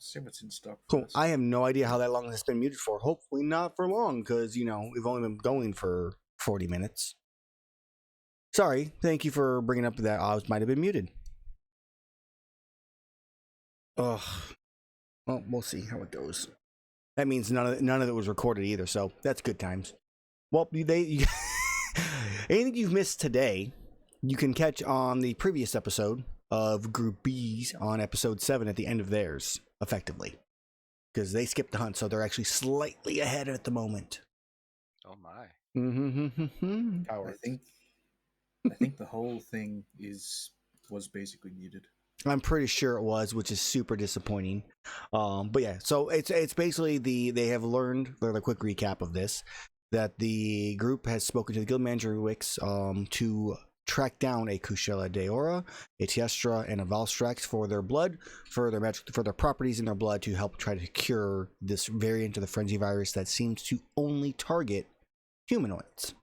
See what's in stock Cool. first. I have no idea how that long it's been muted for. Hopefully not for long, because, we've only been going for 40 minutes. Sorry. Thank you for bringing up that Oz might have been muted. Ugh. Well, we'll see how it goes. That means none of it was recorded either, so that's good times. Well, anything you've missed today, you can catch on the previous episode of Group B's on episode 7 at the end of theirs, effectively. Because they skipped the hunt, so they're actually slightly ahead at the moment. Oh my. I think the whole thing was basically muted. I'm pretty sure it was, which is super disappointing. But yeah, so it's basically they have learned, for a quick recap of this, that the group has spoken to the guild manager Wix to track down a Cushella Deora, a Tiestra, and a Valstrax for their blood, for their properties in their blood, to help try to cure this variant of the frenzy virus that seems to only target humanoids.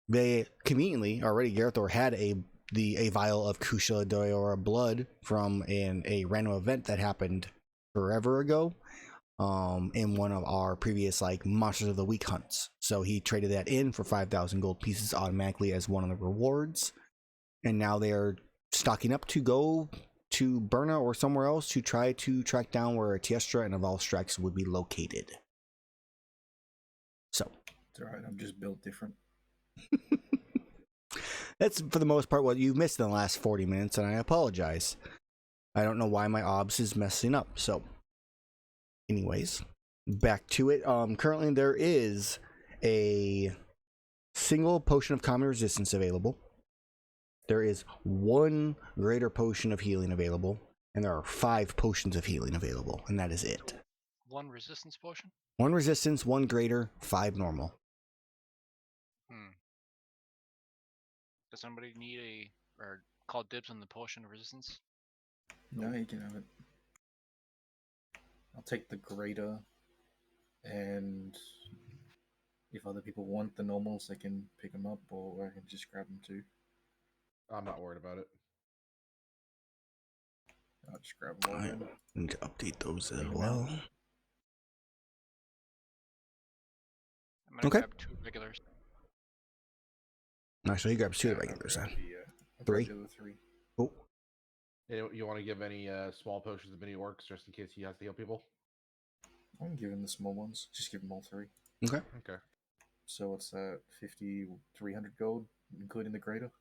They conveniently already, Gerathor had a vial of Cushella Deora blood from a random event that happened forever ago. In one of our previous Monsters of the Week hunts. So he traded that in for 5,000 gold pieces automatically as one of the rewards. And now they are stocking up to go to Berna or somewhere else to try to track down where a Tiestra and a Valstrax would be located. So. It's alright, I'm just built different. That's for the most part what you've missed in the last 40 minutes, and I apologize. I don't know why my OBS is messing up, so. Anyways, back to it. Currently there is a single potion of common resistance available. There is one greater potion of healing available, and there are 5 potions of healing available, and that is it. One resistance potion? 1 resistance, 1 greater, 5 normal. Does somebody need or call dibs on the potion of resistance? No, you can have it. I'll take the greater, and if other people want the normals, they can pick them up, or I can just grab them too. I'm not worried about it. I'll just grab them all. I need to update those as well. I'm gonna grab 2 regulars. Actually, you grab 2 regulars then. 3. Oh. You want to give any small potions to mini orcs just in case he has to heal people? I'm giving the small ones. Just give them all 3. Okay. So what's that? 300 gold, including the greater?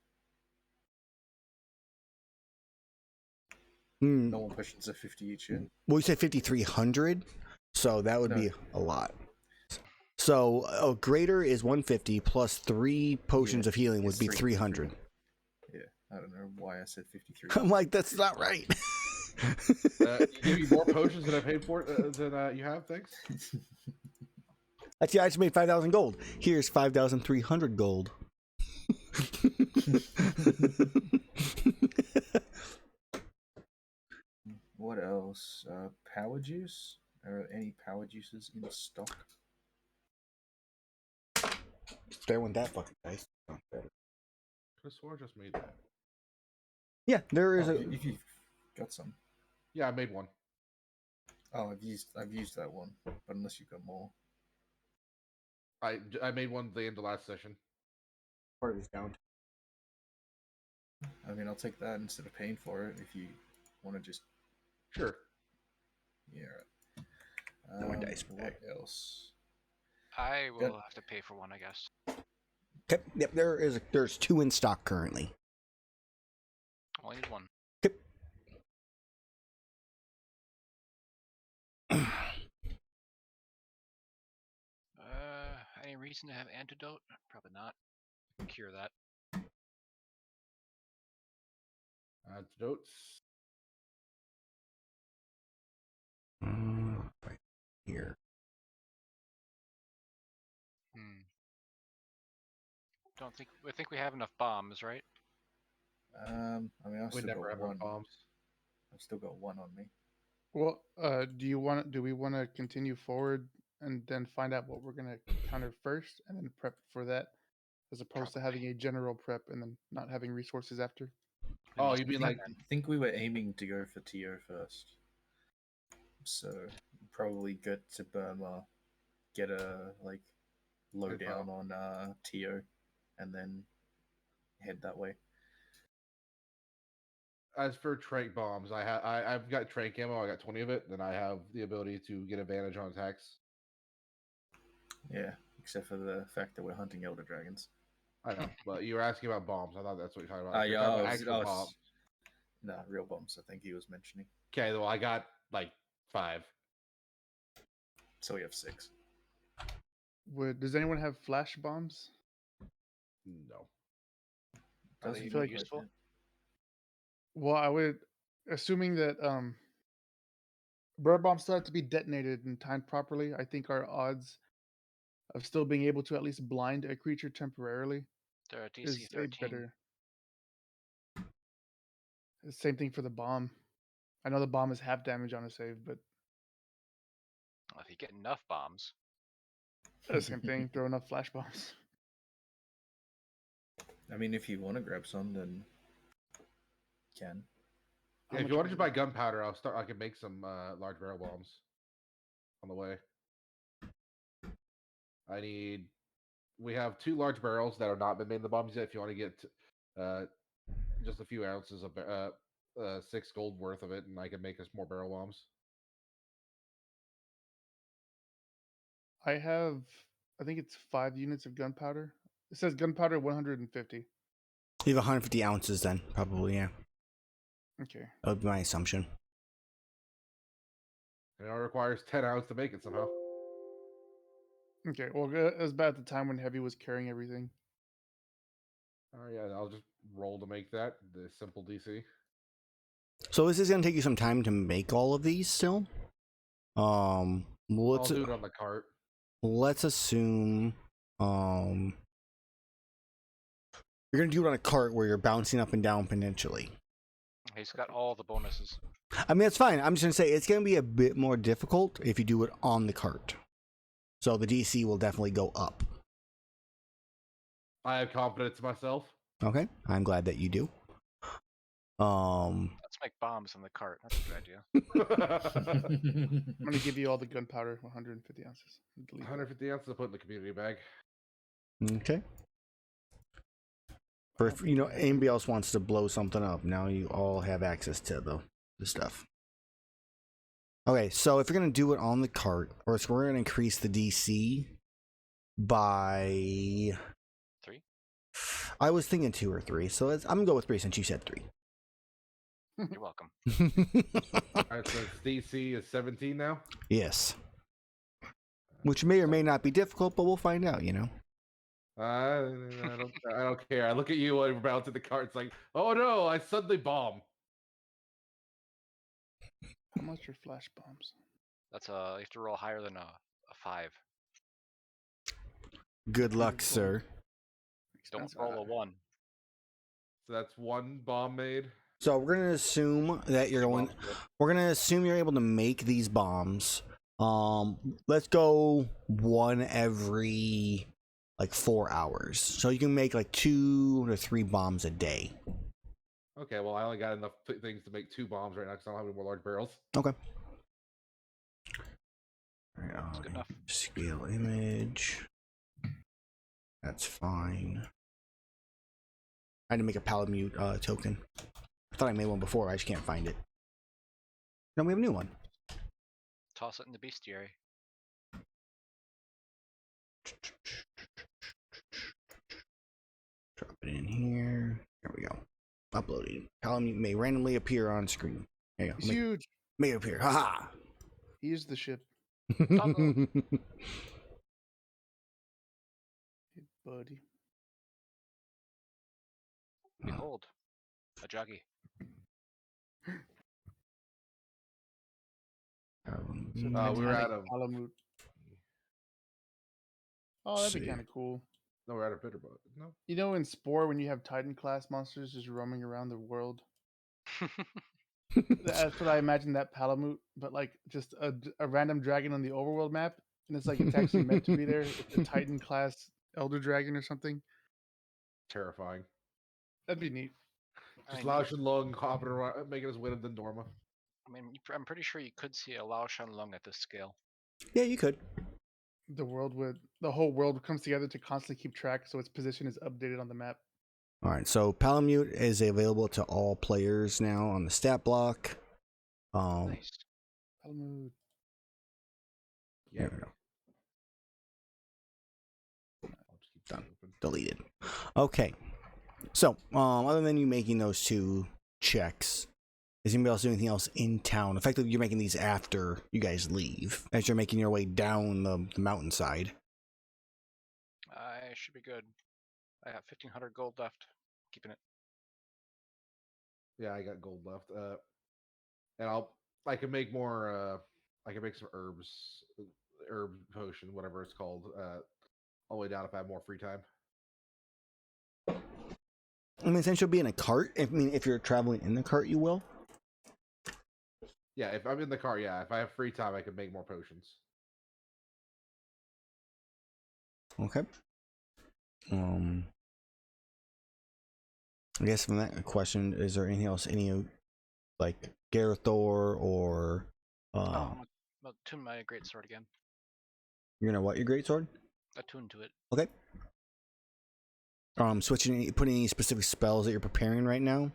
Normal potions are 50 each, yeah? Well, you said 5,300, so that would be a lot. So a greater is 150 plus 3 potions of healing would be 300. Yeah, I don't know why I said 53. I'm like, that's not right. You give me more potions than I paid for than you have, thanks. Actually, I just made 5,000 gold. Here's 5,300 gold. What else? Power juice? Are any power juices in stock? There went that fucking dice. Could have swore I just made that. Yeah, there is if you've got some. Yeah, I made one. Oh, I've used that one, but unless you've got more. I made one at the end of last session. Party's down. I mean, I'll take that instead of paying for it if you want to just. Sure. Yeah. Right. One dice what else? I will have to pay for one, I guess. Okay. Yep. There's 2 in stock currently. Only need 1. Okay. Any reason to have antidote? Probably not. Cure that. Antidotes. Right here. I think we have enough bombs, right? I mean, We never have enough bombs. I've still got 1 on me. Well, do we want to continue forward and then find out what we're going to counter first and then prep for that, as opposed to having a general prep and then not having resources after? Oh, you mean I think we were aiming to go for TO first. so probably get to Burma, get a low Good down bomb. on Tio, and then head that way. As for trank bombs, I've got trank ammo. I got 20 of it. Then I have the ability to get advantage on attacks. Yeah, except for the fact that we're hunting elder dragons. I know, but you were asking about bombs. I thought that's what you're talking about. If you're Yeah, talking about actual bombs. No, real bombs. I think he was mentioning. Okay, well, I got like 5. So we have 6. Does anyone have flash bombs? No. Are Doesn't they feel like- useful? Well, I would, assuming that bird bombs still have to be detonated and timed properly. I think our odds of still being able to at least blind a creature temporarily They're a is DC a 13. better. The same thing for the bomb. I know the bomb is half damage on a save, but Well, if you get enough bombs, the same thing. Throw enough flash bombs. I mean, if you want to grab some, then you can. Yeah, if you want to just buy gunpowder, I can make some large barrel bombs on the way. We have 2 large barrels that have not been made in the bombs yet. If you want to get just a few ounces of 6 gold worth of it, and I can make us more barrel bombs. I have, I think it's 5 units of gunpowder. It says gunpowder 150. You have 150 ounces then, probably, yeah. Okay. That would be my assumption. And it requires 10 ounces to make it somehow. Okay. Well, it was about the time when Heavy was carrying everything. Oh yeah, I'll just roll to make that the simple DC. So this is gonna take you some time to make all of these still. I'll do it on the cart. Let's assume you're gonna do it on a cart where you're bouncing up and down potentially. he's got all the bonuses. I mean, that's fine. I'm just gonna say it's gonna be a bit more difficult if you do it on the cart. So the DC will definitely go up. I have confidence in myself. Okay, I'm glad that you do. Let's make bombs in the cart. That's a good idea. I'm going to give you all the gunpowder, 150 ounces. Delete that. 150 ounces to put in the community bag. Okay. For if anybody else wants to blow something up, now you all have access to the stuff. Okay, so if you're gonna do it on the cart, or if we're gonna increase the DC by 3? I was thinking 2 or 3, so I'm gonna go with 3 since you said 3. You're welcome. Alright, so DC is 17 now. Yes. Which may or may not be difficult, but we'll find out, I don't care. I look at you when we're bouncing the cart. It's like, oh no, I suddenly bomb. How much are flash bombs? That's you have to roll higher than a 5. Good luck, sir. Don't Expensive. roll a 1. So that's 1 bomb made. So we're gonna assume that you're going. Bombs good. We're gonna assume you're able to make these bombs. Let's go 1 every 4 hours. So you can make 2 to 3 bombs a day. Okay, well I only got enough things to make 2 bombs right now because I don't have any more large barrels. Okay. That's good enough. Scale image. That's fine. I had to make a Palamute token. I thought I made one before. I just can't find it. No, we have a new one. Toss it in the bestiary. Drop it in here. There we go. Uploading. Palamute may randomly appear on screen. There you go. He's huge. May appear. Haha. He is the ship. Toggle. Hey, buddy. Behold, a juggy. So we were Titanic out of. Palamute. Oh, that'd be See. kind of cool. No, we're out of Bitterboat. No. You know, in Spore, when you have Titan class monsters just roaming around the world, that's what I imagine that Palamute, but just a random dragon on the overworld map, and it's it's actually meant to be there. It's a Titan class Elder Dragon or something. Terrifying. That'd be neat. Just I Lao Shenlong hopping around, making his way to the Norma. I mean, I'm pretty sure you could see a Lao Shanlong at this scale. Yeah, you could. The whole world comes together to constantly keep track, so its position is updated on the map. All right, so Palamute is available to all players now on the stat block. Nice. Palamute. Yeah. There we go. I'll just keep that Done. open. Deleted. Okay. So, other than you making those 2 checks, is anybody else doing anything else in town? Effectively, you're making these after you guys leave, as you're making your way down the mountainside. I should be good. I have 1,500 gold left. Keeping it. Yeah, I got gold left. And I can make more. I can make some herb potion, whatever it's called. All the way down if I have more free time. I mean, since you'll be in a cart, if you're traveling in the cart, you will. Yeah, if I'm in the car, yeah. If I have free time, I can make more potions. Okay. I guess from that question, is there anything else, like Gerathor or I'll tune my greatsword again. you're gonna what your greatsword? Attune to it. Okay. Putting any specific spells that you're preparing right now,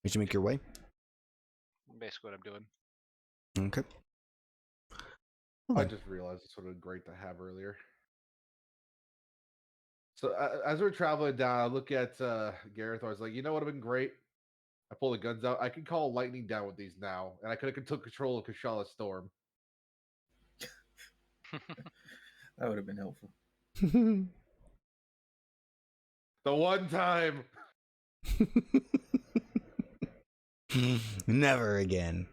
as you make your way. Basically what I'm doing. Okay. I just realized this would have been great to have earlier. So as we're traveling down, I look at Gerathor. I was like, you know what would have been great? I pull the guns out. I can call lightning down with these now, and I could have took control of Kushala Storm. That would have been helpful. The one time. Never again.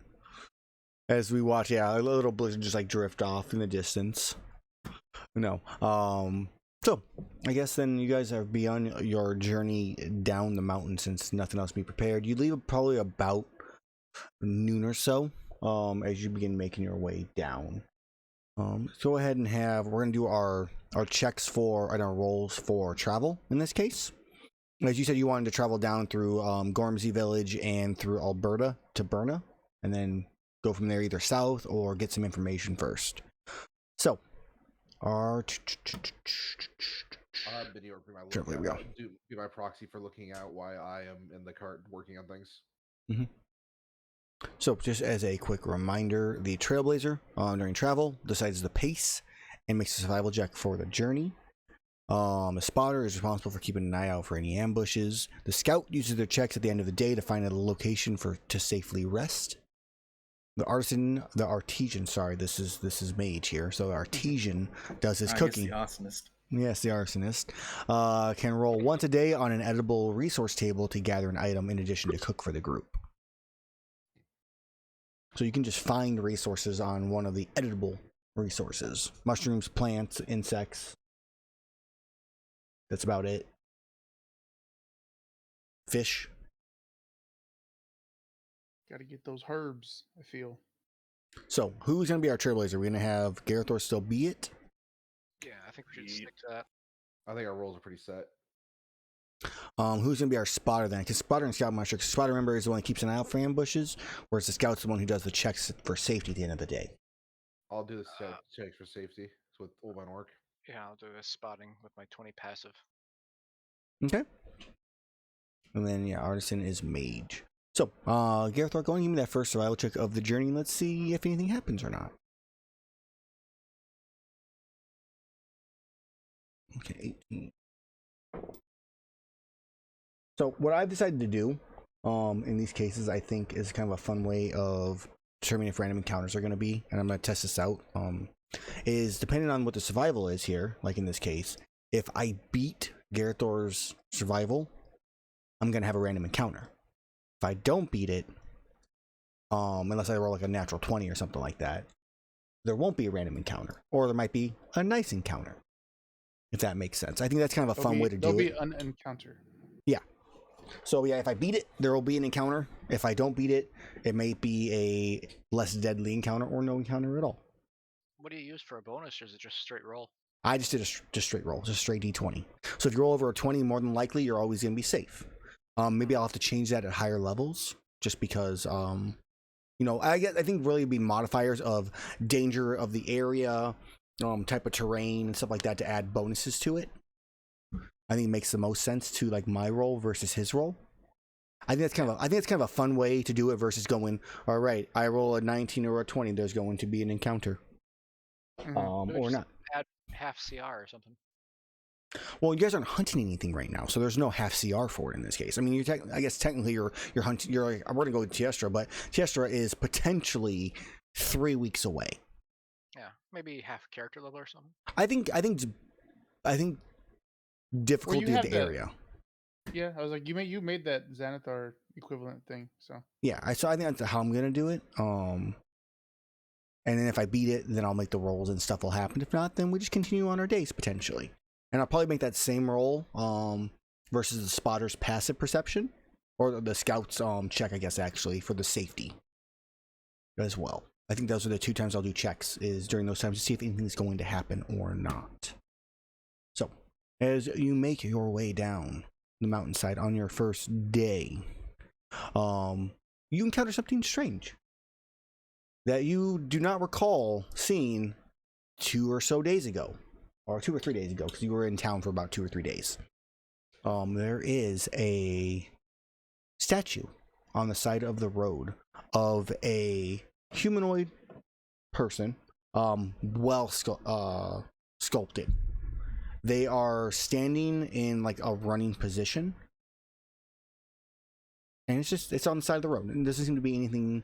As we watch, a little blizzard just like drift off in the distance. No. So I guess then you guys are beyond your journey down the mountain since nothing else be prepared. You leave probably about noon or so. As you begin making your way down. Let's go ahead and we're gonna do our checks and our rolls for travel in this case. As you said, you wanted to travel down through Gormsey Village and through Alberta to Burna, and then go from there either south or get some information first. So, our Video be my Sure, here we go. be my proxy for looking out why I am in the cart working on things. So, just as a quick reminder, the Trailblazer during travel decides the pace and makes a survival check for the journey. The spotter is responsible for keeping an eye out for any ambushes. The scout uses their checks at the end of the day to find a location to safely rest. The artisan, this is Mage here. So the artisan does his cooking. The arsonist. Yes, the arsonist can roll once a day on an edible resource table to gather an item in addition to cook for the group. So you can just find resources on one of the editable resources: mushrooms, plants, insects. That's about it. Fish. Got to get those herbs, I feel. So, who's going to be our Trailblazer? We're going to have Gerathor still be it? Yeah, I think we should stick to that. I think our rolls are pretty set. Who's going to be our spotter then? Because spotter and scout master. Spotter, remember, is the one that keeps an eye out for ambushes, whereas the scout's the one who does the checks for safety at the end of the day. I'll do the checks for safety with Ulvan Orc. Yeah, I'll do a spotting with my 20 passive. Okay. And then, artisan is Mage. So, Gerathor, go and give me that first survival check of the journey. Let's see if anything happens or not. Okay, 18. So, what I've decided to do in these cases, I think, is kind of a fun way of determining if random encounters are going to be, and I'm going to test this out, is depending on what the survival is here, like in this case, if I beat Gerathor's survival, I'm going to have a random encounter. If I don't beat it, unless I roll like a natural 20 or something like that, there won't be a random encounter, or there might be a nice encounter, if that makes sense. I think that's kind of a fun way to do it. There'll be an encounter. Yeah. So if I beat it, there will be an encounter. If I don't beat it, it may be a less deadly encounter or no encounter at all. What do you use for a bonus, or is it just straight roll? I just did a straight roll, just straight D20. So if you roll over a 20, more than likely, you're always going to be safe. Maybe I'll have to change that at higher levels, just because I think really it'd be modifiers of danger of the area, type of terrain and stuff like that to add bonuses to it. I think it makes the most sense to like my role versus his role. I think that's kind of a fun way to do it versus going, all right, I roll a 19 or a 20, there's going to be an encounter. Maybe Or just not. add half CR or something. Well, you guys aren't hunting anything right now, so there's no half CR for it in this case. I mean, I guess technically you're hunting. You're like, I'm going to go with Tiestra, but Tiestra is potentially 3 weeks away. Yeah, maybe half character level or something. I think difficulty of the area. Yeah, I was like, you made that Xanathar equivalent thing, so Yeah, I think that's how I'm gonna do it. And then if I beat it, then I'll make the rolls and stuff will happen. If not, then we just continue on our days potentially. And I'll probably make that same roll versus the spotter's passive perception or the scout's check, I guess, actually for the safety as well. I think those are the 2 times I'll do checks is during those times to see if anything's going to happen or not. So as you make your way down the mountainside on your first day, you encounter something strange that you do not recall seeing 2 or so days ago, or 2 or 3 days ago, because you were in town for about 2 or 3 days. There is a statue on the side of the road of a humanoid person, sculpted. They are standing in like a running position, and it's on the side of the road. And there doesn't seem to be anything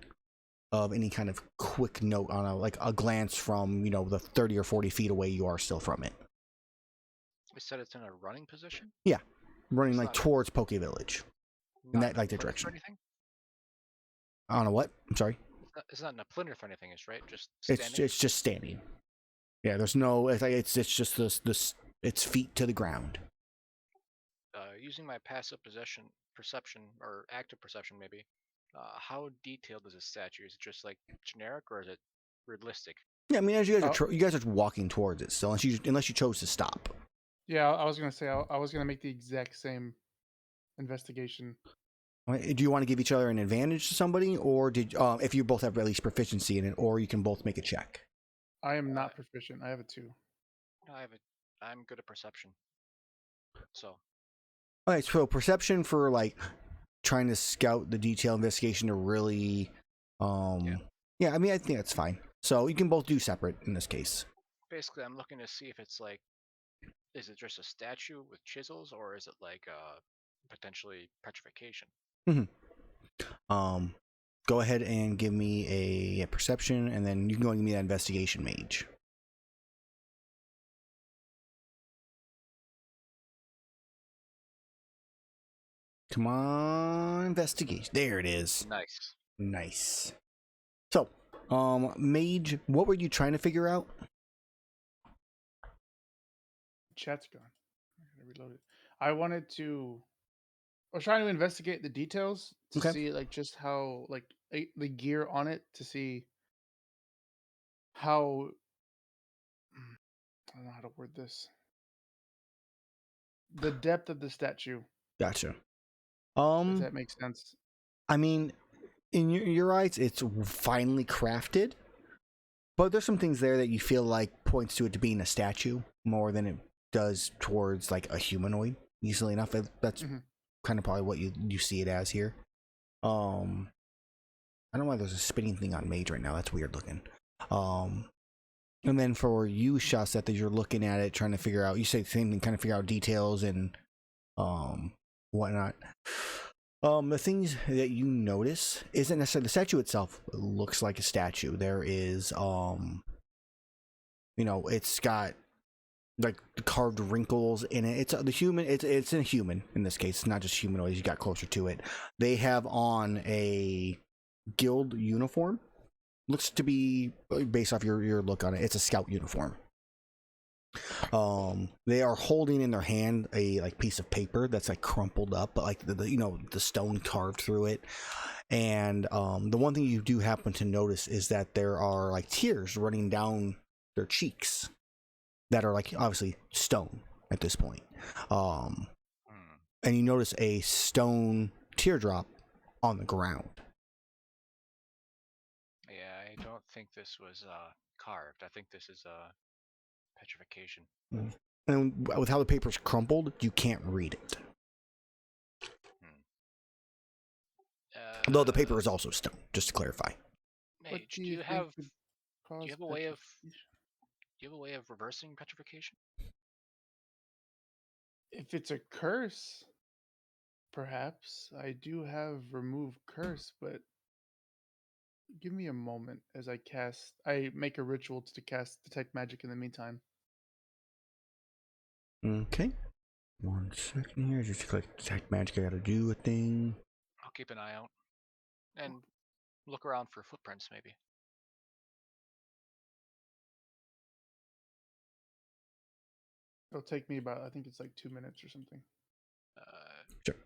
of any kind of quick note on a glance from the 30 or 40 feet away you are still from it. We said it's in a running position. Yeah, running It's like not- towards Poke Village in that like the plinth or direction. anything? I don't know what. I'm sorry. It's not in a plinth or anything, it's right. Just standing. It's just standing. Yeah, there's no. It's just this. It's feet to the ground. Using my passive perception or active perception, maybe. How detailed is this statue? Is it just like generic, or is it realistic? Yeah, I mean, as you guys are walking towards it still, unless you chose to stop. yeah, I was gonna say I was gonna make the exact same investigation. All right, do you want to give each other an advantage to somebody, or if you both have at least proficiency in it, or you can both make a check? I am not proficient. I have a 2. No, I'm good at perception. So. All right, so perception for like trying to scout the detail investigation to really, yeah. I mean, I think that's fine. So you can both do separate in this case. Basically, I'm looking to see if it's like, is it just a statue with chisels, or is it like potentially petrification? Go ahead and give me a perception, and then you can go and give me that investigation, Mage. Come on, investigation. There it is. Nice. So, Mage, what were you trying to figure out? Chat's gone. I gotta reload it. I was trying to investigate the details to see like just how like the gear on it, to see how I don't know how to word this. The depth of the statue. Gotcha. If that makes sense. I mean, in your eyes, it's finely crafted, but there's some things there that you feel like points to it to being a statue more than it does towards like a humanoid. Easily enough, that's kind of probably what you see it as here. I don't know why there's a spinning thing on Mage right now. That's weird looking. And then for you, Shaseth, that you're looking at it, trying to figure out, you say the same thing, kind of figure out details and whatnot. The things that you notice isn't necessarily the statue itself. It looks like a statue. There is, it's got like carved wrinkles in it. It's the human. It's a human in this case. It's not just humanoid. You got closer to it. They have on a guild uniform. Looks to be, based off your look on it, it's a scout uniform. They are holding in their hand a like piece of paper that's like crumpled up, but like the stone carved through it. And the one thing you do happen to notice is that there are like tears running down their cheeks that are like obviously stone at this point. And you notice a stone teardrop on the ground. think this was carved. I think this is petrification. And with how the paper's crumpled, you can't read it. Though the paper is also stone, just to clarify. Mage, do you have a way of reversing petrification? If it's a curse, perhaps. I do have remove curse, but give me a moment as I make a ritual to cast detect magic in the meantime. Okay. 1 second here. Just click detect magic. I gotta do a thing. I'll keep an eye out and look around for footprints, maybe. It'll take me about, I think it's like 2 minutes or something. Sure.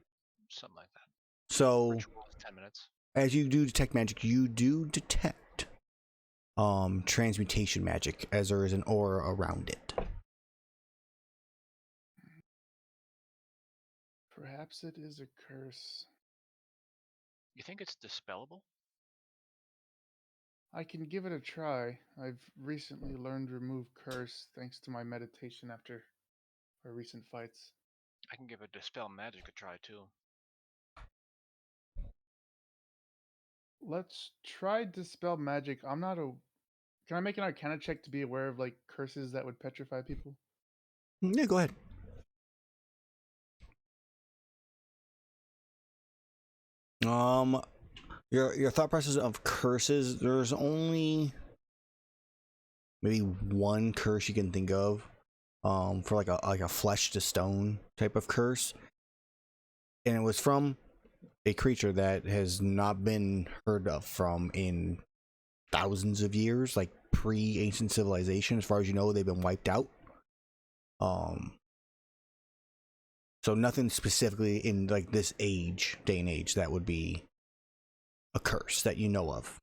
Something like that. So, Ritual is 10 minutes. as you do detect magic, you do detect transmutation magic, as there is an aura around it. Perhaps it is a curse. You think it's dispellable? I can give it a try. I've recently learned remove curse thanks to my meditation after our recent fights. I can give a dispel magic a try too. Let's try dispel magic. Can I make an Arcana check to be aware of like curses that would petrify people? Yeah, go ahead. Your thought process of curses. There's only maybe one curse you can think of, for like a flesh to stone type of curse, and it was from a creature that has not been heard of from in thousands of years, like pre-ancient civilization. As far as you know, they've been wiped out. So nothing specifically in like this day and age, that would be a curse that you know of.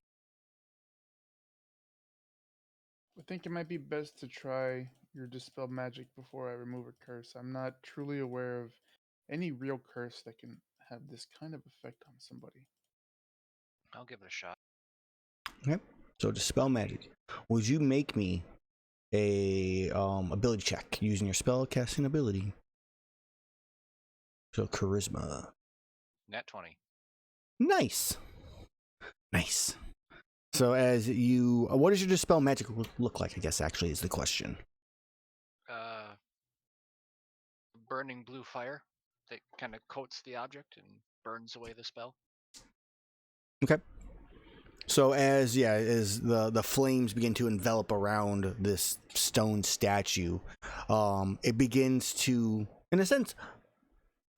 I think it might be best to try your dispel magic before I remove a curse. I'm not truly aware of any real curse that can have this kind of effect on somebody. I'll give it a shot. Okay. So dispel magic. Would you make me a ability check using your spell casting ability? So charisma. Nat 20. Nice. So as you, what does your dispel magic look like? I guess actually is the question. Burning blue fire that kind of coats the object and burns away the spell. Okay. So as the flames begin to envelop around this stone statue, it begins to, in a sense,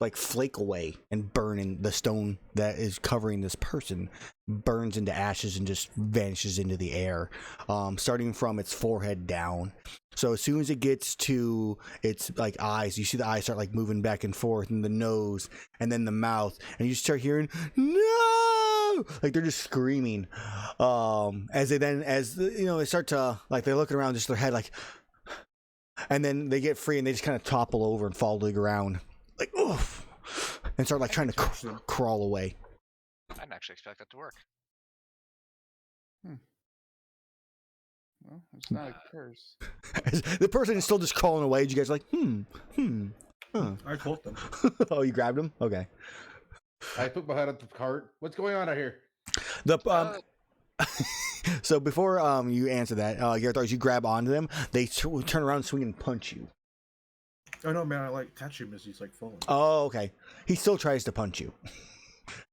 like flake away and burn, in the stone that is covering this person burns into ashes and just vanishes into the air, starting from its forehead down. So as soon as it gets to its like eyes, you see the eyes start like moving back and forth, and the nose, and then the mouth, and you start hearing no, like they're just screaming. As they start to, like, they're looking around, just their head like, and then they get free and they just kind of topple over and fall to the ground, like oof, and start like trying to crawl away. I didn't actually expect that to work. Well, it's not a curse. The person is still just crawling away. You guys are like, huh. I caught them. Oh, you grabbed him? Okay. I put my head up the cart. What's going on out here? So before you answer that, Gerathor, as you grab onto them, they turn around, swing, and punch you. Oh no, man! I like catch him as he's like falling. Oh, okay. He still tries to punch you.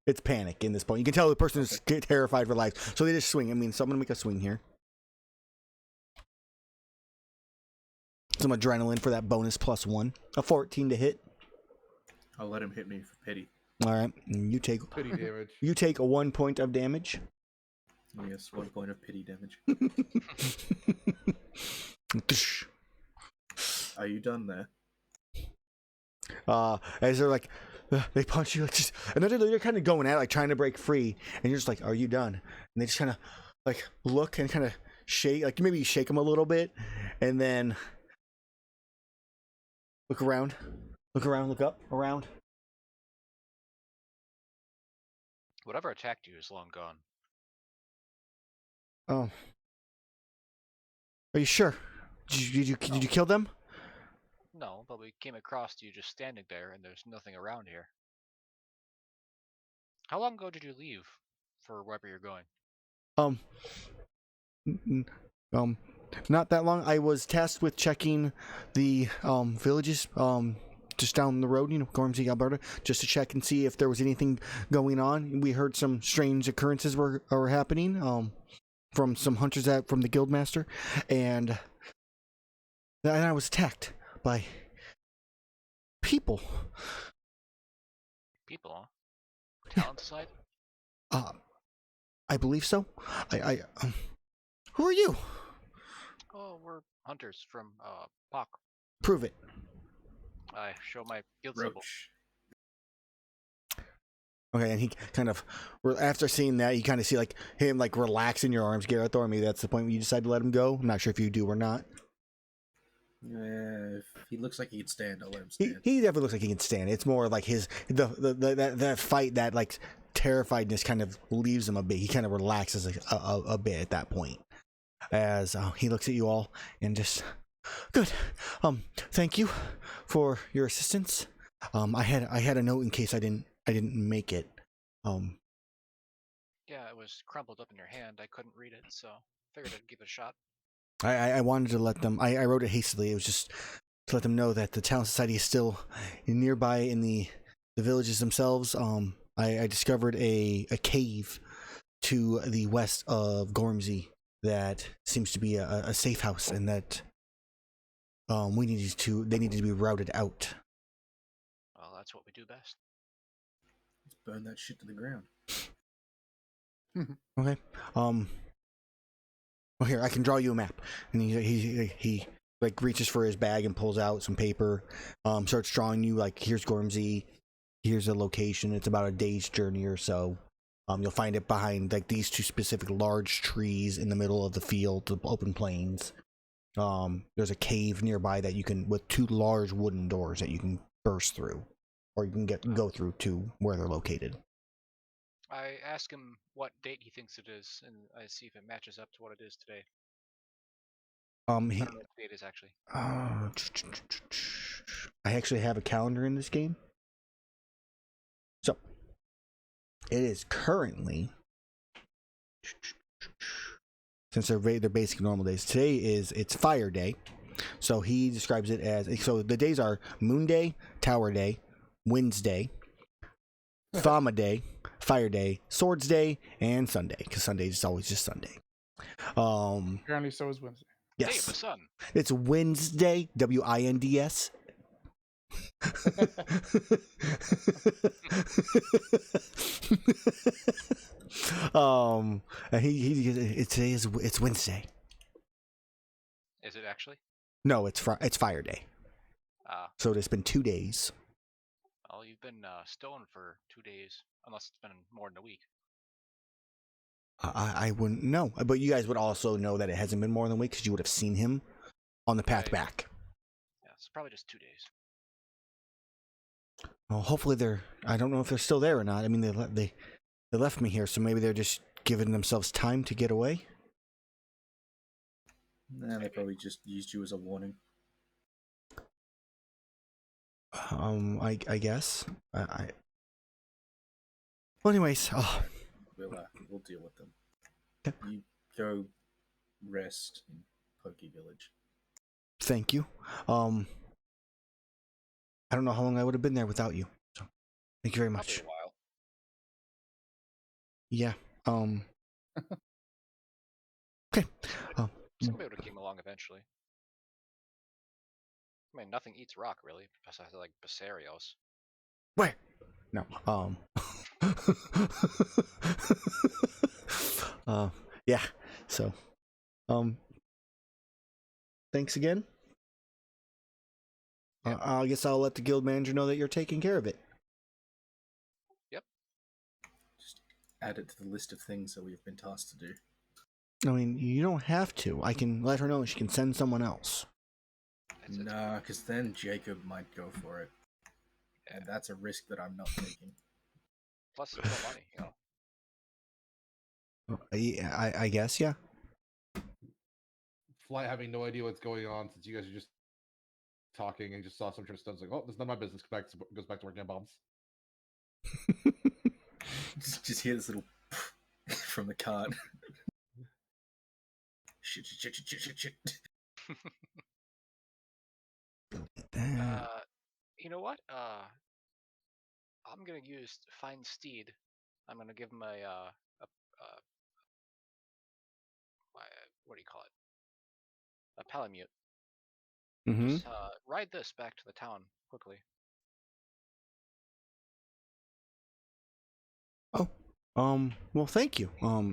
It's panic in this point. You can tell the person is terrified for life, so they just swing. I mean, so I'm gonna make a swing here. Some adrenaline for that bonus +1. A 14 to hit. I'll let him hit me for pity. All right, you take Pity damage. You take a 1 point of damage. Yes, 1 point of pity damage. Are you done there? As they're like, they punch you, like, just, and they're kind of going at it, like trying to break free, and you're just like, "Are you done?" And they just kind of like look and kind of shake, like maybe you shake them a little bit, and then look around, look up, around. Whatever attacked you is long gone. Oh, Are you sure? Did you kill them? No, but we came across you just standing there, and there's nothing around here. How long ago did you leave for wherever you're going? Um, not that long. I was tasked with checking the villages just down the road, Gormsey, Alberta, just to check and see if there was anything going on. We heard some strange occurrences were happening from some hunters from the guildmaster, and I was attacked by people. People, huh? Talent Society? I believe so. Who are you? Oh, we're hunters from Pock. Prove it. I show my guild symbol. Roach. Okay, and he kind of, after seeing that, you kind of see like him like relax in your arms, Gerathor. Maybe that's the point where you decide to let him go. I'm not sure if you do or not. If he looks like he could stand, I'll let him stand. He definitely looks like he can stand. It's more like that fight, that like terrifiedness kind of leaves him a bit. He kind of relaxes a bit at that point as he looks at you all and just, good. Thank you for your assistance. I had a note in case I didn't make it. Yeah, it was crumpled up in your hand. I couldn't read it, so figured I'd give it a shot. I wanted to let them. I wrote it hastily. It was just to let them know that the Talent Society is still nearby in the villages themselves. I discovered a cave to the west of Gormsey that seems to be a safe house, and that they needed to be routed out. Well, that's what we do best. Let's burn that shit to the ground. Okay. Well, here, I can draw you a map. And he like reaches for his bag and pulls out some paper. Starts drawing you like, here's Gormsey, here's a location. It's about a day's journey or so. You'll find it behind like these two specific large trees in the middle of the field, the open plains. There's a cave nearby that you can, with two large wooden doors that you can burst through, or you can go through to where they're located. I ask him what date he thinks it is, and I see if it matches up to what it is today. I don't know what date it is actually. I actually have a calendar in this game. So, it is currently, since they're basic normal days, today it's Fire Day. So he describes it as, so the days are Moon Day, Tower Day, Winds Day, Thama Day, Fire Day, Swords Day, and Sunday, because Sunday is always just Sunday. Apparently, so is Wednesday. Day of Yes, the sun. it's Wednesday, WINDS. It's Wednesday. Is it actually? No, it's Fire Day. So it's been 2 days. Well, you've been stoned for 2 days, unless it's been more than a week. I wouldn't know, but you guys would also know that it hasn't been more than a week because you would have seen him on the path Right. back. Yeah, it's probably just 2 days. Well, hopefully I don't know if they're still there or not. I mean, they left me here, so maybe they're just giving themselves time to get away. Nah, they probably just used you as a warning. I guess. Well, anyways, We'll deal with them. Okay. You go rest in Pokey Village. thank you. I don't know how long I would have been there without you. So, thank you very Probably much. a while. Yeah. Okay. Somebody would have came along eventually. I mean, nothing eats rock really, besides like Basarios. Where? No. Yeah. So, thanks again. Yeah. I guess I'll let the guild manager know that you're taking care of it. Just add it to the list of things that we've been tasked to do. I mean, you don't have to. I can let her know and she can send someone else. Nah, because then Jacob might go for it. And that's a risk that I'm not taking. Plus, it's more money, I guess, yeah. Flight having no idea what's going on since you guys are just talking and just saw some stones like, oh, this is none of my business. Goes back to working on bombs. Just hear this little from the cart. Shit. You know what? I'm gonna use Find Steed. I'm gonna give him a what do you call it? A palamute. Mm-hmm. Just ride this back to the town quickly. Oh, well, thank you. Well,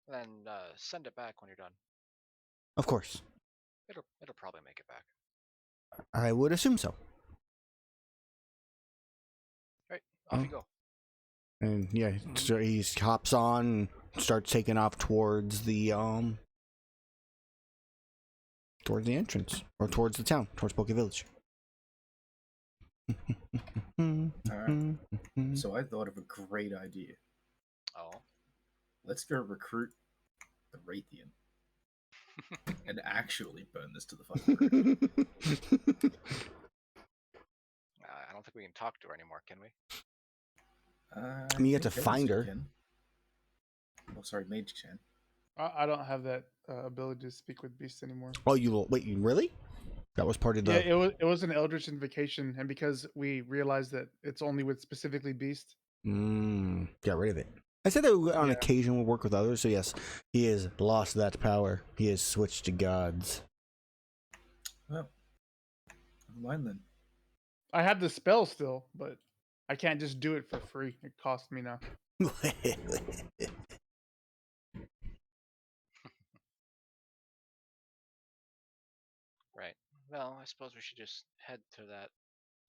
Then send it back when you're done. of course, It'll probably make it back. I would assume so. Right, off you go. And yeah, so he hops on and starts taking off towards the entrance, or towards the town, towards Poke Village. Alright. So I thought of a great idea. Oh. Let's go recruit the Raytheon and actually burn this to the fucking ground. I don't think we can talk to her anymore, can we? I mean, you have to think find Betis her. can. Oh, sorry, Mage can. I don't have that ability to speak with beasts anymore. Oh, wait, you really? That was part of the. Yeah, it was an Eldritch invocation, and because we realized that it's only with specifically beast. Got rid of it. I said that on occasion will work with others, so yes, he has lost that power. He has switched to gods. Well, never mind then. I have the spell still, but I can't just do it for free. It costs me now. Right. Well, I suppose we should just head to that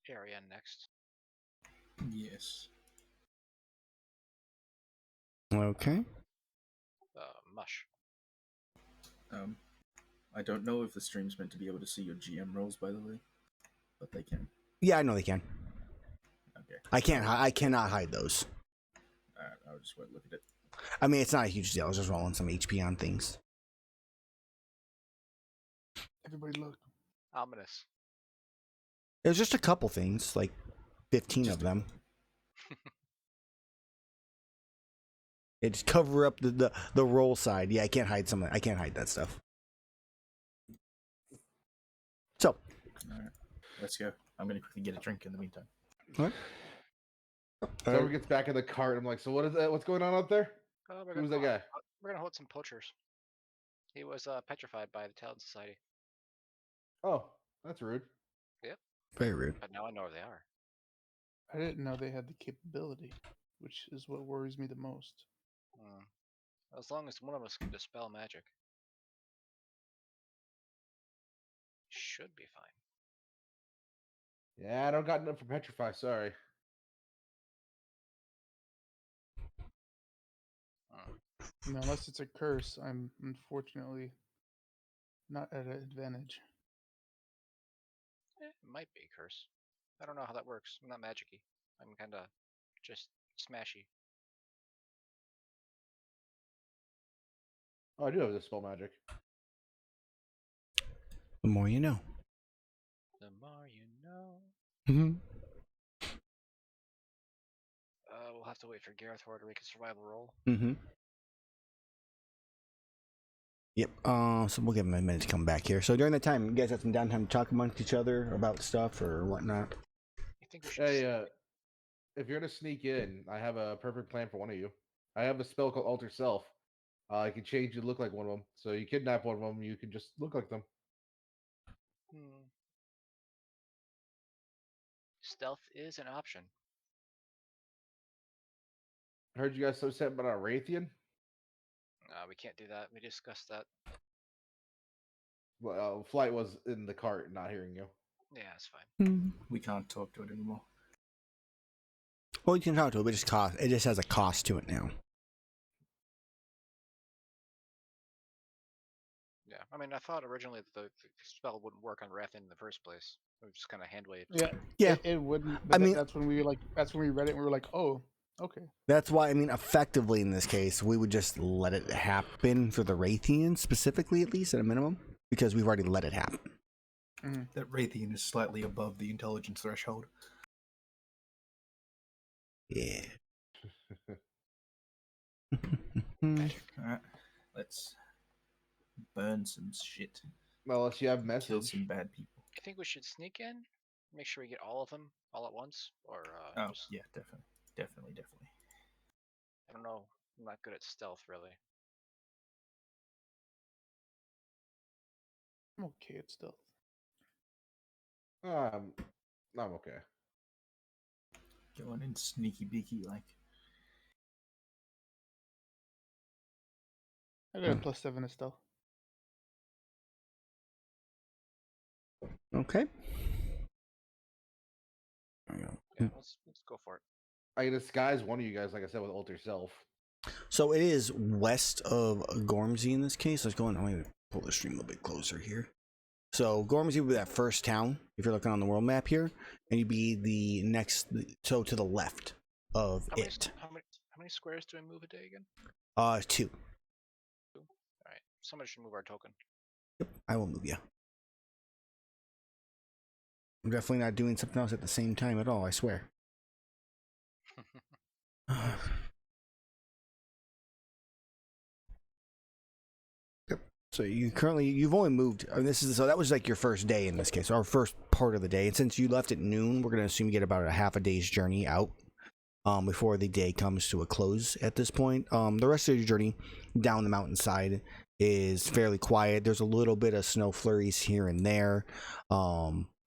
area next. Yes. Okay. Mush. I don't know if the stream's meant to be able to see your GM rolls, by the way, but they can. Yeah, I know they can. Okay. I cannot hide those. Alright, I'll just wait, look at it. I mean, it's not a huge deal. I was just rolling some HP on things. Everybody look. Ominous. There's just a couple things, like 15 of them. It just cover up the roll side. Yeah, I can't hide some. I can't hide that stuff. So, Alright, let's go. I'm gonna quickly get a drink in the meantime. what? So everyone gets back in the cart. I'm like, so what is that? What's going on out there? Who's that guy? We're gonna hold some poachers. He was petrified by the Talent Society. Oh, that's rude. Yep. Very rude. But now I know where they are. I didn't know they had the capability, which is what worries me the most. As long as one of us can dispel magic, should be fine. Yeah, I don't got enough for petrify. Sorry. Unless it's a curse, I'm unfortunately not at an advantage. It might be a curse. I don't know how that works. I'm not magic-y. I'm kind of just smashy. Oh, I do have this spell magic. The more you know. The more you know. Mm-hmm. We'll have to wait for Gerathor to make a survival roll. Mm-hmm. Yep. So we'll give him a minute to come back here. So during that time, you guys have some downtime to talk amongst each other about stuff or whatnot. You think we should? Hey, if you're gonna sneak in, I have a perfect plan for one of you. I have a spell called Alter Self. I can change you to look like one of them. So you kidnap one of them, you can just look like them. Stealth is an option. I heard you guys so set about a Raytheon. We can't do that. We discussed that. Well, Flight was in the cart, not hearing you. Yeah, it's fine. We can't talk to it anymore. Well, you can talk to it, but it just has a cost to it now. Yeah, I mean, I thought originally that the spell wouldn't work on Rathin in the first place. It was just kind of hand waved. Yeah, Yeah. it wouldn't. I But mean, that's when we read it and we were like, oh, Okay. That's why, I mean, effectively in this case, we would just let it happen for the Raytheon specifically, at least at a minimum, because we've already let it happen. Mhm. That Raytheon is slightly above the intelligence threshold. Yeah. Alright, let's burn some shit. Well, unless you have Kill message. some bad people. I think we should sneak in, make sure we get all of them all at once, or Oh, just, yeah, definitely. I don't know. I'm not good at stealth, really. I'm okay at stealth. I'm okay. Going in sneaky beaky like. I got a +7 to stealth. Okay. Yeah, let's go for it. I can disguise one of you guys, like I said, with alter self. So it is west of Gormsey in this case. Let's go on. I'm going to pull the stream a little bit closer here. So Gormsey would be that first town, if you're looking on the world map here, and you'd be the next, so to the left of it. How many squares do we move a day again? 2. All right, somebody should move our token. Yep, I will move you. I'm definitely not doing something else at the same time at all, I swear. Yep. So you've only moved, so that was like your first day in this case, our first part of the day. And since you left at noon, we're going to assume you get about a half a day's journey out before the day comes to a close at this point. The rest of your journey down the mountainside is fairly quiet. There's a little bit of snow flurries here and there.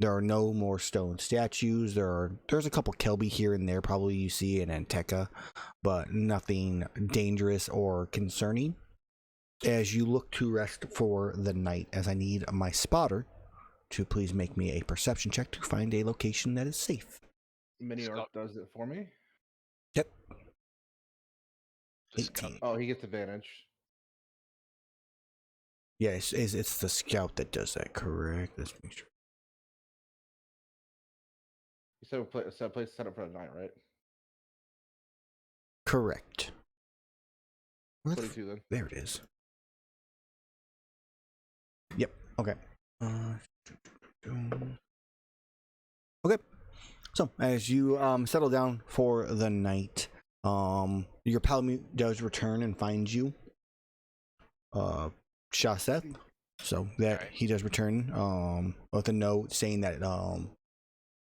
There are no more stone statues. There's a couple Kelby here and there, probably you see in Anteca, but nothing dangerous or concerning. As you look to rest for the night, as I need my spotter to please make me a perception check to find a location that is safe. Mini Orc does it for me. Yep. The scout. 18. Oh, he gets advantage. Yes, it's the scout that does that, correct? Let's make sure. You said place set up for the night, right? Correct. 22 then. There it is. Yep. Okay. Okay. So as you settle down for the night, your palamute does return and find you, Shaseth. So that he does return with a note saying that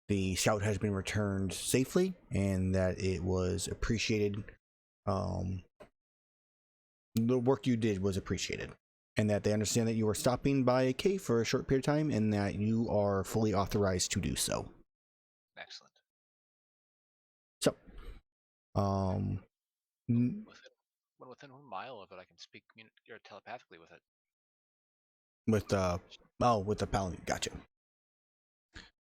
the scout has been returned safely and that it was appreciated. The work you did was appreciated, and that they understand that you are stopping by a cave for a short period of time and that you are fully authorized to do so. Excellent. So, Within 1 mile of it, I can speak telepathically with it. with the paladin, gotcha.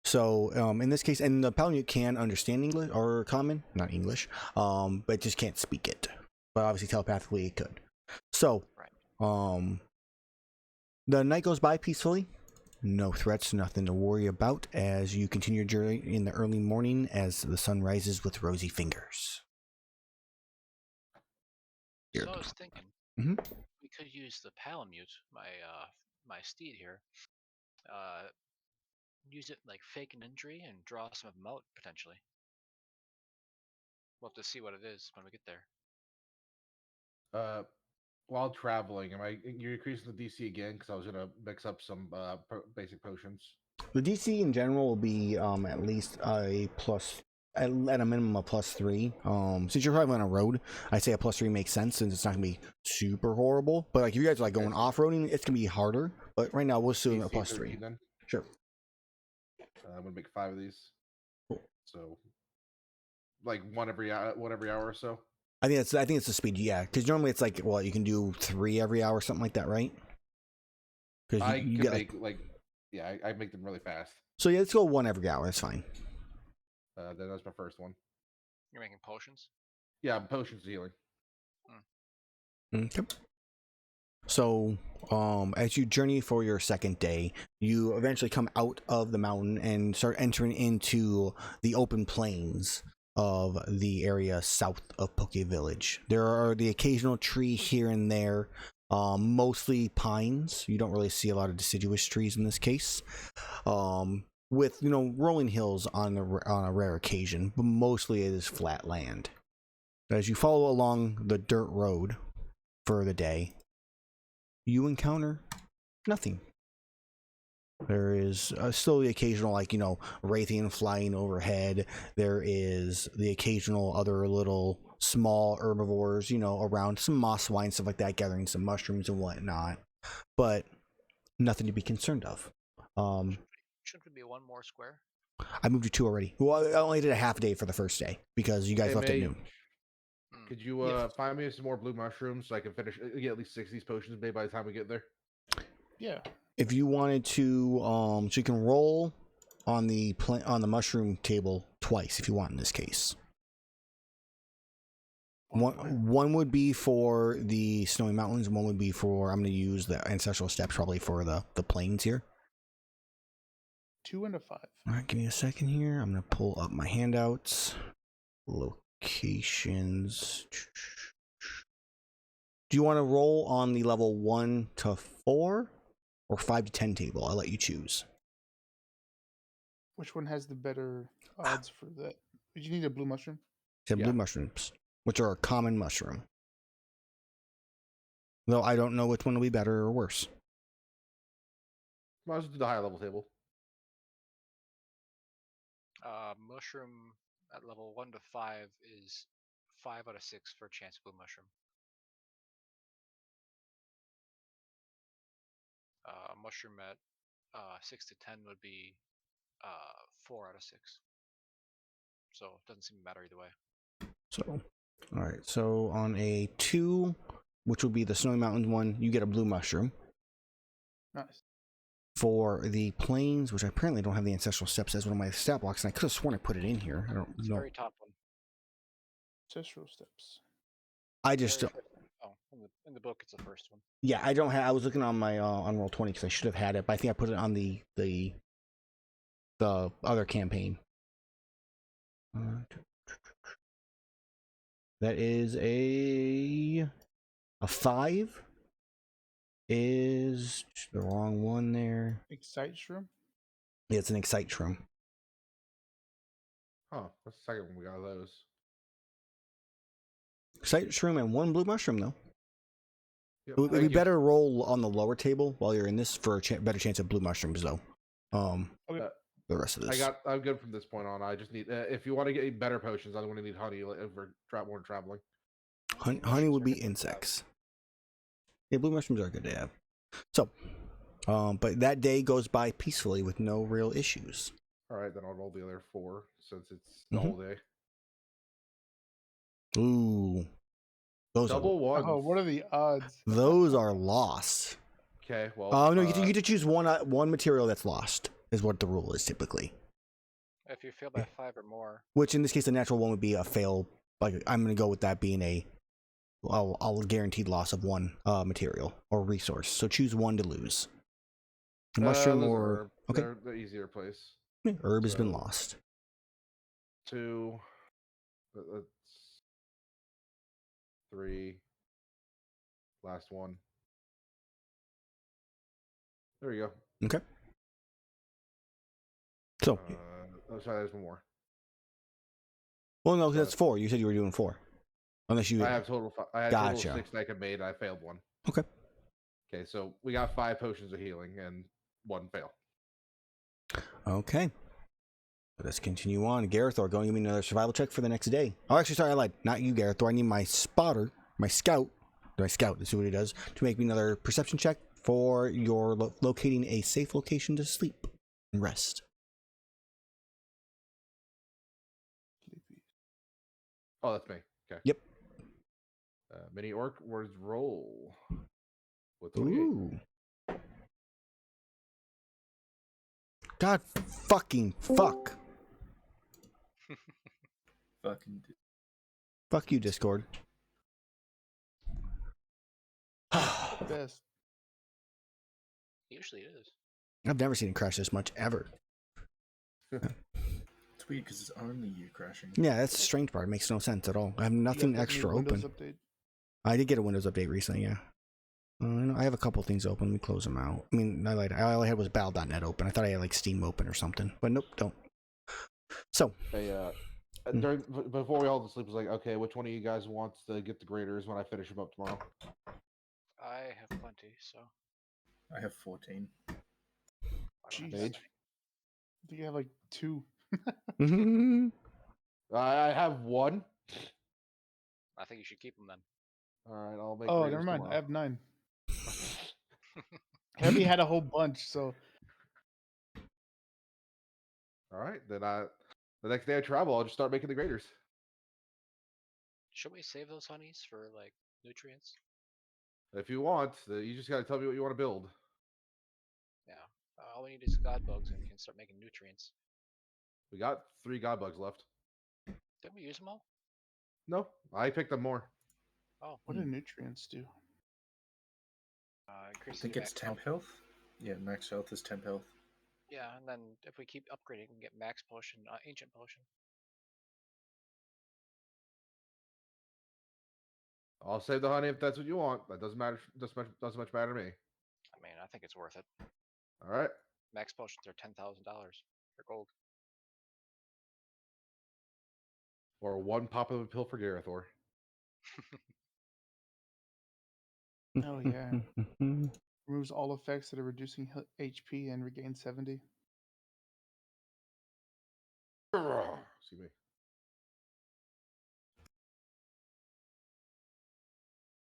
So, in this case, and the paladin can understand English or common, not English, but just can't speak it. But obviously, telepathically, it could. So, right. The night goes by peacefully. No threats, nothing to worry about as you continue your journey in the early morning as the sun rises with rosy fingers. So I was thinking, we could use the palamute, my steed here, use it like fake an injury and draw some of them out potentially. We'll have to see what it is when we get there. While traveling, you're increasing the DC again because I was gonna mix up some basic potions. The DC in general will be at least a plus, at a minimum a +3. Since you're probably on a road, I'd say a +3 makes sense since it's not gonna be super horrible. But like if you guys are like going off-roading, it's gonna be harder. But right now we'll assume a +3. Then. Sure. I'm gonna make 5 of these. Cool. So, like one every hour or so. I think it's the speed, yeah. Because normally it's like, well, you can do 3 every hour, something like that, right? Because I make them really fast. So yeah, let's go 1 every hour. That's fine. Then that's my first one. You're making potions? Yeah, potions healing. Okay. So, as you journey for your second day, you eventually come out of the mountain and start entering into the open plains of the area south of Poke Village. There are the occasional tree here and there, mostly pines. You don't really see a lot of deciduous trees in this case, with rolling hills on a rare occasion, but mostly it is flat land. As you follow along the dirt road for the day, you encounter nothing. There is still the occasional, Wraithian flying overhead. There is the occasional other little small herbivores, around, some moss swine, stuff like that, gathering some mushrooms and whatnot. But nothing to be concerned of. Shouldn't it be one more square? I moved you 2 already. Well, I only did a half day for the first day because you guys left at noon. Could you find me some more blue mushrooms so I can get at least 6 of these potions made by the time we get there? Yeah. If you wanted to, so you can roll on the mushroom table twice if you want in this case. One would be for the snowy mountains, and one would be for, I'm going to use the ancestral steps probably for the plains here. 2 and a 5. All right, give me a second here. I'm going to pull up my handouts. Locations. Do you want to roll on the level 1 to 4 or 5 to 10 table? I'll let you choose. Which one has the better odds for that? Did you need a blue mushroom? Blue mushrooms, which are a common mushroom. Though I don't know which one will be better or worse. Might as well do the higher level table. Mushroom at level 1 to 5 is 5 out of 6 for a chance blue mushroom. Mushroom at 6 to 10 would be 4 out of 6. So it doesn't seem to matter either way. So, all right. So on a 2, which would be the Snowy Mountains one, you get a blue mushroom. Nice. For the plains, which I apparently don't have the ancestral steps as one of my stat blocks, and I could have sworn I put it in here. I don't It's know. very top one. Ancestral steps. I just don't. Oh, in the book, it's the first one. Yeah, I don't have. I was looking on my on Roll20 because I should have had it, but I think I put it on the other campaign. That is a 5. Is the wrong one there. Excite shroom? Yeah, it's an excite shroom. Huh, that's the second one we got of those. Excite shroom and 1 blue mushroom, though. Yep, It would be better roll on the lower table while you're in this for a better chance of blue mushrooms, though. Okay. The rest of this. I'm good from this point on. I just need, if you want to get better potions, I'm going to need honey for more traveling. Honey would be insects. Yeah, blue mushrooms are good to have. So, but that day goes by peacefully with no real issues. All right, then I'll roll the other 4 since it's the whole day. Ooh, those double ones. Oh, what are the odds? Those are lost. Okay, well. No, you get to choose one material that's lost. Is what the rule is typically. If you fail by 5 or more. Which in this case, the natural one would be a fail. Like I'm going to go with that being a. I'll guaranteed loss of 1 material or resource. So choose 1 to lose. A mushroom or herb. okay, They're the easier place. Herb has been lost. 2. That's 3. Last one. There you go. Okay. So. Sorry, there's one more. Well, no, that's 4. You said you were doing 4. Unless you. I have total. I had Gotcha. total 6 that I could made. I failed 1. Okay. Okay, so we got 5 potions of healing and 1 fail. Okay. Let's continue on. Gerathor, go and give me another survival check for the next day. Oh, actually, sorry, I lied. Not you, Gerathor. I need my spotter, my scout. My scout, let's see what he does, to make me another perception check for your locating a safe location to sleep and rest. Oh, that's me. Okay. Yep. Mini orc was roll with 28. Ooh. God fucking fuck. Fuck you, Discord. Best. Usually it is. I've never seen it crash this much ever. It's weird because it's only you crashing. Yeah, that's the strange part. It makes no sense at all. I have nothing extra open. Update? I did get a Windows update recently, yeah. I have a couple things open. Let me close them out. I mean, all I had was battle.net open. I thought I had like Steam open or something, but nope, don't. So, Hey, before we all go to sleep, was like, okay, which one of you guys wants to get the graders when I finish them up tomorrow? I have plenty, so I have 14. I don't have Jeez. that Mage? many. I think I have like 2. I have 1. I think you should keep them then. All right, I'll make. Oh, graders never mind. I tomorrow. have 9. Heavy had a whole bunch, so All right, then the next day I travel, I'll just start making the graders. Should we save those honeys for like nutrients? If you want, you just gotta tell me what you want to build. Yeah. All we need is god bugs, and we can start making nutrients. We got 3 god bugs left. Didn't we use them all? No, I picked them more. Oh, what do nutrients do? I increase think your it's max temp health. Yeah, max health is temp health. Yeah, and then if we keep upgrading, we can get max potion, ancient potion. I'll save the honey if that's what you want. That doesn't matter. Doesn't much matter to me. I mean, I think it's worth it. All right. Max potions are $10,000 for gold. Or 1 pop of a pill for Gerathor. Oh yeah. Removes all effects that are reducing HP and regain 70. Excuse me.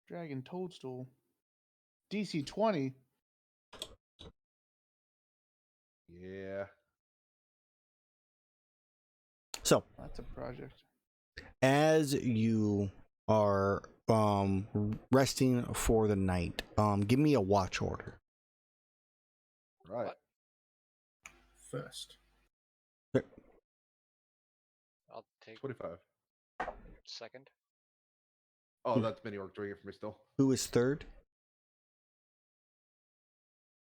Dragon Toadstool. DC 20. Yeah. so That's a project. as you are resting for the night, give me a watch order. Right. What? First. I'll take 25. second. Oh, that's mini orc doing it for me still. Who is third?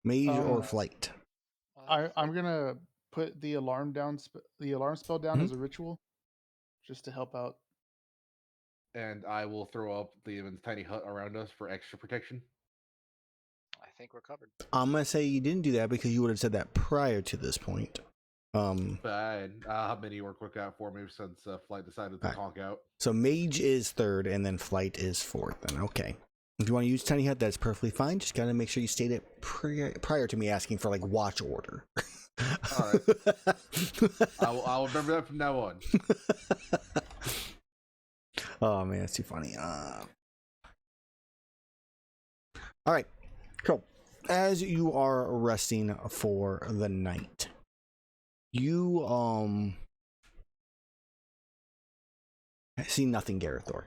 Mage or Uh, flight? I'm gonna put the alarm down. The alarm spell down as a ritual, just to help out. And I will throw up the tiny hut around us for extra protection. I think we're covered. I'm gonna say you didn't do that because you would have said that prior to this point. But I'll have mini orc work out for me since Flight decided to Alright. conk out. So Mage is third, and then Flight is fourth. Then okay. If you want to use Tiny Hut, that's perfectly fine. Just gotta make sure you state it prior to me asking for like watch order. All right. I'll remember that from now on. Oh man, that's too funny. All right, cool. As you are resting for the night, you see nothing, Gerathor.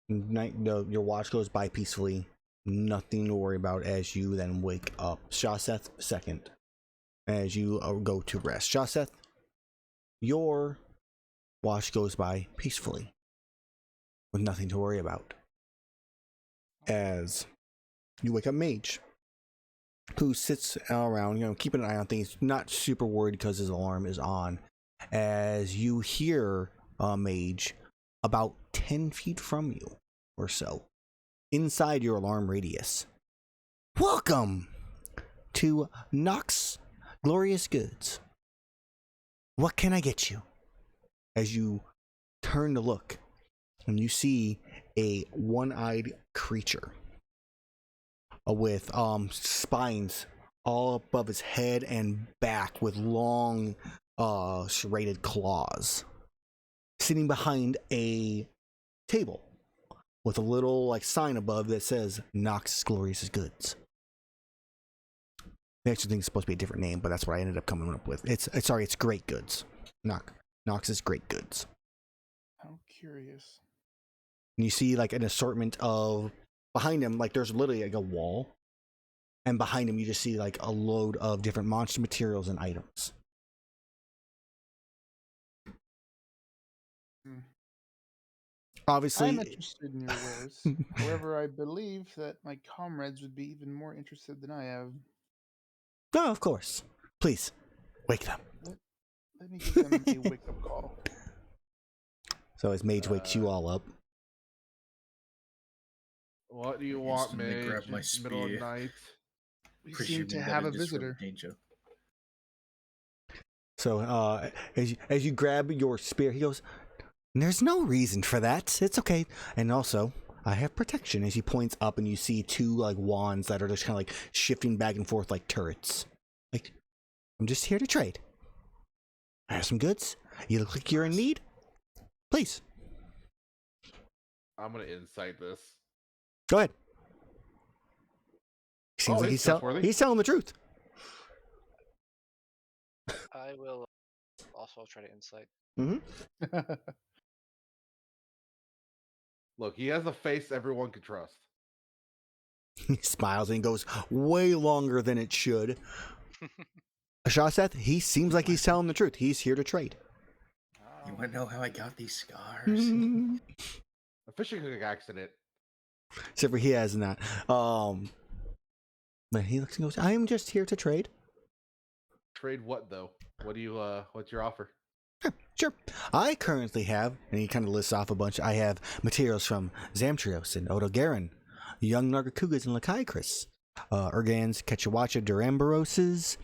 Your watch goes by peacefully. Nothing to worry about as you then wake up. Shaseth second, as you go to rest. Shaseth, your watch goes by peacefully, with nothing to worry about. As you wake up Mage, who sits around, keeping an eye on things, not super worried because his alarm is on. As you hear Mage about 10 feet from you or so, inside your alarm radius. Welcome to Nox Glorious Goods. What can I get you? As you turn to look, and you see a one-eyed creature with spines all above his head and back with long serrated claws, sitting behind a table with a little sign above that says Nox Glorious Goods. I actually think it's supposed to be a different name, but that's what I ended up coming up with. It's Great Goods. Nox is Great Goods. How curious. And you see an assortment of, behind him, there's literally a wall, and behind him you just see a load of different monster materials and items. Obviously, I'm interested in your wares. However, I believe that my comrades would be even more interested than I am. Oh, of course. Please, wake them. Let me give them a wake-up call. So as Mage wakes you all up. What do you want, Instantly Mage? grab my It's middle of spear. night. We seem Presuming to that have it a is from visitor. danger. So as you grab your spear, he goes, "There's no reason for that. It's okay. And also, I have protection." As he points up, and you see two like wands that are just kind of like shifting back and forth like turrets. Like, I'm just here to trade. I have some goods. You look like you're in need. Please, I'm gonna insight this. go ahead. Seems Oh, like he's trustworthy. he's telling the truth. I will also try to insight. Mm-hmm. Look, he has a face everyone can trust. He smiles and goes, "Way longer than it should." Shaseth, he seems like he's telling the truth. He's here to trade. You want to know how I got these scars? A fishing hook accident. Except for he has not. But he looks and goes, "I am just here to trade." Trade what though? What do you what's your offer? Sure. I currently have, and he kind of lists off a bunch. I have materials from Zamtrios and Odogarin, Young Nargacugas and Lachaikris, Urgans, Ketchawacha, Duramboroses,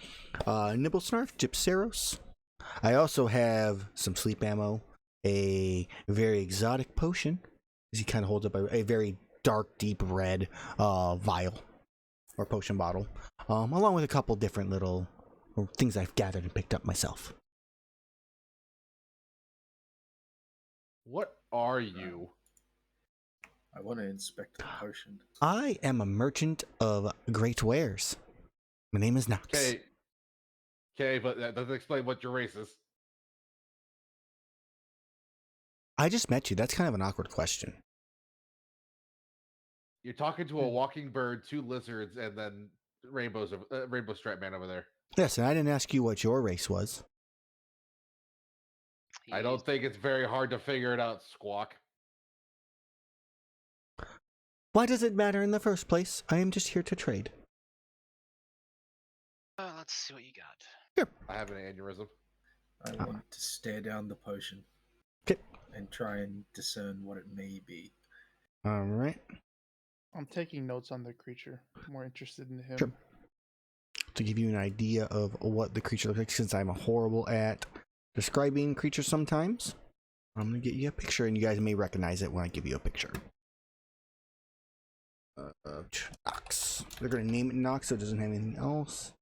Nibblesnarf, Gypseros. I also have some sleep ammo, a very exotic potion, as he kind of holds up a very dark, deep red vial or potion bottle, along with a couple different little things I've gathered and picked up myself. What are you? I want to inspect the potion. I am a merchant of great wares. My name is Nox. Okay, but that doesn't explain what your race is. I just met you. That's kind of an awkward question. You're talking to a walking bird, two lizards, and then rainbow stripe man over there. Yes, and I didn't ask you what your race was. I don't think it's very hard to figure it out, Squawk. Why does it matter in the first place? I am just here to trade. Let's see what you got. Sure. I have an aneurysm. I want to stare down the potion. Okay. And try and discern what it may be. All right. I'm taking notes on the creature. I'm more interested in him. Sure. To give you an idea of what the creature looks like, since I'm horrible at describing creatures sometimes, I'm going to get you a picture, and you guys may recognize it when I give you a picture. Nox. They're going to name it Nox, so it doesn't have anything else.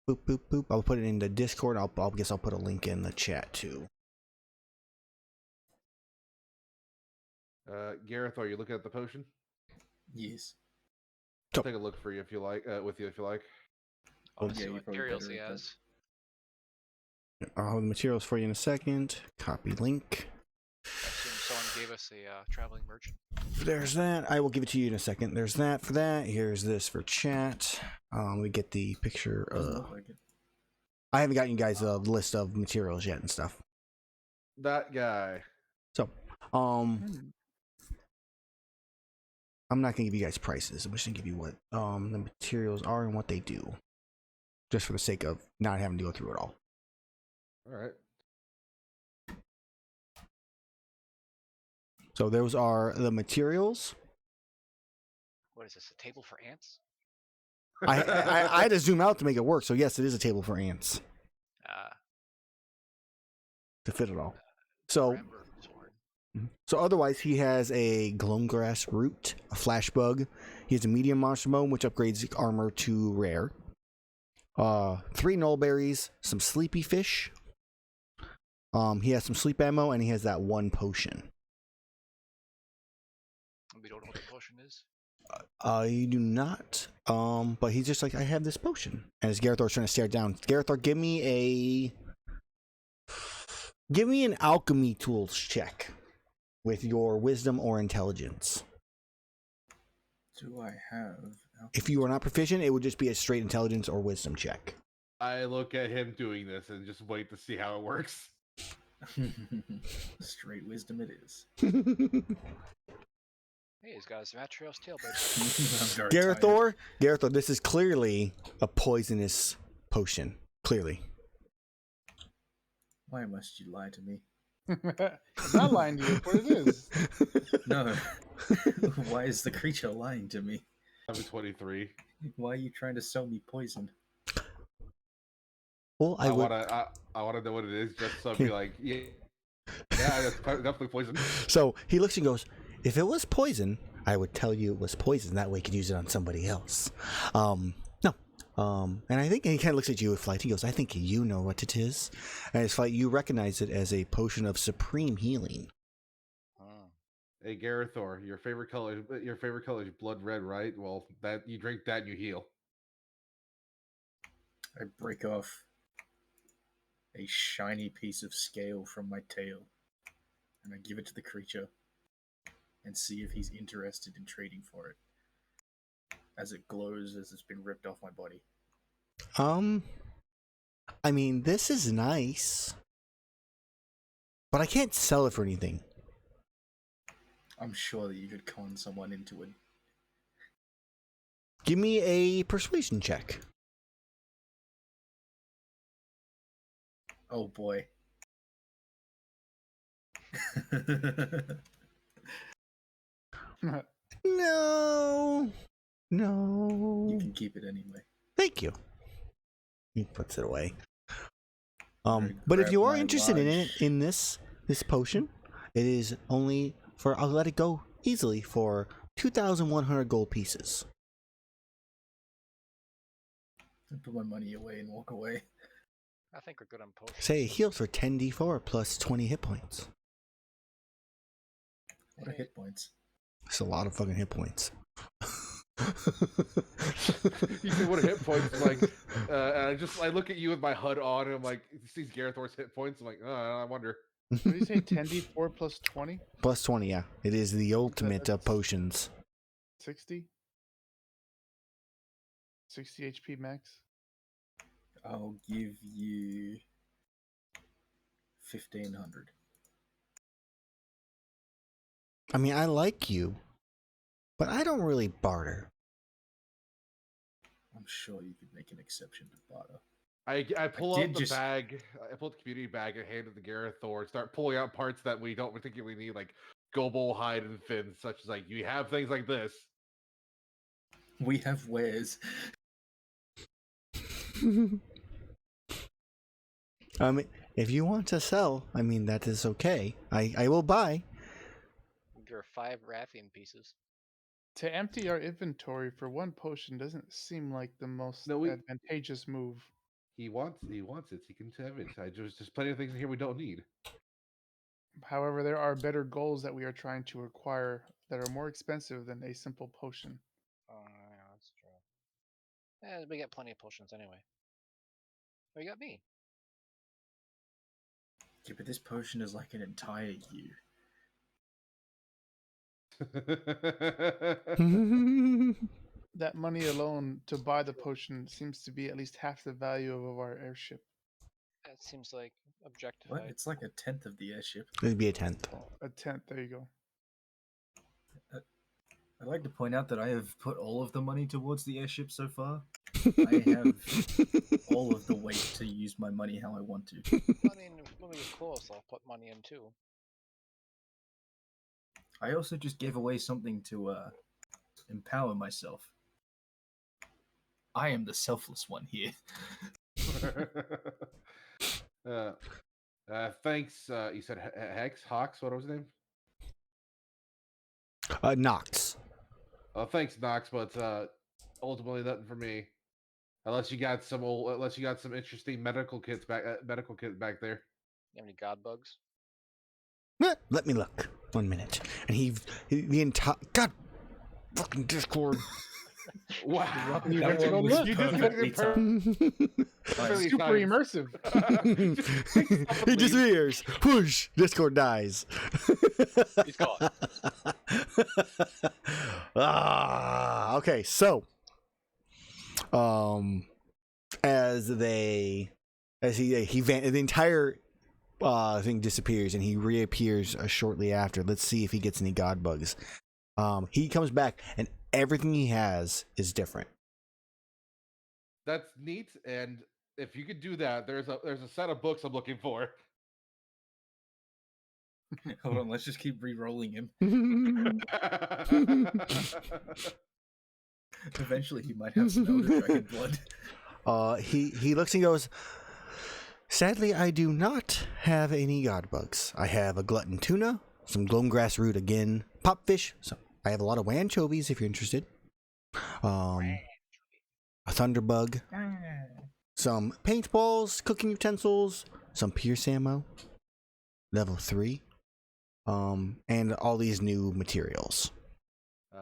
Boop, boop, boop. I'll put it in the Discord. I guess I'll put a link in the chat, too. Gerathor, you looking at the potion? Yes. I'll take a look for you if you like. With you if you like. Oh, Yeah, see you're what probably materials better he at that. has. I'll have the materials for you in a second. Copy link. I assume someone gave us a traveling merchant. There's that. I will give it to you in a second. There's that for that. Here's this for chat. We get the picture. Doesn't look like it. I haven't gotten you guys a list of materials yet and stuff. That guy. So, I'm not gonna give you guys prices. I'm just gonna give you what the materials are and what they do, just for the sake of not having to go through it all. All right. So those are the materials. What is this? A table for ants? I had to zoom out to make it work. So yes, it is a table for ants to fit it all. So otherwise, he has a Gloamgrass root, a flash bug. He has a medium monster bone, which upgrades armor to rare. 3 nullberries, some sleepy fish. He has some sleep ammo, and he has that 1 potion. We don't know what the potion is. I do not. But he's just like, I have this potion. And as Gerathor's trying to stare down, Gerathor, give me an alchemy tools check with your wisdom or intelligence. Do I have? If you are not proficient, it would just be a straight intelligence or wisdom check. I look at him doing this and just wait to see how it works. Straight wisdom it is. Hey, he's got his Matrios tailbone. I'm very tired. Gerathor, this is clearly a poisonous potion. Clearly. Why must you lie to me? He's not lying to you. It's what it is. No. Why is the creature lying to me? I'm 23. Why are you trying to sell me poison? Well, I wanna know what it is, just so I'd be like, yeah, that's definitely poison. So he looks and goes, if it was poison, I would tell you it was poison. That way you could use it on somebody else. No. And I think and he kind of looks at you with Flight. He goes, I think you know what it is. And it's Flight, you recognize it as a potion of supreme healing. Hey, Gerathor, your favorite color is blood red, right? Well, that you drink that and you heal. I break off a shiny piece of scale from my tail, and I give it to the creature and see if he's interested in trading for it, as it glows as it's been ripped off my body. I mean, this is nice, but I can't sell it for anything. I'm sure that you could con someone into it. Give me a persuasion check. Oh boy. No. You can keep it anyway. Thank you. He puts it away. gonna But if grab you are my interested in it, large- in this potion, it is only for, I'll let it go easily for 2,100 gold pieces. I put my money away and walk away. I think we're good on potions. Say it heals for 10d4 plus 20 hit points. What are hit points? It's a lot of fucking hit points. You said what a hit points I'm like, and I look at you with my HUD on, and I'm like, sees Gerathor's hit points. I'm like, oh, I wonder. What do you say? 10d4 plus 20? Plus 20, yeah. It is the ultimate of potions. 60? 60 HP max? I'll give you 1,500. I mean, I like you, but I don't really barter. I'm sure you could make an exception to barter. I pull did out the just- bag. I pull out the community bag and hand it to Gerathor. Start pulling out parts that we don't particularly need, like gobo hide and fins, such as like you have things like this. We have wares. If you want to sell, I mean, that is okay. I will buy. There are 5 Rathian pieces. To empty our inventory for one potion doesn't seem like the most advantageous move. He wants it. He can have it. There's plenty of things in here we don't need. However, there are better goals that we are trying to acquire that are more expensive than a simple potion. Oh, yeah, that's true. Yeah, we got plenty of potions anyway. Oh, you got me. Yeah, but this potion is like an entire year. That money alone to buy the potion seems to be at least half the value of our airship. That seems like objectified. What? It's like a tenth of the airship. It'd be a 10th. A tenth, there you go. I'd like to point out that I have put all of the money towards the airship so far. I have all of the weight to use my money how I want to. I mean, when we get close, I'll put money in too. I also just gave away something to empower myself. I am the selfless one here. Thanks. You said Hex Hawks. What was his name? Nox. Thanks, Nox. But ultimately, nothing for me. Unless you got some interesting medical kits back there. You have any god bugs? Let me look. 1 minute. And the entire fucking Discord. Wow. You That went to one go was look. You just perfectly timed. Super immersive. He disappears. Whoosh. Discord dies. He's gone. Okay, so the entire thing disappears and he reappears shortly after. Let's see if he gets any god bugs. He comes back and everything he has is different. That's neat, and if you could do that, there's a set of books I'm looking for. Hold on, let's just keep re-rolling him. Eventually, he might have some Elder Dragon blood. He looks and goes, sadly, I do not have any god bugs. I have a glutton tuna, some gloamgrass root again, popfish. So I have a lot of anchovies if you're interested. A thunderbug, some paintballs, cooking utensils, some pierce ammo, level 3, and all these new materials.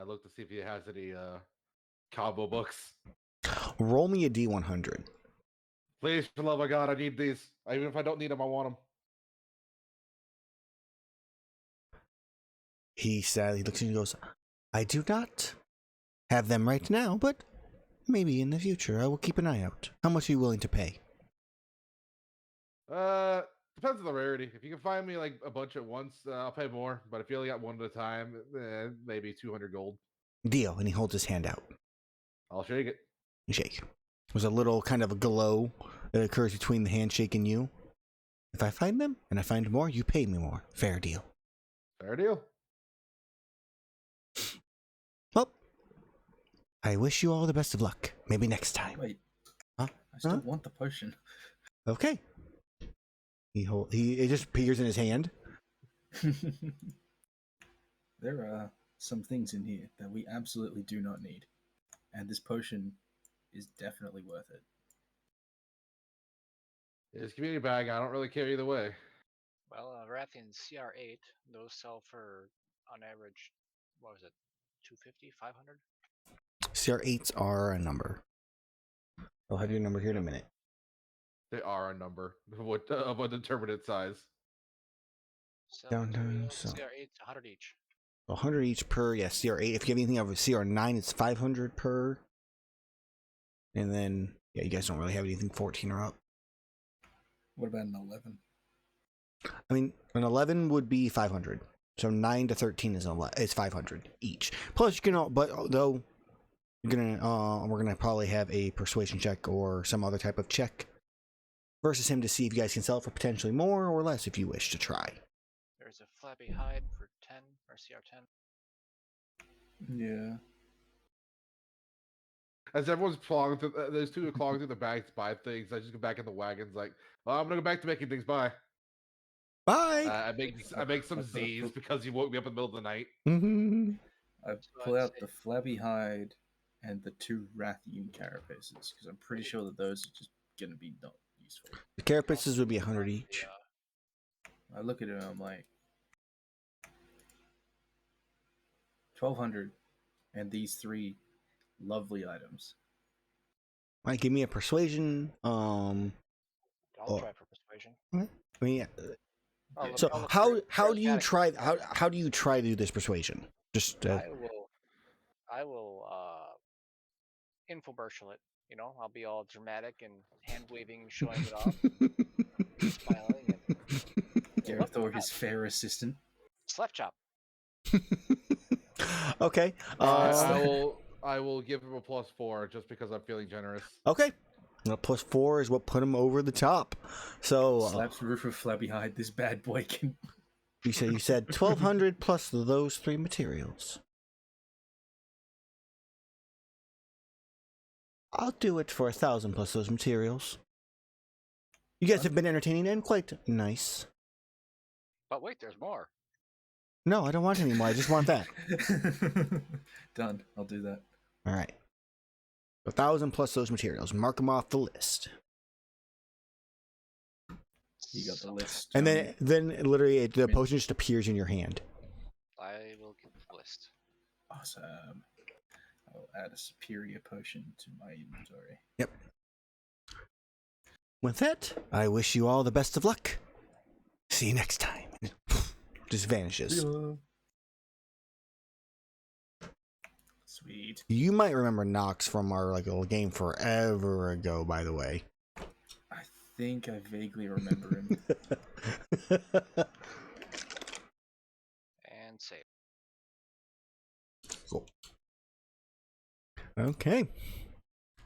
Look to see if he has any combo books. Roll me a D100. Please, for the love of God, I need these. Even if I don't need them, I want them. He sadly looks and goes, I do not have them right now, but maybe in the future I will keep an eye out. How much are you willing to pay? Depends on the rarity. If you can find me like a bunch at once, I'll pay more. But if you only got one at a time, maybe 200 gold. Deal. And he holds his hand out. I'll shake it. You shake. There's a little kind of a glow that occurs between the handshake and you. If I find them and I find more, you pay me more. Fair deal. Fair deal. Well, I wish you all the best of luck. Maybe next time. Wait. Huh? I still want the potion. Okay. It just appears in his hand. There are some things in here that we absolutely do not need. And this potion is definitely worth it. Just give me a bag. I don't really care either way. Well, Rathian CR8, those sell for, on average, what was it, 250, 500? CR8s are a number. I'll have your number here in a minute. They are a number of a determinate size. So Down, so. CR8, 100 each. 100 each per, yes, CR8. If you have anything over CR9, it's 500 per. And then, yeah, you guys don't really have anything 14 or up. What about an 11? I mean, an 11 would be 500. So 9 to 13 is 500 each. Plus, you can, but though, we're gonna probably have a persuasion check or some other type of check versus him to see if you guys can sell it for potentially more or less if you wish to try. There's a flabby hide for 10 or CR10. Yeah. As everyone's clawing through, those two are clawing through the bags to buy things. I just go back in the wagons, like, well, I'm gonna go back to making things. Bye. Bye. I make some Z's because you woke me up in the middle of the night. Mm-hmm. I pull out the flabby hide and the 2 Rathian carapaces because I'm pretty sure that those are just gonna be not useful. The carapaces would be 100 each. I look at it and I'm like, 1,200, and these 3 lovely items. Might give me a persuasion. I'll try for persuasion. I mean, I'll so look how for do you charismatic. try how do you try to do this persuasion? Just I will infomercial it. You know, I'll be all dramatic and hand waving, showing it off, smiling, and Gerathor, his fair assistant. slap chop. okay. I will give him a +4 just because I'm feeling generous. Okay. Well, +4 is what put him over the top. So Slaps the roof of flabby hide. This bad boy can. you said 1,200 plus those 3 materials. I'll do it for 1,000 plus those materials. You guys have been entertaining and quite nice. But wait, there's more. No, I don't want any more. I just want that. Done. I'll do that. All right. 1,000 plus those materials. Mark them off the list. You got the list. And then literally the potion just appears in your hand. I will get the list. Awesome. I'll add a superior potion to my inventory. Yep. With that, I wish you all the best of luck. See you next time. Just vanishes. Sweet. You might remember Nox from our little game forever ago, by the way. I think I vaguely remember him. And save. Cool. Okay.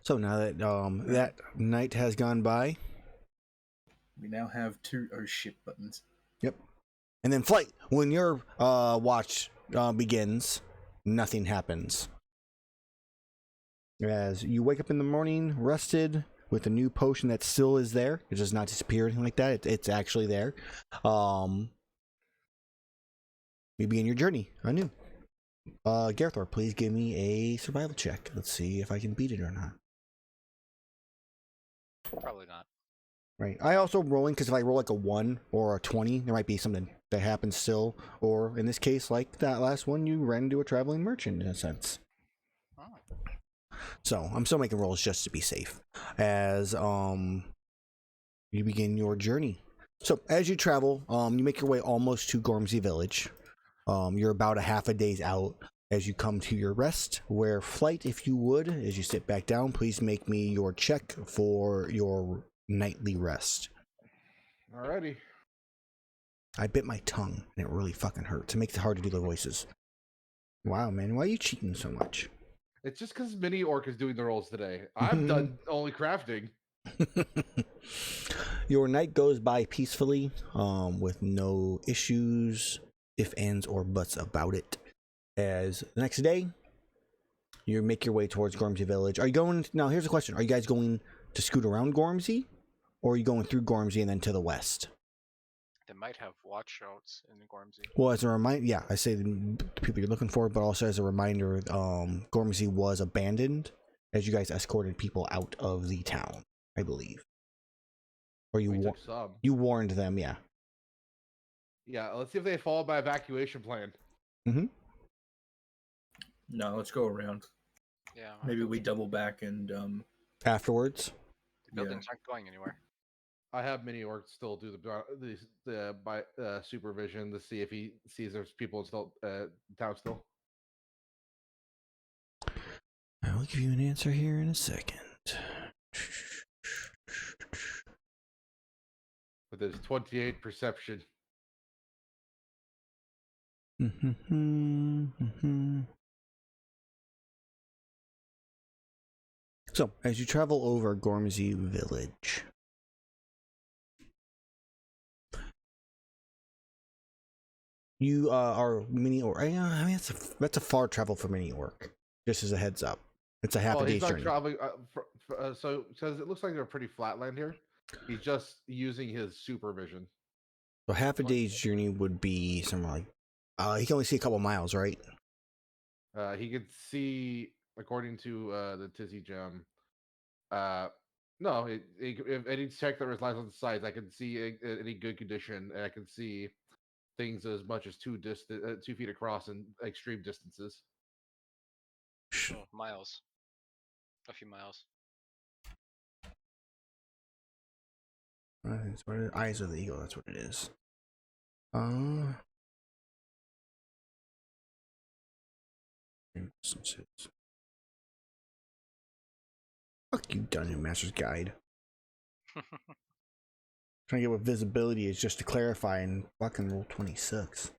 So now that that night has gone by, we now have 2 oh shit buttons. yep. And then flight. When your watch begins, nothing happens. As you wake up in the morning, rested, with a new potion that still is there. It does not disappear or anything like that. It's actually there. You begin your journey anew. Gerathor, please give me a survival check. Let's see if I can beat it or not. Probably not. Right. I also rolling because if I roll like a 1 or a 20, there might be something that happens still. Or in this case, like that last one, you ran into a traveling merchant in a sense. Oh. So I'm still making rolls just to be safe. As you begin your journey. So as you travel, you make your way almost to Gormsey Village. You're about a half a day's out as you come to your rest, where flight, if you would, as you sit back down, please make me your check for your nightly rest. Alrighty. I bit my tongue and it really fucking hurts. It makes it hard to do the voices. Wow, man, why are you cheating so much? It's just because Mini Orc is doing the rolls today. I've done only crafting. Your night goes by peacefully, with no issues, if, ands, or buts about it. As the next day, you make your way towards Gormsey Village. Are you going... Now, here's a question. Are you guys going to scoot around Gormsey? Or are you going through Gormsey and then to the west? They might have watchouts in Gormsey. Well, as a reminder... Yeah, I say the people you're looking for, but also as a reminder, Gormsey was abandoned as you guys escorted people out of the town, I believe. Or you you warned them, yeah. Yeah, let's see if they followed my evacuation plan. Mm-hmm. No, let's go around. Yeah. Maybe we double back and Afterwards? The buildings aren't going anywhere. I have Mini Orc still do the by supervision to see if he sees there's people still town still. I'll give you an answer here in a second. But there's 28 perception. So, as you travel over Gormsey Village, you are Mini Orc. I mean, that's a far travel for Mini Orc. Just as a heads up, it's a half a day's journey. Traveling, so because it looks like they're pretty flat land here. He's just using his supervision. So half a day's journey would be somewhere like he can only see a couple miles, right? He could see, according to the Tizzy Gem. No, if any check that relies on the sides, I can see any good condition, and I can see things as much as 2 feet across in extreme distances. Oh, miles. A few miles. That's what it is. Eyes of the Eagle. That's what it is. Distances. Fuck you, Dungeon Master's Guide. Trying to get what visibility is just to clarify and fucking roll 26.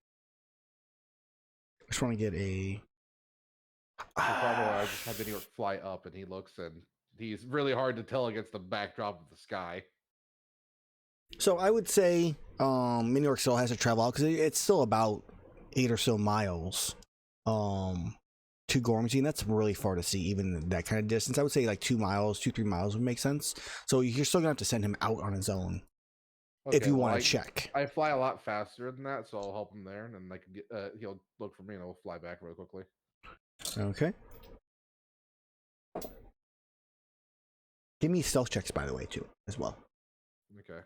I just want to get a. I just have Mini Orc fly up, and he looks, and he's really hard to tell against the backdrop of the sky. So I would say Mini Orc still has to travel out because it's still about 8 or so miles to Gormsey, and that's really far to see even that kind of distance. I would say like 2 miles, 2-3 miles would make sense. So you're still gonna have to send him out on his own if you want to check. I fly a lot faster than that, so I'll help him there, and then I can get he'll look for me, and I'll fly back real quickly. Okay. Give me stealth checks, by the way, too, as well. Okay.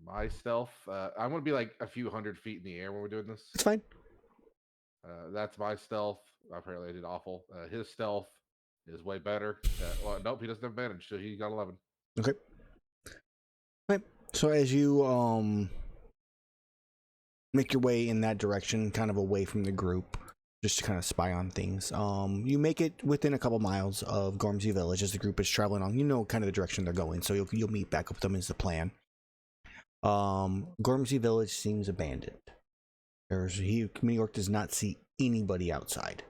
My stealth, I'm going to be like a few 100 feet in the air when we're doing this. It's fine. That's my stealth. Apparently I did awful. His stealth is way better. Well, nope, he doesn't have advantage, so he got 11. Okay. Right. So as you make your way in that direction, kind of away from the group, just to kind of spy on things, you make it within a couple miles of Gormsey Village as the group is traveling on. You know kind of the direction they're going, so you'll meet back up with them is the plan. Gormsey Village seems abandoned. Mini Orc does not see anybody outside.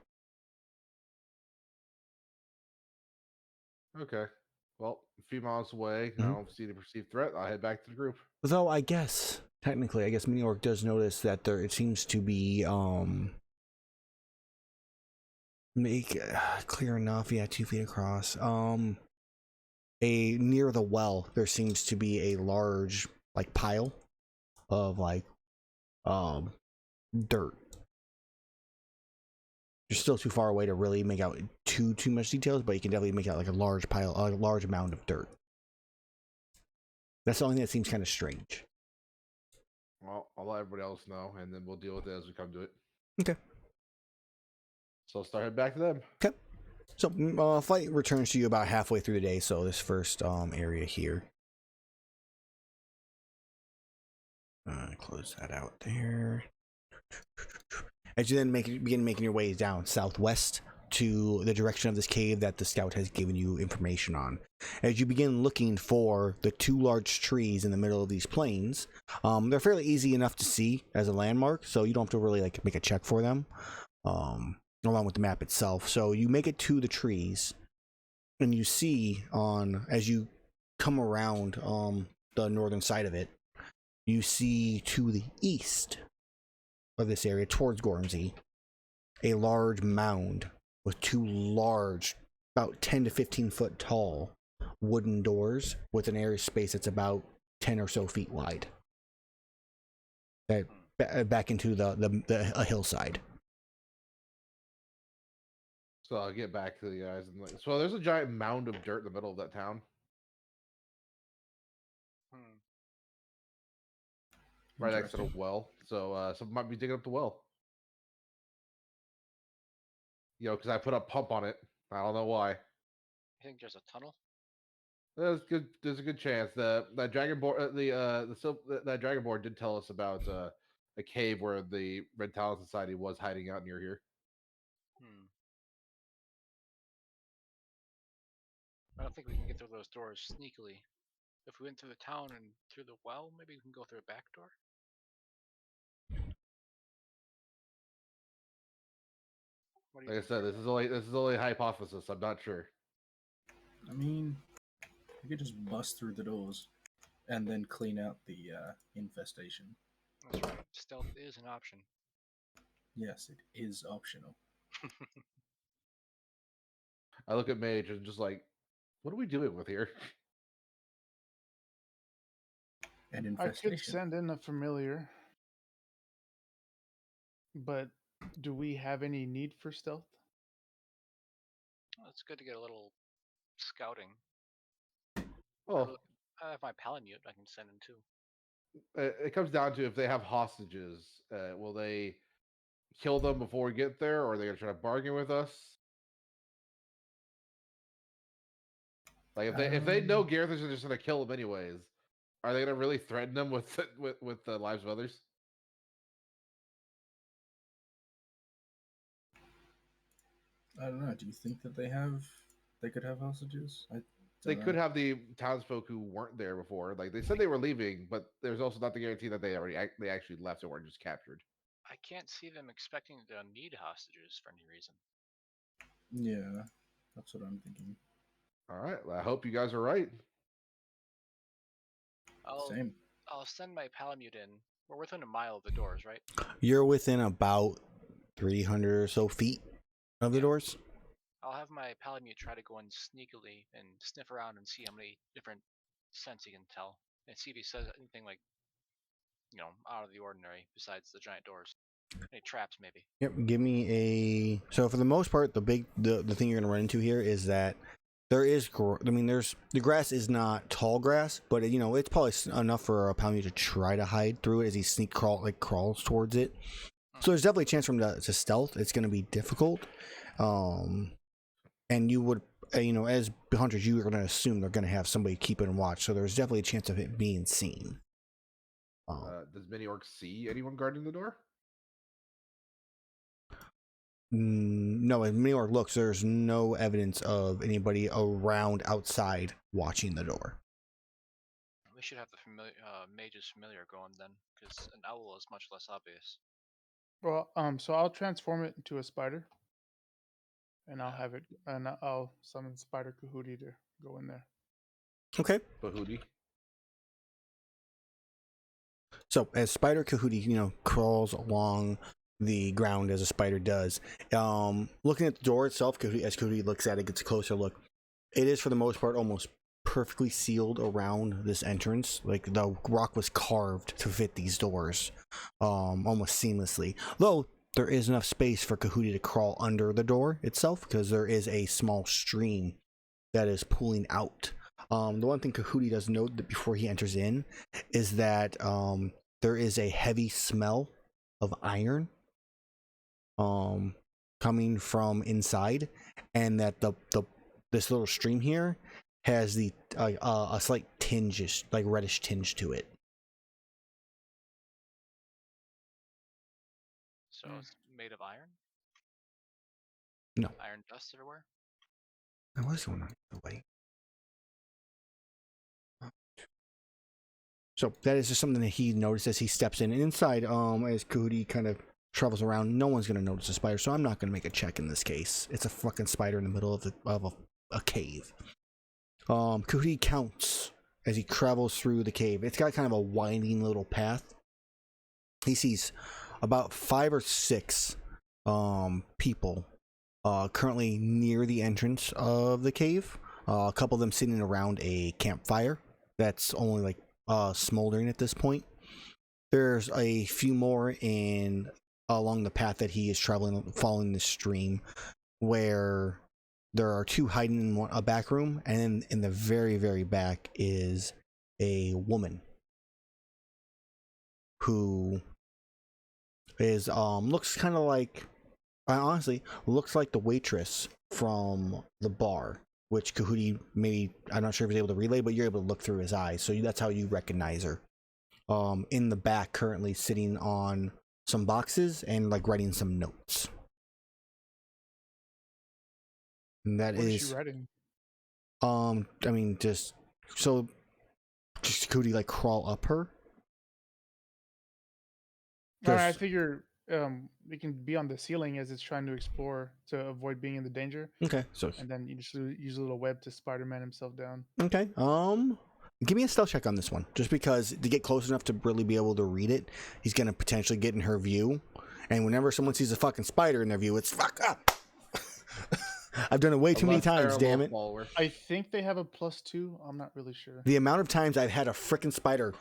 Okay. Well, a few miles away, I Mhm. don't see the perceived threat. I'll head back to the group. Though I guess technically, I guess Mini Orc does notice that there it seems to be make clear enough. Yeah, 2 feet across. A near the well, there seems to be a large like pile of like dirt. You're still too far away to really make out too much details, but you can definitely make out like a large pile, a large mound of dirt. That's the only thing that seems kind of strange. Well, I'll let everybody else know, and then we'll deal with it as we come to it. Okay. So I'll start heading back to them. Okay. So flight returns to you about halfway through the day. So this first area here. Close that out there. As you then begin making your way down southwest to the direction of this cave that the scout has given you information on. As you begin looking for the 2 large trees in the middle of these plains, they're fairly easy enough to see as a landmark, so you don't have to really like make a check for them, along with the map itself. So you make it to the trees, and you see as you come around the northern side of it, you see to the east of this area, towards Gormsey, a large mound with 2 large, about 10 to 15 foot tall wooden doors with an area space that's about 10 or so feet wide. Back into a hillside. So I'll get back to the guys. And so there's a giant mound of dirt in the middle of that town. Right next to the well. So someone might be digging up the well. Because I put a pump on it. I don't know why. I think there's a tunnel. There's good. There's a good chance that dragonborn, that dragonborn did tell us about a cave where the Red Talon Society was hiding out near here. I don't think we can get through those doors sneakily. If we went through the town and through the well, maybe we can go through a back door. Like I said, this is only a hypothesis. I'm not sure. I mean, we could just bust through the doors and then clean out the infestation. That's right. Stealth is an option. Yes, it is optional. I look at Mage and just like, what are we doing with here? An infestation. I could send in a familiar, but do we have any need for stealth? Well, it's good to get a little scouting. Well, I have my palamute I can send in too. It comes down to if they have hostages, will they kill them before we get there, or are they going to try to bargain with us? Like if they know Gerathor's just going to kill them anyways, are they going to really threaten them with the lives of others? I don't know. Do you think that they could have hostages? They could have the townsfolk who weren't there before. Like they said they were leaving, but there's also not the guarantee that they actually left and weren't just captured. I can't see them expecting to need hostages for any reason. Yeah, that's what I'm thinking. All right. Well, I hope you guys are right. Same. I'll send my palamute in. We're within a mile of the doors, right? You're within about 300 or so feet of the doors. I'll have my palamute try to go in sneakily and sniff around and see how many different scents he can tell, and see if he says anything like, out of the ordinary besides the giant doors. Any traps, maybe. Yep. Give me a. So for the most part, the thing you're gonna run into here is that there is. The grass is not tall grass, but it's probably enough for a palamute to try to hide through it as he crawls towards it. So there's definitely a chance for him to stealth. It's going to be difficult. And you would, as hunters, you are going to assume they're going to have somebody keeping watch. So there's definitely a chance of it being seen. Does Mini Orc see anyone guarding the door? No, as Mini Orc looks, there's no evidence of anybody around outside watching the door. We should have the Mage's familiar going then, because an owl is much less obvious. Well, so I'll transform it into a spider. and I'll have it, and I'll summon Spider Kahootie to go in there. Okay. Bahudi. So as Spider Kahootie, crawls along the ground as a spider does, looking at the door itself, as Kahootie looks at it, gets a closer look. It is for the most part almost perfectly sealed around this entrance. Like the rock was carved to fit these doors, almost seamlessly. Though there is enough space for Kahootie to crawl under the door itself because there is a small stream that is pooling out. The one thing Kahootie does note that before he enters in is that there is a heavy smell of iron coming from inside, and that this little stream here has a slight tinge, like reddish tinge to it. So it's made of iron? No. Iron dust everywhere? There was one on the way. So that is just something that he noticed as he steps in. And inside, as Kahootie kind of travels around, no one's going to notice a spider, so I'm not going to make a check in this case. It's a fucking spider in the middle of a cave. Kahootie counts as he travels through the cave. It's got kind of a winding little path. He sees about 5 or 6 people currently near the entrance of the cave. A couple of them sitting around a campfire that's only like smoldering at this point. There's a few more along the path that he is traveling, following the stream, where there are 2 hiding in a back room, and then in the very, very back is a woman who is looks kind of like, honestly, looks like the waitress from the bar, which Kahootie maybe, I'm not sure if he's able to relay, but you're able to look through his eyes, so that's how you recognize her. In the back, currently sitting on some boxes and like writing some notes. And that What is she writing? I mean, just Kahootie like crawl up her. No, I figure it can be on the ceiling as it's trying to explore to avoid being in the danger. Okay, so And then you just use a little web to Spider-Man himself down. okay. Give me a stealth check on this one, just because to get close enough to really be able to read it, he's gonna potentially get in her view. And whenever someone sees a fucking spider in their view, it's fuck up. I've done it way too many times, damn it. I think they have a +2. I'm not really sure. The amount of times I've had a freaking spider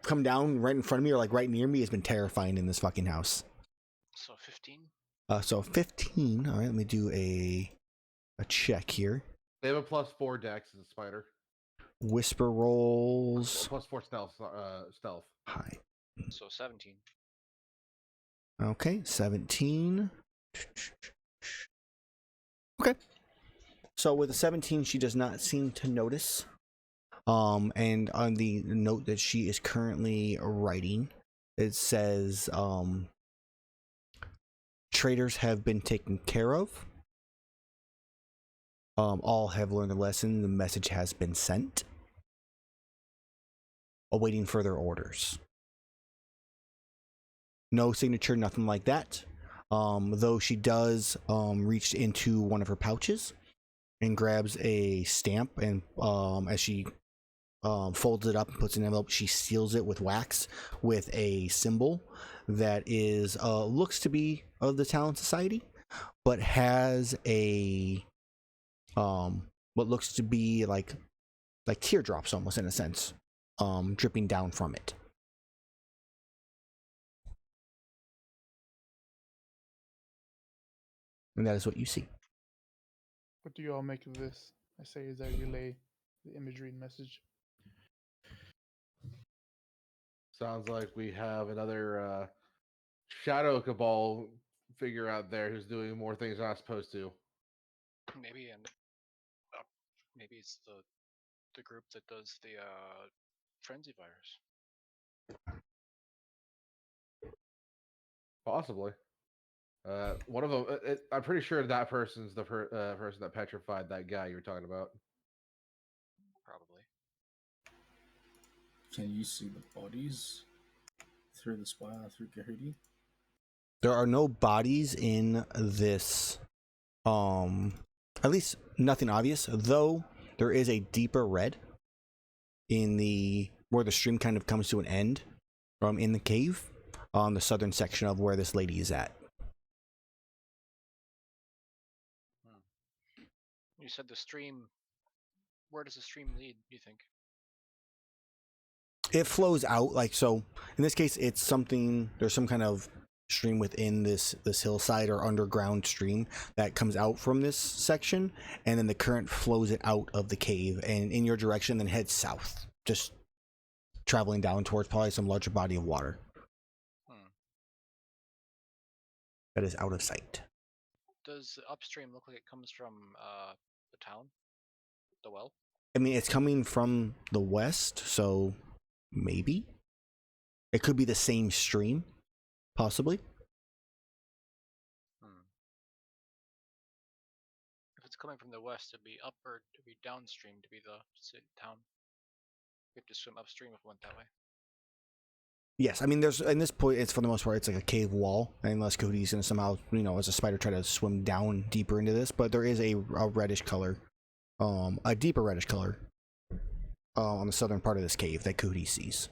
come down right in front of me or like right near me has been terrifying in this fucking house. So 15? So 15. All right, let me do a check here. They have a +4 dex as a spider. Whisper rolls. +4 stealth. Stealth. Hi. So 17. Okay, 17. Okay. So with a 17, she does not seem to notice. And on the note that she is currently writing, it says, traitors have been taken care of. All have learned a lesson. The message has been sent. Awaiting further orders. No signature, nothing like that. Though she does reach into one of her pouches and grabs a stamp, and as she folds it up and puts it in an envelope, she seals it with wax with a symbol that is looks to be of the Talon Society, but has a what looks to be like teardrops almost, in a sense, dripping down from it. And that is what you see. What do you all make of this? I say as I relay the imagery and message. Sounds like we have another Shadow Cabal figure out there who's doing more things they're not supposed to. Maybe, and maybe it's the group that does the frenzy virus. Possibly. One of them. I'm pretty sure that person's the person that petrified that guy you were talking about. Probably. Can you see the bodies through the spire through Kahootie? There are no bodies in this at least nothing obvious, though there is a deeper red in the where the stream kind of comes to an end in the cave on the southern section of where this lady is at. You said the stream. Where does the stream lead, you think? It flows out, like, so in this case it's something, there's some kind of stream within this hillside or underground stream that comes out from this section, and then the current flows it out of the cave and in your direction, then heads south, just traveling down towards probably some larger body of water that is out of sight. Does upstream look like it comes from the town? The well? I mean, it's coming from the west, so maybe it could be the same stream, possibly. If it's coming from the west, it'd be up or it'd be downstream to be the town. We have to swim upstream if we went that way. Yes, I mean, there's, in this point, it's for the most part, it's like a cave wall, unless Cody's gonna somehow, as a spider, try to swim down deeper into this, but there is a reddish color, a deeper reddish color, on the southern part of this cave that Cody sees.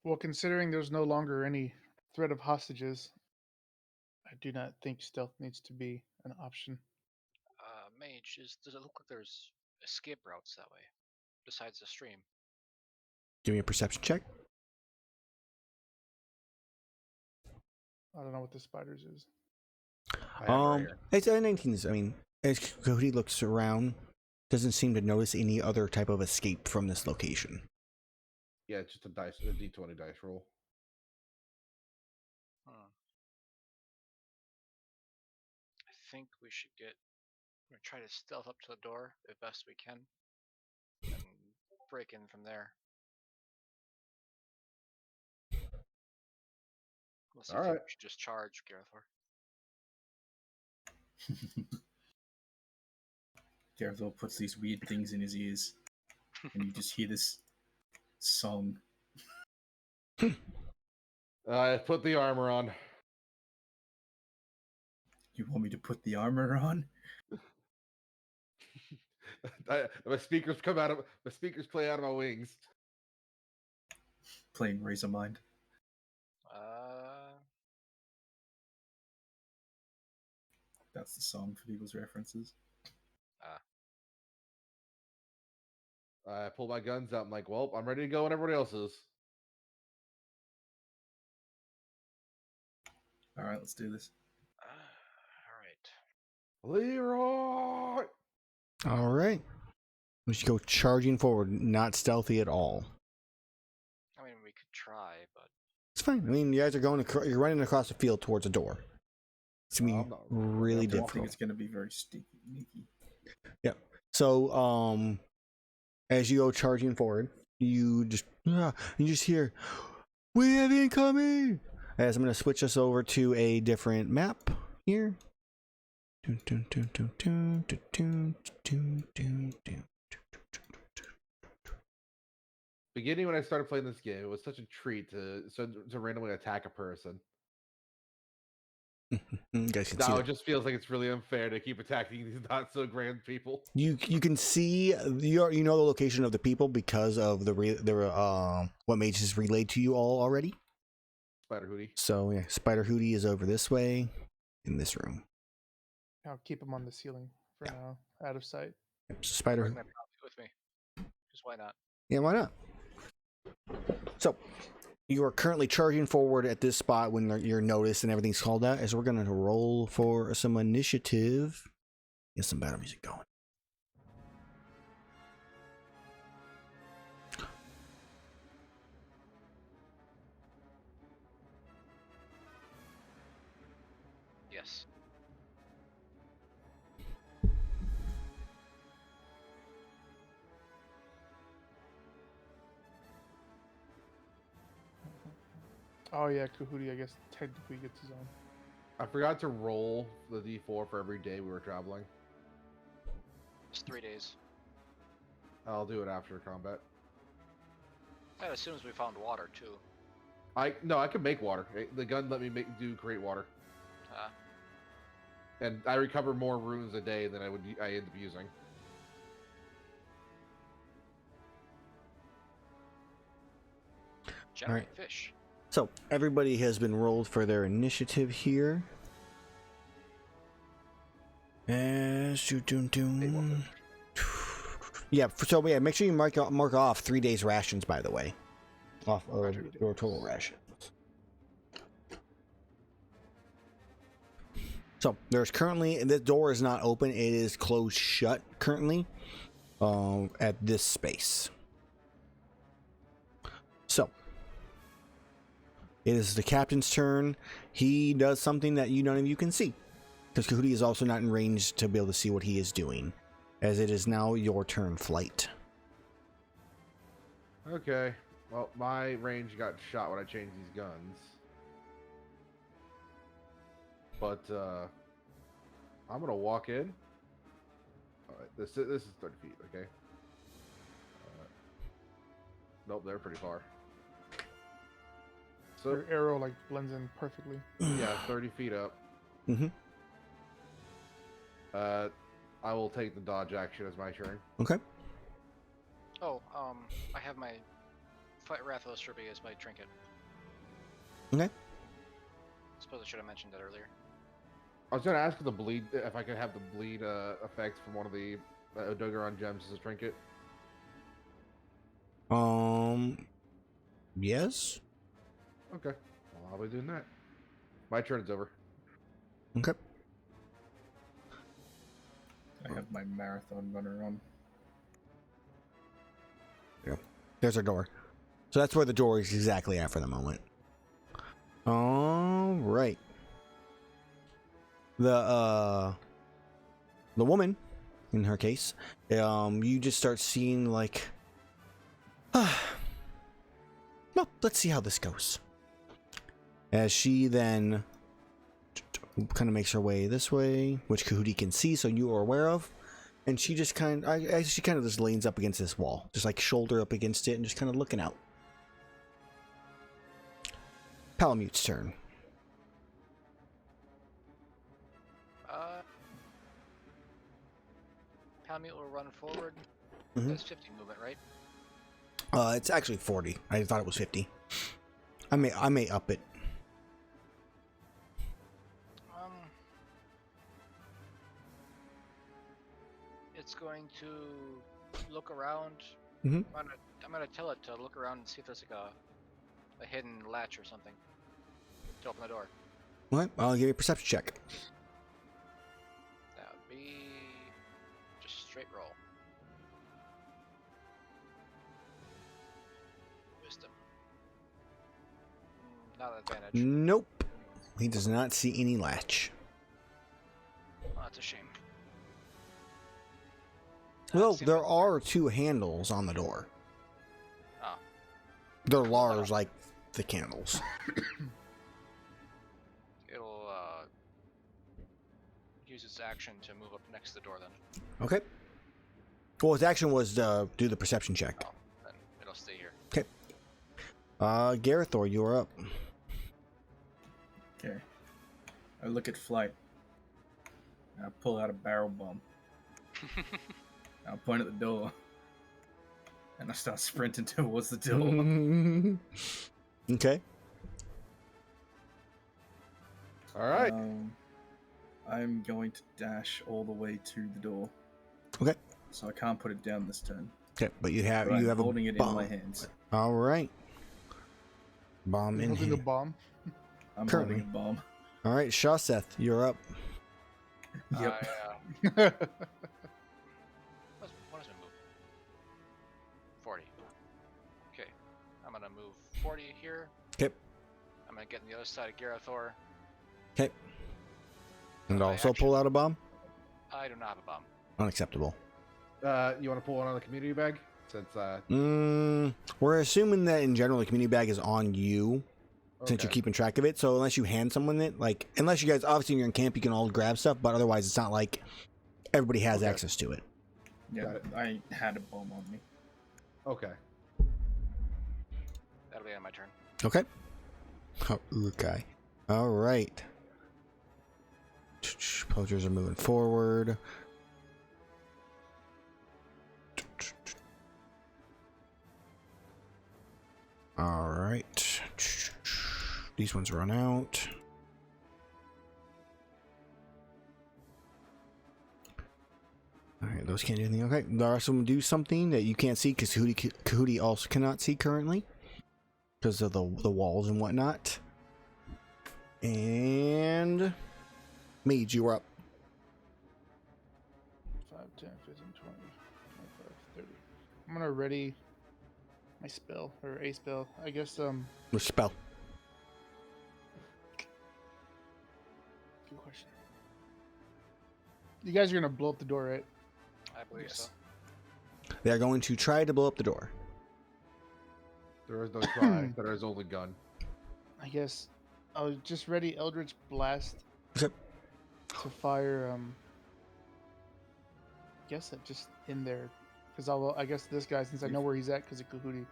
Well, considering there's no longer any threat of hostages, I do not think stealth needs to be an option. Mage, does it look like there's escape routes that way, besides the stream? Give me a perception check. I don't know what the spiders is. It's a 19. I mean, as Cody looks around, doesn't seem to notice any other type of escape from this location. Yeah, it's just a D20 dice roll. I think we should try to stealth up to the door as best we can, and break in from there. Unless you think we should just charge, Gerathor. Gerathor puts these weird things in his ears, and you just hear this song. Put the armor on. You want me to put the armor on? My speakers play out of my wings. Playing Razormind. That's the song for people's references. I pull my guns out. I'm like, well, I'm ready to go when everybody else is. All right, let's do this. All right. Leroy! All right. We should go charging forward, not stealthy at all. I mean, we could try, but it's fine. I mean, you guys are you're running across the field towards a door. It's gonna be really difficult. I think it's gonna be very sneaky. Yeah. So, as you go charging forward, you just hear, "We have incoming!" As I'm gonna switch us over to a different map here. Beginning when I started playing this game, it was such a treat to randomly attack a person. You guys can now it just feels like it's really unfair to keep attacking these not so grand people. You can see the location of the people because of the what Mage has relayed to you all already. Spider Hootie. So yeah, Spider Hootie is over this way in this room. I'll keep him on the ceiling for now, out of sight. Spider Bring my prophet with me. Just why not? Yeah, why not? So, you are currently charging forward at this spot when you're noticed and everything's called out, as we're going to roll for some initiative. Get some battle music going. Yes. Oh yeah, Kahootie, I guess technically gets his own. I forgot to roll the D4 for every day we were traveling. It's 3 days. I'll do it after combat. That assumes we found water too. I can make water. The gun let me create water, and I recover more runes a day than I end up using. Generate Alright. fish. So everybody has been rolled for their initiative here. And yeah, so yeah, make sure you mark off 3 days rations, by the way, off of your total rations. So there's currently, this door is not open, it is closed shut currently at this space. So it is the captain's turn. He does something that none of you can see, because Kahudi is also not in range to be able to see what he is doing, as it is now your turn, Flight. Okay. Well, my range got shot when I changed these guns. But I'm gonna walk in. All right, this is 30 feet. Okay. Nope, they're pretty far. So Your arrow like blends in perfectly. yeah, 30 feet up. Mm-hmm. I will take the dodge action as my turn. Okay. Oh, I have my Fight Rathos Ruby as my trinket. Okay. Suppose I should have mentioned that earlier. I was gonna ask if I could have the bleed effect from one of the Odogaron gems as a trinket. Yes. Okay. Well, I'll be doing that. My turn is over. Okay. I have my marathon runner on. Yeah. There's our door. So that's where the door is exactly at for the moment. All right. The woman, in her case, you just start seeing like, well, let's see how this goes. As she then kind of makes her way this way, which Kahudi can see, so you are aware of, and she just kind of just leans up against this wall, just like shoulder up against it, and just kind of looking out. Palamute's turn. Palamute will run forward. Mhm. That's 50 movement, right? It's actually 40. I thought it was 50. I may up it. It's going to look around. Mhm. I'm gonna tell it to look around and see if there's like a hidden latch or something to open the door. Okay, I'll give you a perception check. That would be just straight roll. Wisdom. Not an advantage. Nope. He does not see any latch. Oh, that's a shame. Well, seems there like- are 2 handles on the door. Oh. They're large, like the candles. It'll use its action to move up next to the door then. Okay. Well, his action was to do the perception check. Oh, then it'll stay here. Okay. Gerathor, you're up. Okay. I look at Flight. I pull out a barrel bomb. I point at the door. And I start sprinting towards the door. Okay. All right. I'm going to dash all the way to the door. Okay. So I can't put it down this turn. Okay, but you have But I'm a holding it bomb. in my hands. All right. Bomb in Holding a hand. bomb. I'm Currently. holding a bomb. All right, Shaseth, you're up. Yep. What does it move? 40. Okay. I'm gonna move 40 here. Okay. I'm gonna get on the other side of Gerathor. Okay. And My also action. pull out a bomb. I do not have a bomb. Unacceptable. You want to pull one on the community bag? Since We're assuming that in general the community bag is on you, since okay. you're keeping track of it. So unless you hand someone it, like, unless you guys obviously when you're in camp, you can all grab stuff, but otherwise it's not like everybody has Okay. access to it. Yeah, Got it. I had a bomb on me. Okay. That'll be on my turn. Okay. Oh, okay. All right. Poachers are moving forward. All right. These ones run out. All right, those can't do anything. Okay, the rest of them do something that you can't see because Kahootie also cannot see currently because of the walls and whatnot. And Mage, you are up. 5, 10, 15, 20, 25, 30. I'm gonna ready my spell, or a spell. I guess, Which spell? good question. You guys are gonna blow up the door, right? I believe Yes. so. They are going to try to blow up the door. There is no try. There is only gun. I guess I'll just ready Eldritch Blast Yep. to fire, guess it just in there. Because I guess this guy, since I know where he's at because of Kahootie,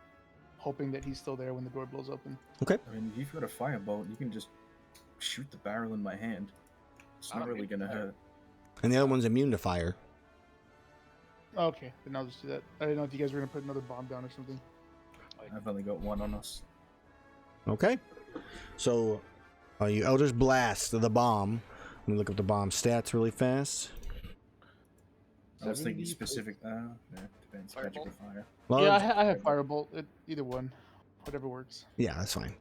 hoping that he's still there when the door blows open. Okay. I mean, if you've got a firebolt, you can just shoot the barrel in my hand. It's not I'm really immune gonna to fire. hurt. And the other one's immune to fire. Okay, then I'll just do that. I didn't know if you guys were gonna put another bomb down or something. I've only got one on us. Okay. So, you Eldritch Blast the bomb. Let me look up the bomb stats really fast. I was thinking 70 specific. Yeah, depends. Magic or fire. Well, Yeah, I have Firebolt. Either one, whatever works. yeah, that's fine.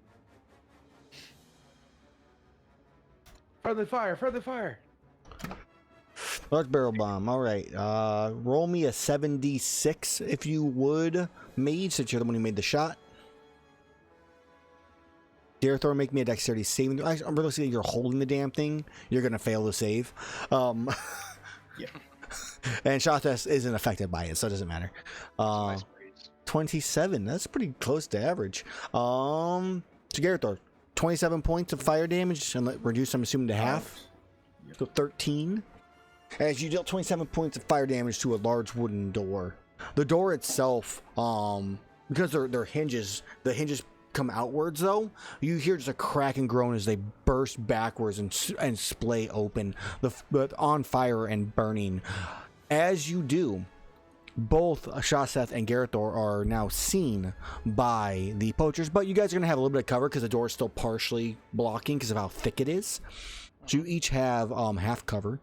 Friendly fire! Friendly fire! Large barrel bomb. All right. Roll me a 7d6 if you would, Mage, since you're the one who made the shot. Gerathor, make me a dexterity saving. I'm really saying you're holding the damn thing. You're gonna fail to save. Yeah. And Shaseth isn't affected by it, so it doesn't matter. Nice breeze. 27. That's pretty close to average. So Gerathor, 27 points of fire damage, and reduce, I'm assuming, to half. Yep. So 13. As you dealt 27 points of fire damage to a large wooden door. The door itself, because they're hinges, the hinges come outwards though. You hear just a crack and groan as they burst backwards and splay open, the on fire and burning. As you do, both Shaseth and Gerathor are now seen by the poachers, but you guys are going to have a little bit of cover because the door is still partially blocking because of how thick it is. So you each have half cover,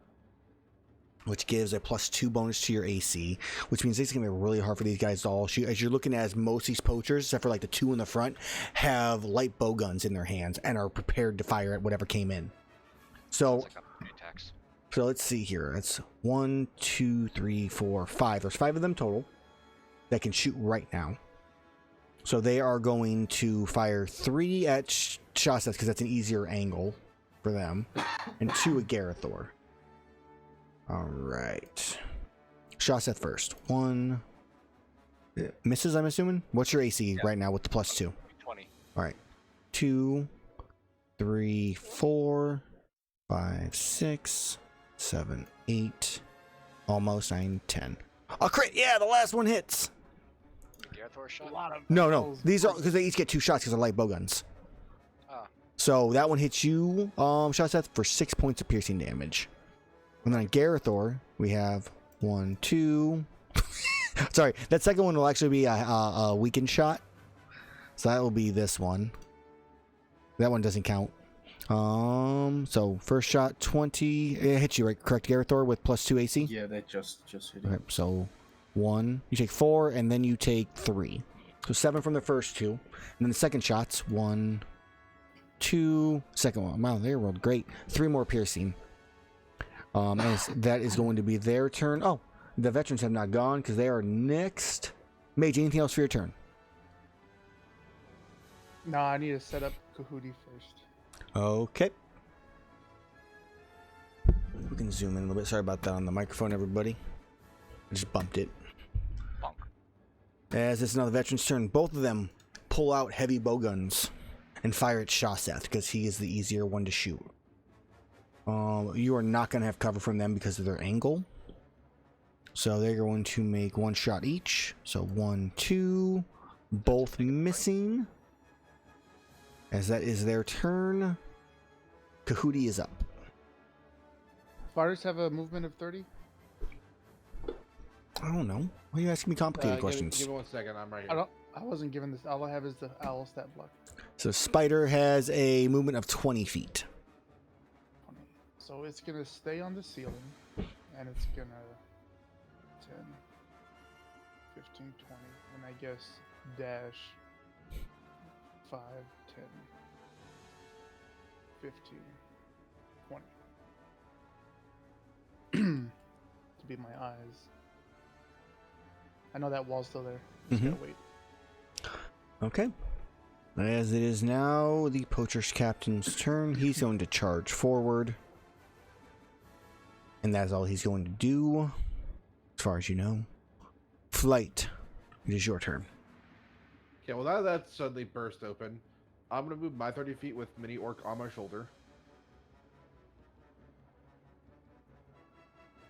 which gives a +2 bonus to your AC, which means it's going to be really hard for these guys to all shoot. As you're looking at, most of these poachers, except for like the two in the front, have light bow guns in their hands and are prepared to fire at whatever came in. So, Sounds like opportunity attacks. so let's see here. That's 1, 2, 3, 4, 5. There's 5 of them total that can shoot right now. So they are going to fire 3 at Shaseth because that's an easier angle for them, and 2 at Gerathor. All right. Shaseth first. 1. Misses, I'm assuming? What's your AC right now with the +2? 20. All right. 2, 3, 4, 5, 6, 7, 8. Almost 9, 10. A crit! Yeah, the last one hits! Gerathor shot? A lot of No. balls. These are because they each get 2 shots because they're light bow guns. Ah, So that one hits you, Shaseth, for 6 points of piercing damage. And then on Gerathor, we have 1, 2. Sorry, that second one will actually be a weakened shot. So that will be this one. That one doesn't count. So first shot 20. It hits you, right? Correct, Gerathor, with +2 AC. Yeah, that just hit it. Okay, so 1. You take 4, and then you take 3. So 7 from the first 2. And then the second shot's 1, 2. Second one. Wow, they rolled great. 3 more piercing. As that is going to be their turn. Oh, the veterans have not gone because they are next. Mage, anything else for your turn? No, I need to set up Kahootie first. Okay. We can zoom in a little bit. Sorry about that on the microphone, everybody. I just bumped it. bonk. As it's now the veteran's turn, both of them pull out heavy bowguns and fire at Shaseth because he is the easier one to shoot. You are not going to have cover from them because of their angle. So they're going to make 1 shot each. So 1, 2, both missing. As that is their turn, Kahootie is up. Spiders have a movement of 30? I don't know. Why are you asking me complicated questions? Give me 1 second. I'm right here. I wasn't given this. All I have is the owl stat block. So Spider has a movement of 20 feet. 20. So it's going to stay on the ceiling, and it's going to 10, 15, 20, and I guess dash 5, 10, 15, 20. To be my eyes. I know that wall's still there. Just gotta wait. Okay. As it is now the Poacher's Captain's turn, he's going to charge forward. And that's all he's going to do, as far as you know. Flight, it is your turn. Okay, well now that suddenly burst open, I'm going to move my 30 feet with Mini Orc on my shoulder.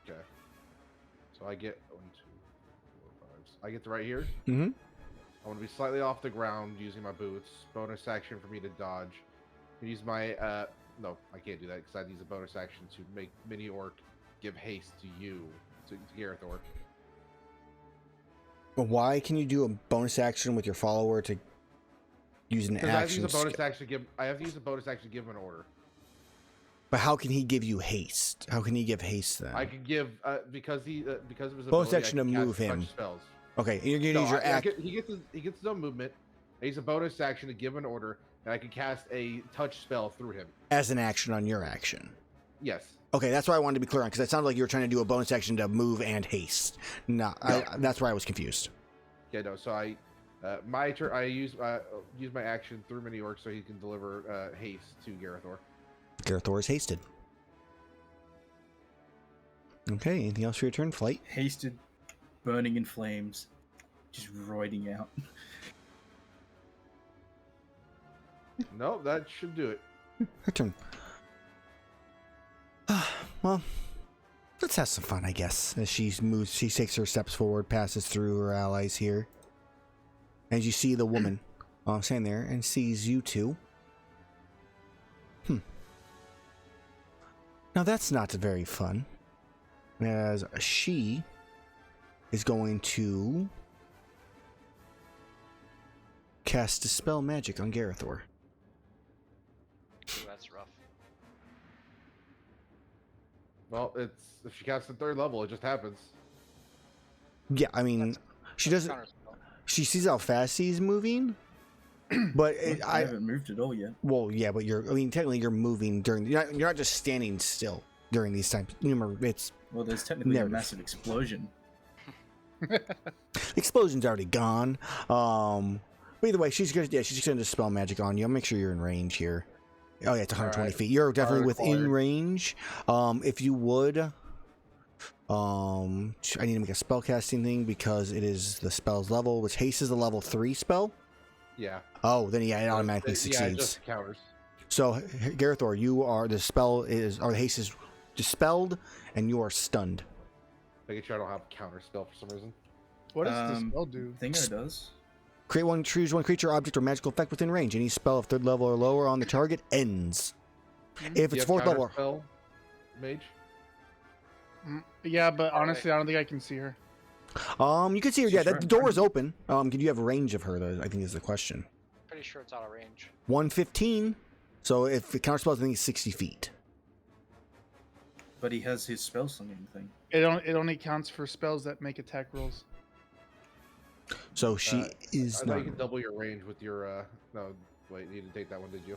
Okay. So I get 1, 2, 4, 5. I get to right here. Mm-hmm. I want to be slightly off the ground using my boots. Bonus action for me to dodge. Use my no, I can't do that because I'd use a bonus action to make Mini Orc give haste to you, to Gerathor. Why can you do a bonus action with your follower to use an action? I have to use a bonus action to give. I have to use a bonus action to give him an order. But how can he give you haste? How can he give haste then? I could give because of his bonus ability, action to move him. Spells. Okay, you're gonna use your act. He gets his own movement. I use a bonus action to give an order, and I can cast a touch spell through him As an action on your action. Yes. Okay, that's what I wanted to be clear on, because it sounded like you were trying to do a bonus action to move and haste. No. That's where I was confused. Yeah, no. So my turn. I use my action through Mini Orc so he can deliver haste to Gerathor. Gerathor is hasted. Okay, anything else for your turn? Flight? Hasted, burning in flames, just roiding out. No, that should do it. Her turn. Well, let's have some fun, I guess. As she moves, she takes her steps forward, passes through her allies here. As you see the woman standing there and sees you two. Now that's not very fun. As she is going to cast Dispel Magic on Gerathor. Ooh, that's rough. Well, if she casts the 3rd level, it just happens. Yeah, I mean, she doesn't. She sees how fast he's moving, but I haven't moved at all yet. Well, yeah, but technically you're moving during. You're not just standing still during these times. Remember, it's. Well, there's technically a massive explosion. Explosion's already gone. But either way, she's gonna dispel magic on you. I'll make sure you're in range here. Oh yeah, it's 120 feet. You're definitely within range. If you would, I need to make a spellcasting thing because it is the spell's level, which haste is a level 3 spell. Yeah. Oh, then yeah, it automatically succeeds. Yeah, it just counters. So Gerathor, the haste is dispelled, and you are stunned. Making sure I don't have a counter spell for some reason. What does the spell do? Thinger does. Choose one creature, object, or magical effect within range. Any spell of 3rd level or lower on the target ends. If it's 4th level, spell, Mage. Yeah, but honestly, I don't think I can see her. you can see her. Yeah, the door is open. Can you have range of her? Though I think is the question. Pretty sure it's out of range. 115. So if it counterspells, I think it's 60 feet. But he has his spell slinging thing. It only counts for spells that make attack rolls. So she is I not. thought you can double your range with your. No, wait, you didn't take that one, did you?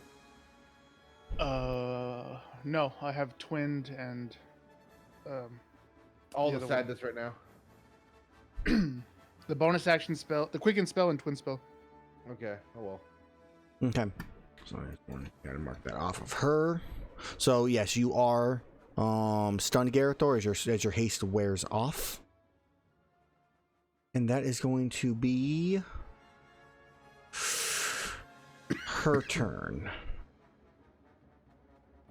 No, I have twinned and. All the the other sadness right now. The bonus action spell, the quicken spell, and twin spell. Okay. Oh well. Okay. So I gotta mark that off of her. So yes, you are stunned, Gerathor, as your haste wears off. And that is going to be her turn.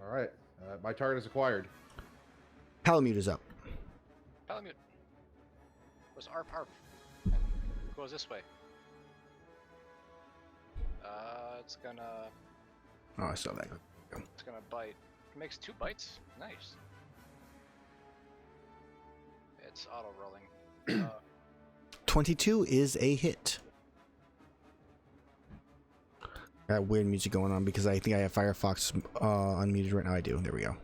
All right. My target is acquired. Palamute is up. Palamute. Was ARP ARP. And goes this way. It's gonna Oh, I saw that. It's gonna bite. It makes 2 bites. Nice. It's auto rolling. 22 is a hit. Got weird music going on because I think I have Firefox unmuted right now. I do. There we go.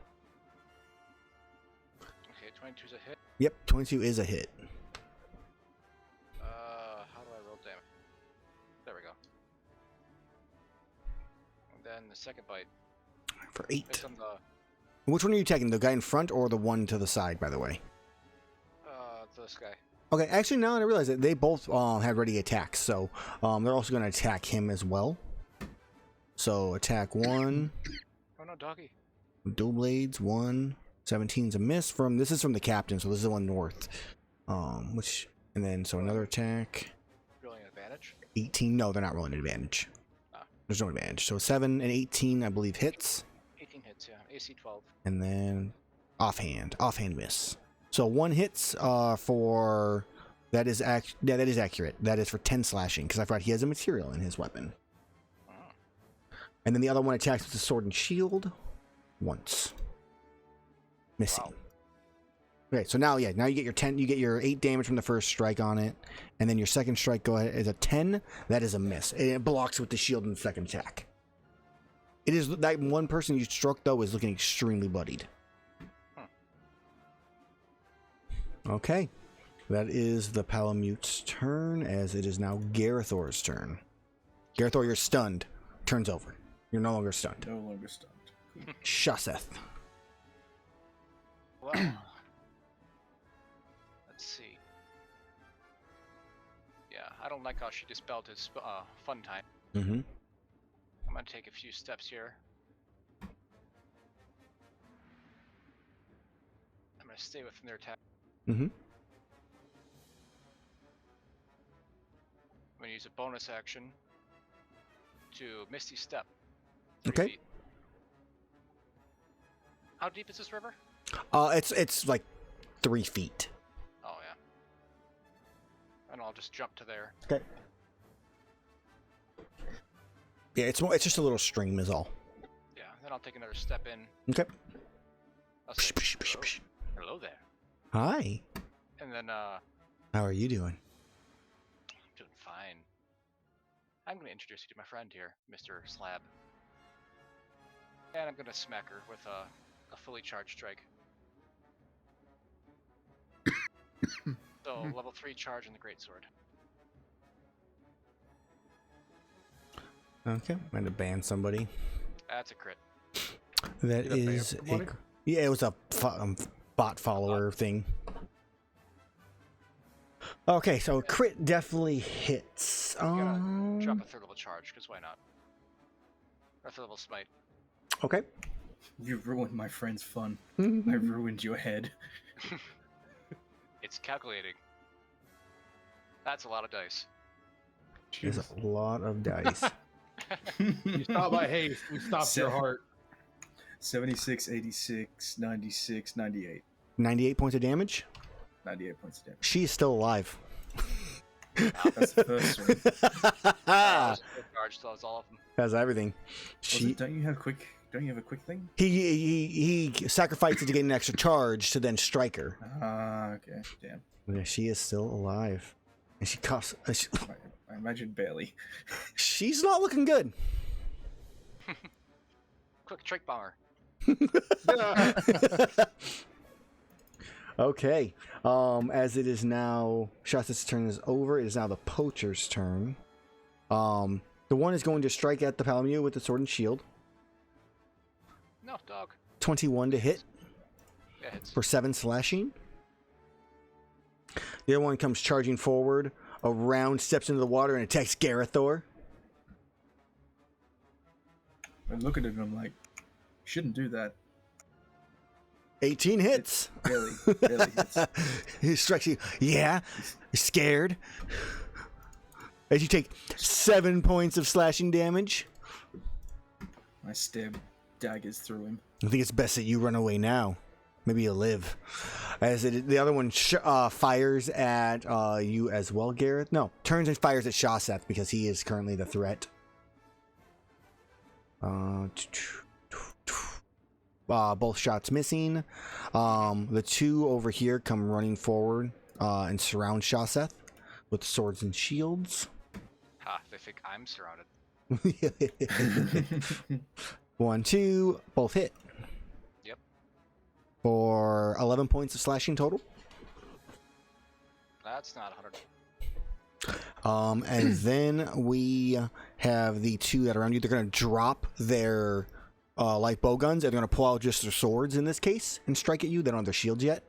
Okay, 22's a hit. Yep, 22 is a hit. How do I roll damage? There we go. And then the second bite. For 8. It's on the Which one are you taking? The guy in front or the one to the side, by the way? this guy. Okay, actually, now that I realize that they both have ready attacks, so they're also going to attack him as well. So attack 1. Oh no, doggy. Dual blades 1. 17's a miss from. This is from the captain, so this is the one north. And then so another attack. Rolling an advantage. 18. No, they're not rolling advantage. Ah. There's no advantage. So 7 and 18, I believe, hits. 18 hits, yeah. AC 12. And then offhand miss. So 1 hits for that is that is accurate. That is for 10 slashing because I forgot he has a material in his weapon. And then the other one attacks with the sword and shield once. Missing. Wow. Okay, so now you get your 10, you get your 8 damage from the first strike on it, and then your second strike go ahead is a 10. That is a miss. It blocks with the shield in the second attack. It is that one person you struck though is looking extremely bloodied. Okay. That is the Palamute's turn, as it is now Gerathor's turn. Gerathor, you're stunned. Turns over. You're no longer stunned. No longer stunned. Shaseth. Well, let's see. Yeah, I don't like how she dispelled his fun time. Mm-hmm. I'm gonna take a few steps here. I'm gonna stay within their attack. Mm-hmm. I'm gonna use a bonus action to Misty Step. 3 Okay. feet. How deep is this river? It's like 3 feet. Oh yeah. And I'll just jump to there. Okay. Yeah, it's just a little stream is all. Yeah, then I'll take another step in. Okay. I'll say, hello there. Hi. And then How are you doing? doing fine. I'm gonna introduce you to my friend here, Mr. Slab. And I'm gonna smack her with a fully charged strike. So level 3 charge in the greatsword. Okay, I'm going to ban somebody. That's a crit. That You got banned is for money? yeah, it was a bot follower thing. Okay, so crit definitely hits. You gotta drop a 3rd level charge, because why not? Or 3rd level smite. Okay. You ruined my friend's fun. I There's ruined your head. It's calculating. That's a lot of dice. a lot of dice. You stopped my haste. We stopped your heart. 76, 86, 96, 98. 98 points of damage. 98 points of damage. She is still alive. That's the first one. Charge, so that's all of them. Has everything. Don't you have a quick thing? He sacrificed it to get an extra charge to then strike her. Okay. Damn. Yeah, she is still alive. And she coughs. I imagine barely. She's not looking good. Quick, trick bomber. Okay. As it is now, Shaseth's turn is over. It is now the poacher's turn. The one is going to strike at the Palamute with the sword and shield. No, dog. 21 to hit Yeah, hits. for 7 slashing. The other one comes charging forward, around, steps into the water, and attacks Gerathor. I look at it and I'm like, shouldn't do that. 18 hits. Barely hits. He strikes you. Yeah, you're scared. As you take 7 points of slashing damage. I stab daggers through him. I think it's best that you run away now. Maybe you'll live. The other one fires at you as well, Gareth. No, turns and fires at Shaseth because he is currently the threat. Both shots missing. The two over here come running forward and surround Shaseth with swords and shields. Ha, they think I'm surrounded. 1, 2, both hit. Yep. For 11 points of slashing total. That's not 100. And then we have the two that are around you. They're going to drop their light bow guns. They're going to pull out just their swords in this case and strike at you. They don't have their shields yet.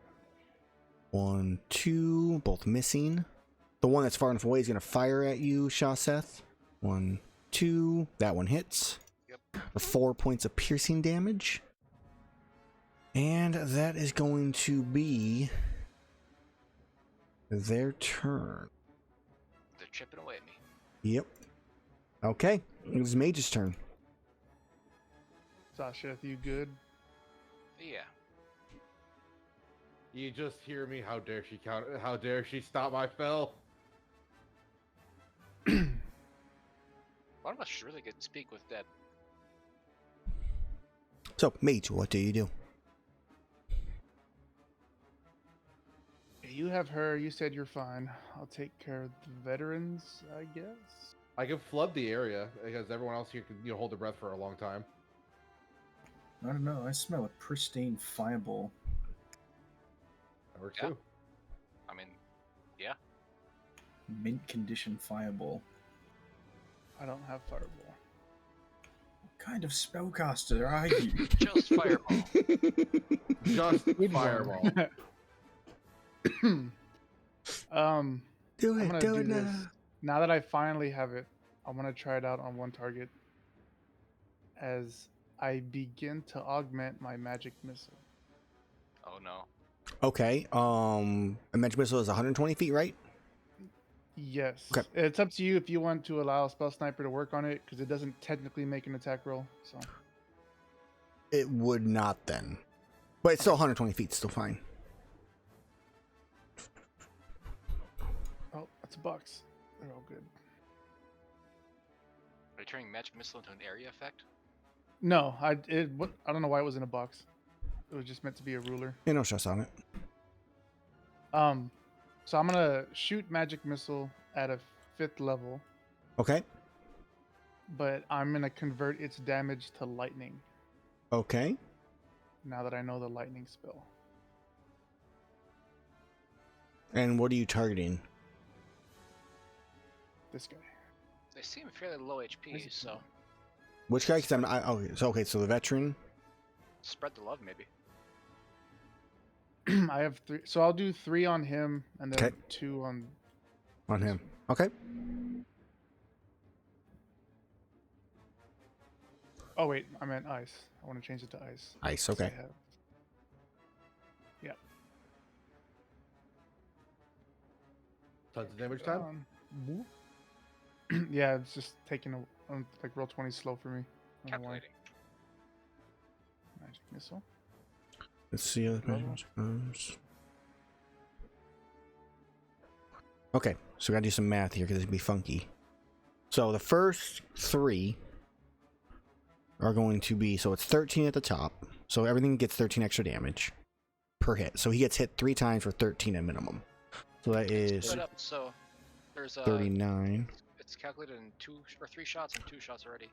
1, 2, both missing. The one that's far enough away is going to fire at you, Shaseth. 1, 2, that one hits. Yep. 4 points of piercing damage. And that is going to be their turn. They're chipping away at me. Yep. Okay. It's Mage's turn. Shaseth, you good? Yeah. You just hear me? How dare she counter? How dare she stop my spell? One of us should really get to speak with Deb. So, Mage, what do you do? You have her. You said you're fine. I'll take care of the veterans, I guess. I can flood the area because everyone else here can hold their breath for a long time. I don't know. I smell a pristine fireball. That works Yeah. too. I mean, yeah. Mint condition fireball. I don't have fireball. What kind of spellcaster are you? Just fireball. Just fireball. Do I'm it, gonna do do it this. now. Now that I finally have it, I'm gonna try it out on one target as I begin to augment my magic missile. Oh no. Okay. A magic missile is 120 feet, right? Yes. Okay. It's up to you if you want to allow Spell Sniper to work on it, because it doesn't technically make an attack roll. So It would not then. But it's still 120 feet, still fine. oh, that's a box. They're all good. Are you turning magic missile into an area effect? No, I don't know why it was in a box. It was just meant to be a ruler. Yeah, no stress on it. So I'm gonna shoot magic missile at a 5th level, Okay. but I'm gonna convert its damage to lightning. Okay. Now that I know the lightning spell. And what are you targeting? This guy. They seem fairly low HP, Where's it so Which guy? Because okay, so the veteran. spread the love maybe. I have 3, so I'll do 3 on him and then Okay. 2 on. On him. Okay. Oh wait, I meant ice. I want to change it to ice. Ice, 'cause I okay. have- Yep. Tons of damage time. Boop. Yeah, it's just taking like roll 20 slow for me. I don't know why. Calculating. Magic missile. Let's see other measures. Okay, so we gotta do some math here because it's gonna be funky. So the first 3 are going to be, so it's 13 at the top. So everything gets 13 extra damage per hit. So he gets hit 3 times for 13 at minimum. So that is Split up, so there's 39. It's calculated in 2 or 3 shots and 2 shots already.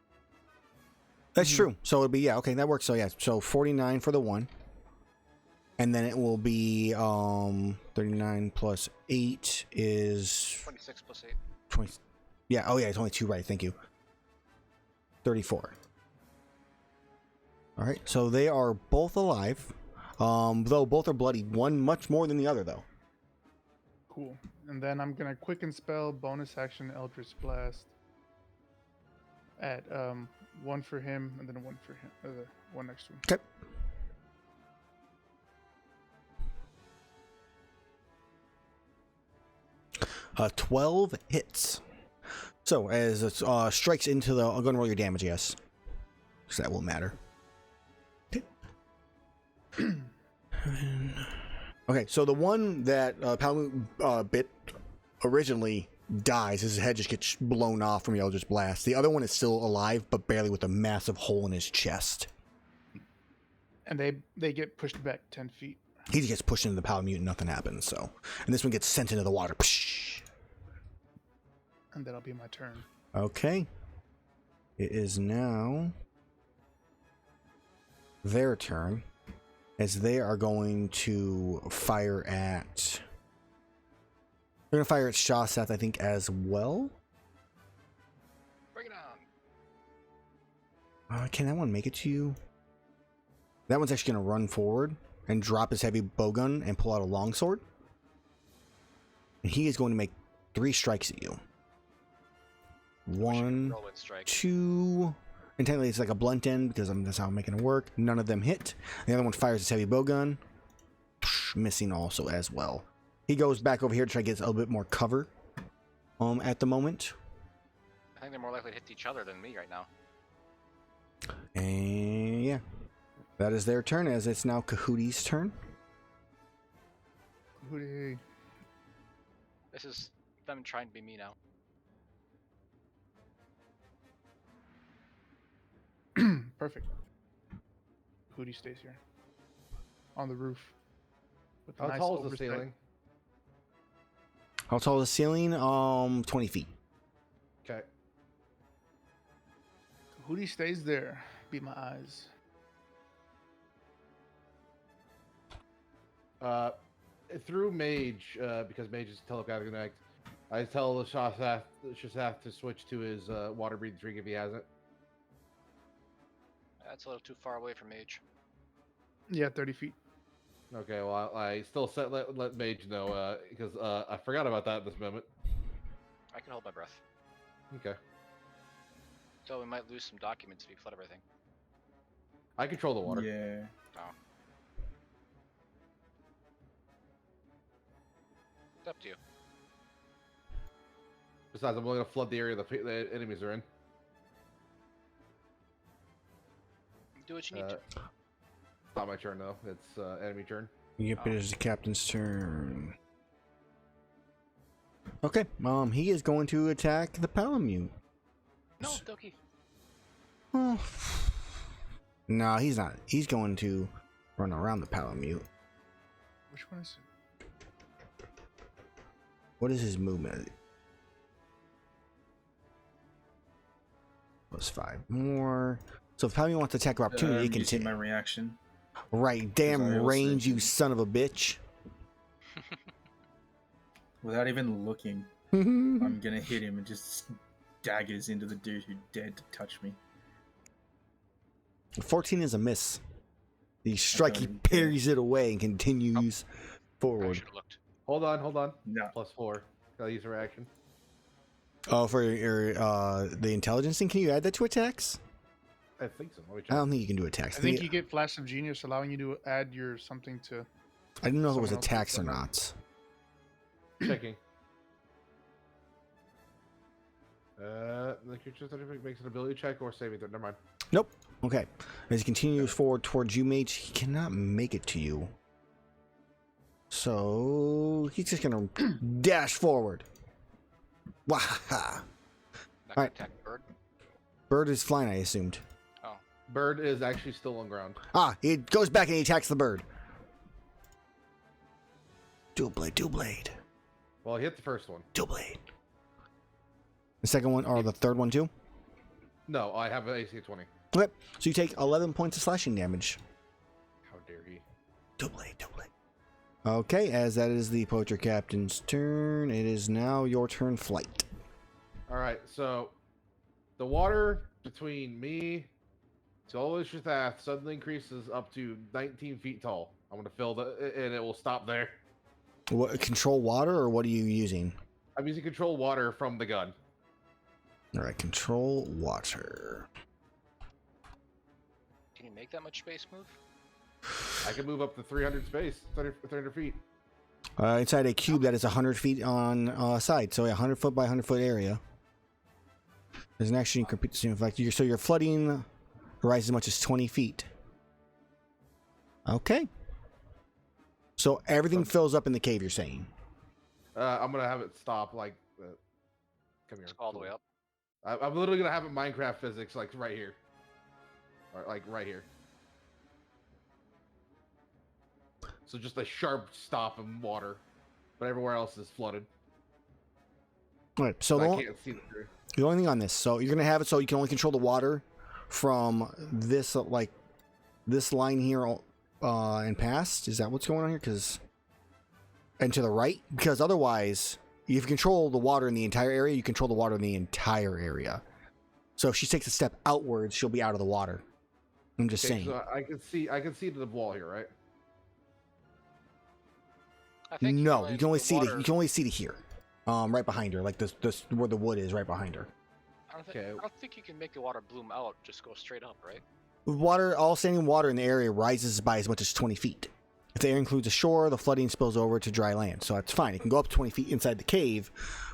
That's true. So it'll be, yeah, okay, that works. So yeah, so 49 for the 1. And then it will be 39 plus 8 is 26 plus 8. 20. Yeah, oh yeah, it's only 2 right. Thank you. 34. All right, so they are both alive. Though both are bloody. One much more than the other, though. Cool. And then I'm gonna quicken spell, bonus action, Eldritch Blast. At 1 for him, and then 1 for him. 1 next to him. Okay. 12 hits. So as it strikes into the, I'm going to roll your damage, yes, because that will matter. Okay, so the one that Palamute bit originally dies. His head just gets blown off from the Eldritch Blast. The other one is still alive, but barely, with a massive hole in his chest. And they get pushed back 10 feet. He just gets pushed into the Palamute and nothing happens, so. And this one gets sent into the water. And that'll be my turn. Okay. It is now their turn, as they are going to fire at... They're going to fire at Shaseth, I think, as well. Bring it on. Can that one make it to you? That one's actually going to run forward and drop his heavy bowgun and pull out a longsword. And he is going to make 3 strikes at you. 1, 2, and technically it's like a blunt end because that's how I'm making it work. None of them hit. The other one fires his heavy bowgun, missing also as well. He goes back over here to try to get a little bit more cover at the moment. I think they're more likely to hit each other than me right now. And yeah, that is their turn, as it's now Kahooty's turn. Kahooty. This is them trying to be me now. Perfect. Hootie stays here. On the roof. With a How nice tall is the oversight. ceiling? How tall is the ceiling? 20 feet. Okay. Hootie stays there. Be my eyes. Through Mage, because Mage is telepathic connect, I tell the Shaseth to switch to his water breathing drink if he hasn't. That's a little too far away from Mage. Yeah, 30 feet. Okay, well, I still let Mage know, because I forgot about that at this moment. I can hold my breath. Okay. So we might lose some documents if we flood everything. I control the water. Yeah. Oh. It's up to you. Besides, I'm only going to flood the area the enemies are in. Do what you need to. Not my turn, though. It's enemy turn. Yep, it is the captain's turn. Okay, he is going to attack the Palamute. No, Doki. Oh. No, he's not. He's going to run around the Palamute. Which one is it? What is his movement? +5 more. So if Palamute wants to attack of opportunity, he can using take my reaction. Right, damn I was range, you thinking- son of a bitch. Without even looking, I'm gonna hit him and just daggers into the dude who dared to touch me. 14 is a miss. The strike, he don't even care. parries it away and continues I forward. should have looked. Hold on. No. +4. Gotta use a reaction. Oh, for your the intelligence thing, can you add that to attacks? I think so. Let me I check. don't think you can do attacks. I think you get Flash of Genius, allowing you to add your something to. I didn't know if it was someone else attacks or gets not. Checking. The creature makes an ability check or saving throw. Never mind. Nope. Okay. As he continues forward towards you, Mage, he cannot make it to you. So he's just gonna dash forward. Waha! Not Alright. gonna attack the bird. Bird is flying, I assumed. Oh. Bird is actually still on ground. Ah, he goes back and he attacks the bird. Dual blade. Well, he hit the first one. Dual blade. The second one, or the third one too? No, I have an AC of 20. Okay, so you take 11 points of slashing damage. How dare he? Dual blade. Okay, as that is the Poacher Captain's turn, it is now your turn, Flight. Alright, so the water between me to Shaseth suddenly increases up to 19 feet tall. I'm going to fill and it will stop there. What, control water, or what are you using? I'm using control water from the gun. Alright, control water. Can you make that much space move? I can move up to 300 space, 300 feet. Inside a cube that is 100 feet on side, so a 100 foot by 100 foot area. There's an action you can repeat the same effect. So your flooding rises as much as 20 feet. Okay. So everything fills up in the cave, you're saying? I'm going to have it stop like come here. Just all the way Cool. up. I'm literally gonna have it Minecraft physics, like right here, or like right here. So just a sharp stop in water, but everywhere else is flooded. All right, so I can't see the only thing on this, so you're gonna have it so you can only control the water from this like this line here and past. Is that what's going on here? Because and to the right, because otherwise, if you control the water in the entire area, you control the water in the entire area. So if she takes a step outwards, she'll be out of the water. I'm just saying. So I can see to the wall here, right? I think No, you can only the see water, you can only see to here, right behind her, like this where the wood is, right behind her. I don't think you can make the water bloom out. Just go straight up, right? Water, all standing water in the area rises by as much as 20 feet. If the area includes a shore, the flooding spills over to dry land, so that's fine. It can go up 20 feet inside the cave,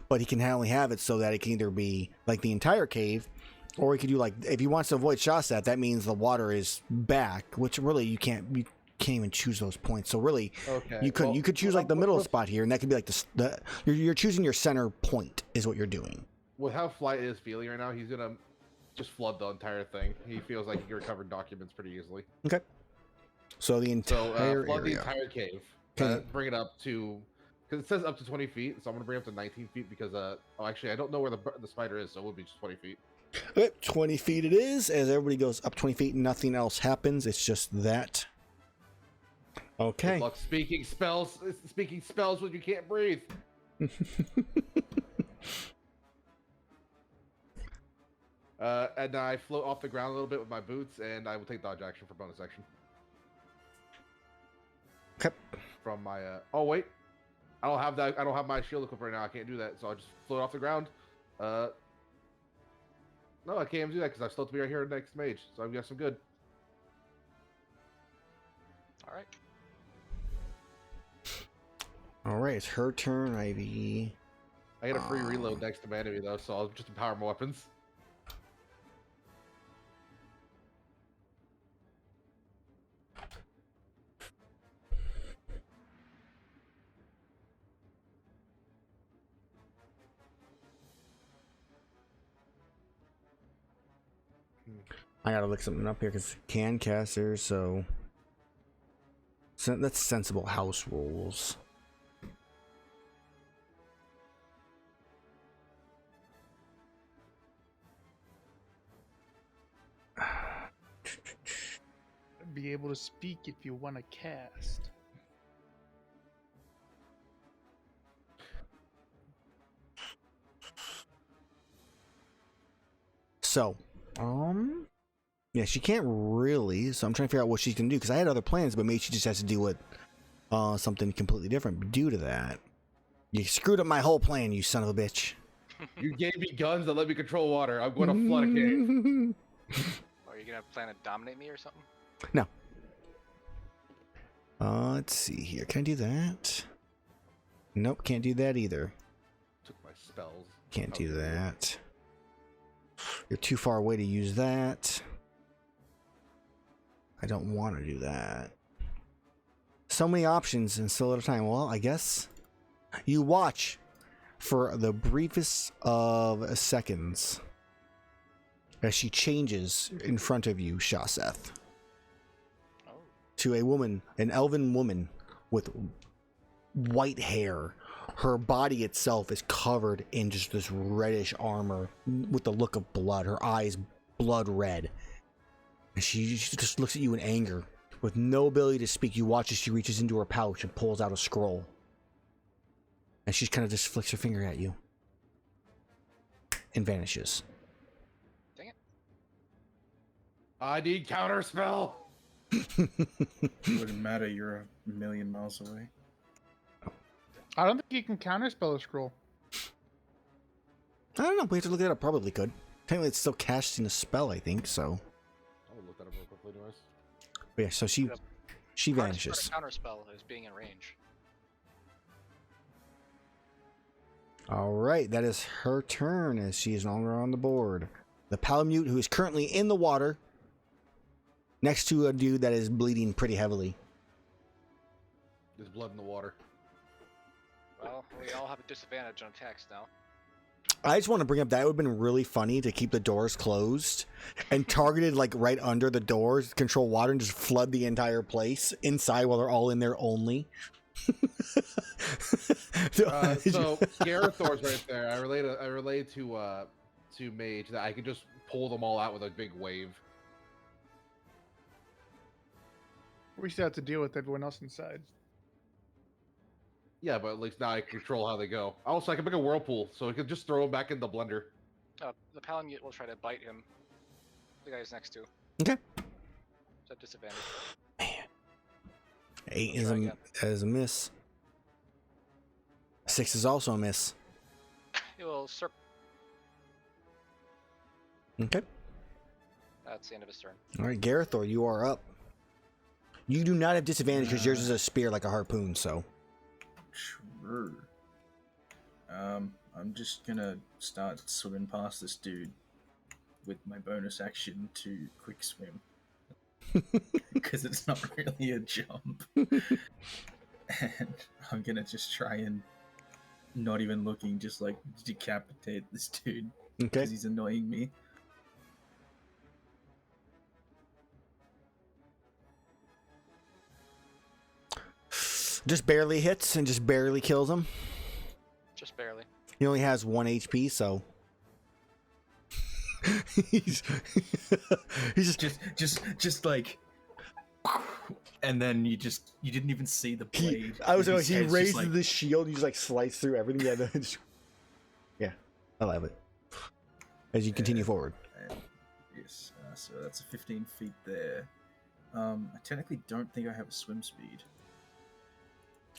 but he can only have it so that it can either be like the entire cave, or he could do like, if he wants to avoid Shaseth, that means the water is back, which really you can't even choose those points. So really, Okay. you could choose like the middle spot here, and that could be like you're choosing your center point is what you're doing. With how Flight is feeling right now, he's gonna just flood the entire thing. He feels like he can recover documents pretty easily. Okay. So the entire flood the area. entire cave. Okay. Bring it up to, because it says up to 20 feet, so I'm gonna bring it up to 19 feet because actually I don't know where the spider is, so it would be just 20 feet. Okay, 20 feet it is. As everybody goes up 20 feet, nothing else happens. It's just that. Okay. Good luck speaking spells when you can't breathe. And I float off the ground a little bit with my boots, and I will take dodge action for bonus action. Okay. From my oh wait, I don't have that. I don't have my shield equipped right now. I can't do that, so I'll just float off the ground. No, I can't even do that because I'm still to be right here next mage, so I guess I'm good. All right. All right, it's her turn, Ivy. I get a free reload next to my enemy though, so I'll just empower my weapons. I gotta look something up here because can casters, so that's sensible house rules. Be able to speak if you want to cast. So, yeah, she can't really. So I'm trying to figure out what she's gonna do because I had other plans, but maybe she just has to do something completely different due to that. You screwed up my whole plan, you son of a bitch. You gave me guns that let me control water. I'm going to flood a cave. Are you gonna plan to dominate me or something? No. Let's see here. Can I do that? Nope, can't do that either. Took my spells. Can't do that. You're too far away to use that. I don't want to do that. So many options in so little time. Well, I guess you watch for the briefest of seconds as she changes in front of you, Shaseth, to a woman, an elven woman with white hair. Her body itself is covered in just this reddish armor with the look of blood. Her eyes blood red. And she just looks at you in anger. With no ability to speak, you watch as she reaches into her pouch and pulls out a scroll. And she kind of just flicks her finger at you. And vanishes. Dang it. I need counterspell. It wouldn't matter, you're a million miles away. I don't think you can counterspell a scroll. I don't know. We have to look that up. Probably could. Technically, it's still casting a spell, I think, so. I'll look that up real quickly, anyways. But yeah, so she Hardest vanishes. part of counterspell is being in range. All right, that is her turn as she is no longer on the board. The Palamute, who is currently in the water, next to a dude that is bleeding pretty heavily. There's blood in the water. Well, we all have a disadvantage on attacks now. I just want to bring up that it would have been really funny to keep the doors closed and targeted like right under the doors, control water, and just flood the entire place inside while they're all in there only. So Gerathor's right there. I relay to Mage that I could just pull them all out with a big wave. We still have to deal with everyone else inside. Yeah, but at least now I control how they go. Also, I can make a whirlpool, so I can just throw them back in the blender. The Palamute will try to bite him. The guy's next to. Okay. It's at disadvantage. Man. 8 Try is a miss. 6 is also a miss. It will Okay. That's the end of his turn. All right, Gerathor, you are up. You do not have disadvantage because yours is a spear like a harpoon, so. Sure. I'm just gonna start swimming past this dude with my bonus action to quick swim. Because it's not really a jump. And I'm gonna just try and, not even looking, just like decapitate this dude. Okay. Because he's annoying me. Just barely hits and just barely kills him. Just barely. He only has 1 HP, so. he's just like, and then you didn't even see the blade. He raises the shield. You just like slice through everything. Yeah, I love it. As you continue forward. Yes, so that's a 15 feet there. I technically don't think I have a swim speed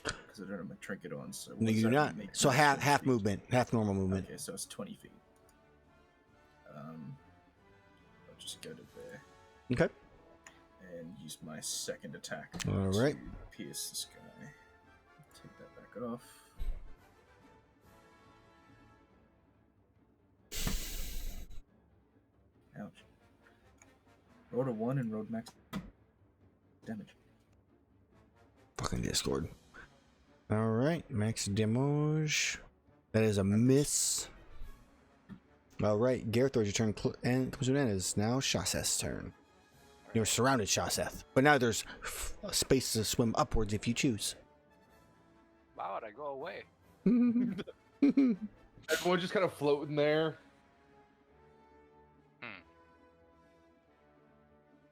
because I don't have my trinket on. So No, you do not. So half movement, half normal movement. Okay, so it's 20 feet. I'll just go to there. Okay. And use my second attack. All right. To pierce this guy. Take that back off. Ouch. Rolled a 1 and rolled max damage. Fucking Discord. All right, max damage. That is a miss. All right, Gerathor, your turn, and comes to an end. Is now Shaseth's turn. You're surrounded, Shaseth, but now there's space to swim upwards if you choose. Why would I go away? Everyone's just kind of floating there.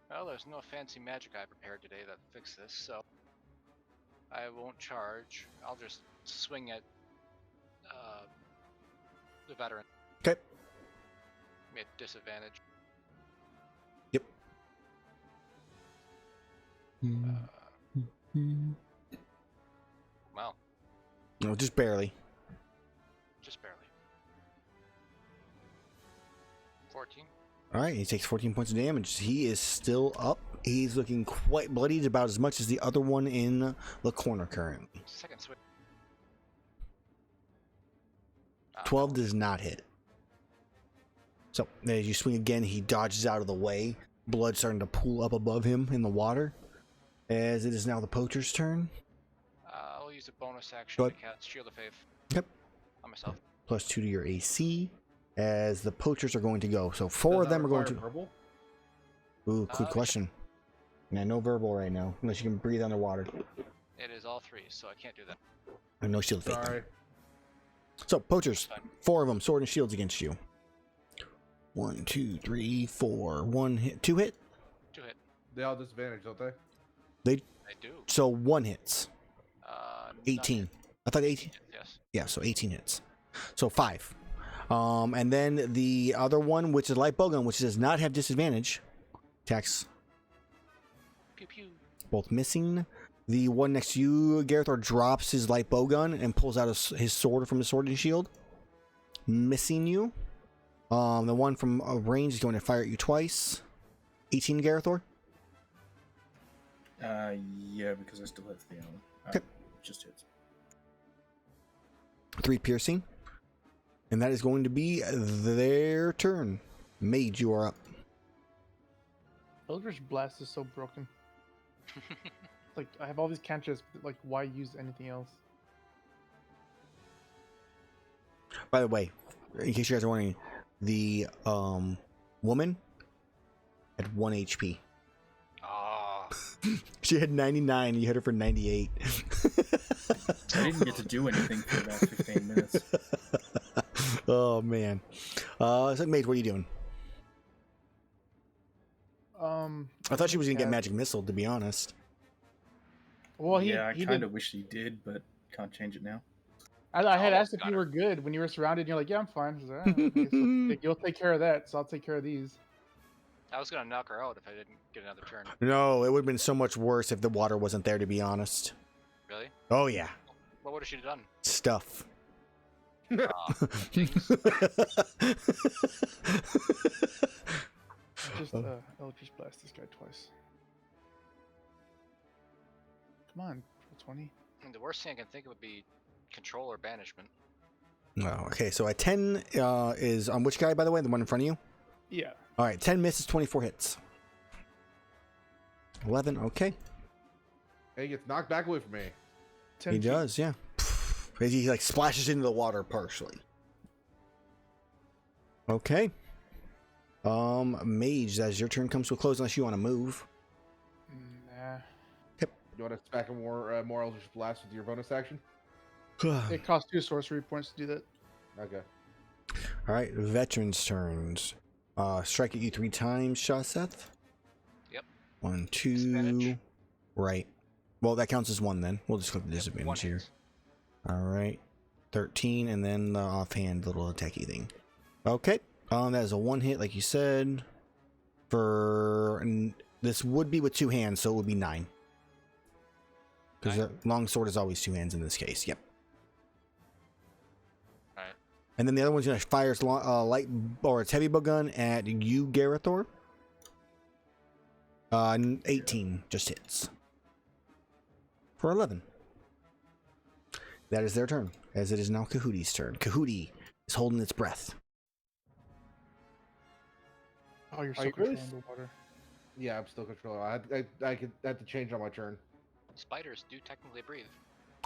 Well, there's no fancy magic I prepared today that fix this, so I won't charge. I'll just swing at the veteran. Okay. Me at disadvantage. Yep. Well, No, just barely. just barely. 14. All right, he takes 14 points of damage. He is still up. He's looking quite bloodied, about as much as the other one in the corner currently. Second swing. 12 does not hit. So, as you swing again, he dodges out of the way. Blood starting to pool up above him in the water. As it is now the poacher's turn. I'll use a bonus action Go to ahead. cast Shield of Faith Yep. on myself. Plus 2 to your AC. As the poachers are going to go. So 4 of them are going to... Verbal? Ooh, good question. Yeah, no verbal right now. Unless you can breathe underwater. It is all 3, so I can't do that. And no shield of faith. Sorry. So, poachers. 4 of them, sword and shields against you. 1, 2, 3, 4. 1 hit. 2 hit? 2 hit. They all disadvantage, don't they? They... I do. So 1 hits. None 18. hit. I thought 18. Yes. Yeah, so 18 hits. So 5. And then the other one, which is light bowgun, which does not have disadvantage, attacks Pew pew. both missing. The one next to you, Gerathor, drops his light bowgun and pulls out his sword from his sword and shield, missing you. The one from range is going to fire at you twice. 18, Gerathor. Yeah, because I still have the armor. Okay. Just hits. 3 piercing. And that is going to be their turn. Mage, you are up. Eldritch Blast is so broken. Like, I have all these cantrips, but like, why use anything else? By the way, in case you guys are wondering, the woman had 1 HP. Oh, She had 99. You hit her for 98. I didn't get to do anything for about 15 minutes. Oh man. So Mage, what are you doing? I thought she was gonna get magic missile, to be honest. Well, Yeah, I he kind did. of wish he did, but can't change it now. I had Almost asked if got you her. were good when you were surrounded. And you're like, yeah, I'm fine. I was like, "All right, okay, so you'll take care of that, so I'll take care of these. I was gonna knock her out if I didn't get another turn. No, it would have been so much worse if the water wasn't there, to be honest. Really? Oh yeah. What would have she done? Stuff. Jinx. Just Eldritch Blast this guy twice. Come on, 20. And the worst thing I can think of would be control or banishment. Oh, okay, so a 10 is on which guy, by the way? The one in front of you? Yeah. All right, 10 misses, 24 hits. 11, okay. Hey, he gets knocked back away from me. 10 He feet. does, yeah. As he like splashes into the water partially. Okay. Mage, as your turn comes to a close, unless you want to move. Nah. You want to stack more Eldritch Blast with your bonus action? It costs 2 sorcery points to do that. Okay. All right, veterans' turns. Strike at you 3 times, Shaseth. Yep. 1, 2. Disadvantage. Right. Well, that counts as 1 then. We'll just click the One disadvantage here. hit. All right. 13, and then the offhand little attacky thing. Okay. That is a 1 hit, like you said. This would be with 2 hands, so it would be 9. Because the long sword is always 2 hands in this case. Yep. Alright. And then the other one's gonna fire its light or its heavy bow gun at you, Gerathor. 18 just hits for 11. That is their turn, as it is now Kahooty's turn. Kahooty is holding its breath. Oh, you're Are so you really controlling the water. Yeah, I'm still controlling. I had to change on my turn. Spiders do technically breathe.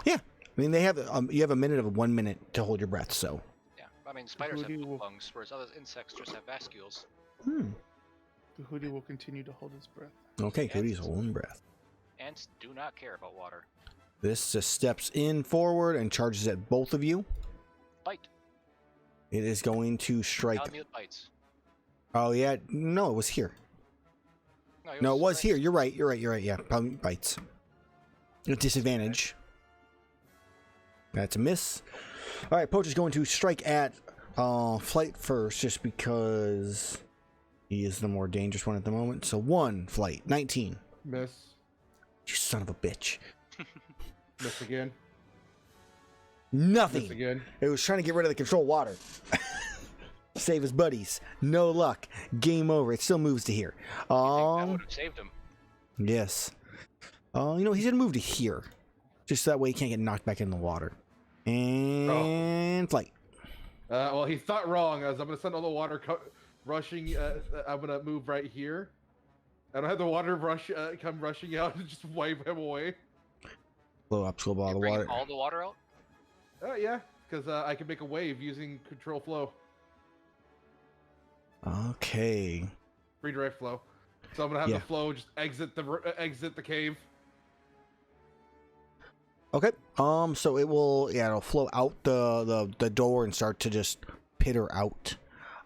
I mean, they have you have a minute of 1 minute to hold your breath. So. Yeah, I mean spiders have Kahooty will- lungs, whereas other insects just have vascules. The hoodie will continue to hold his breath. Okay, Kahooty's holding breath. Ants do not care about water. This just steps in forward and charges at both of you. Bite. It is going to strike. Palamute bites. Oh yeah, no, it was here. No, it was here. You're right. Yeah, probably bites. A disadvantage. That's a miss. All right, Poach is going to strike at Flight first, just because he is the more dangerous one at the moment. So 1 Flight, 19. Miss. You son of a bitch. Miss again. Nothing. Miss again. It was trying to get rid of the control water. Save his buddies. No luck. Game over. It still moves to here. That would have saved him. Yes. He's gonna move to here, just that way he can't get knocked back in the water. And Flight. Well, he thought wrong. I'm gonna send all the water rushing. I'm gonna move right here. I don't have the water come rushing out and just wipe him away. Blow up, school ball You're the bringing water. all the water out? Yeah, because I can make a wave using control flow, Okay. redirect flow. So I'm gonna have Yeah. the flow just exit the cave. Okay. So it will. Yeah, it'll flow out the door and start to just pitter out.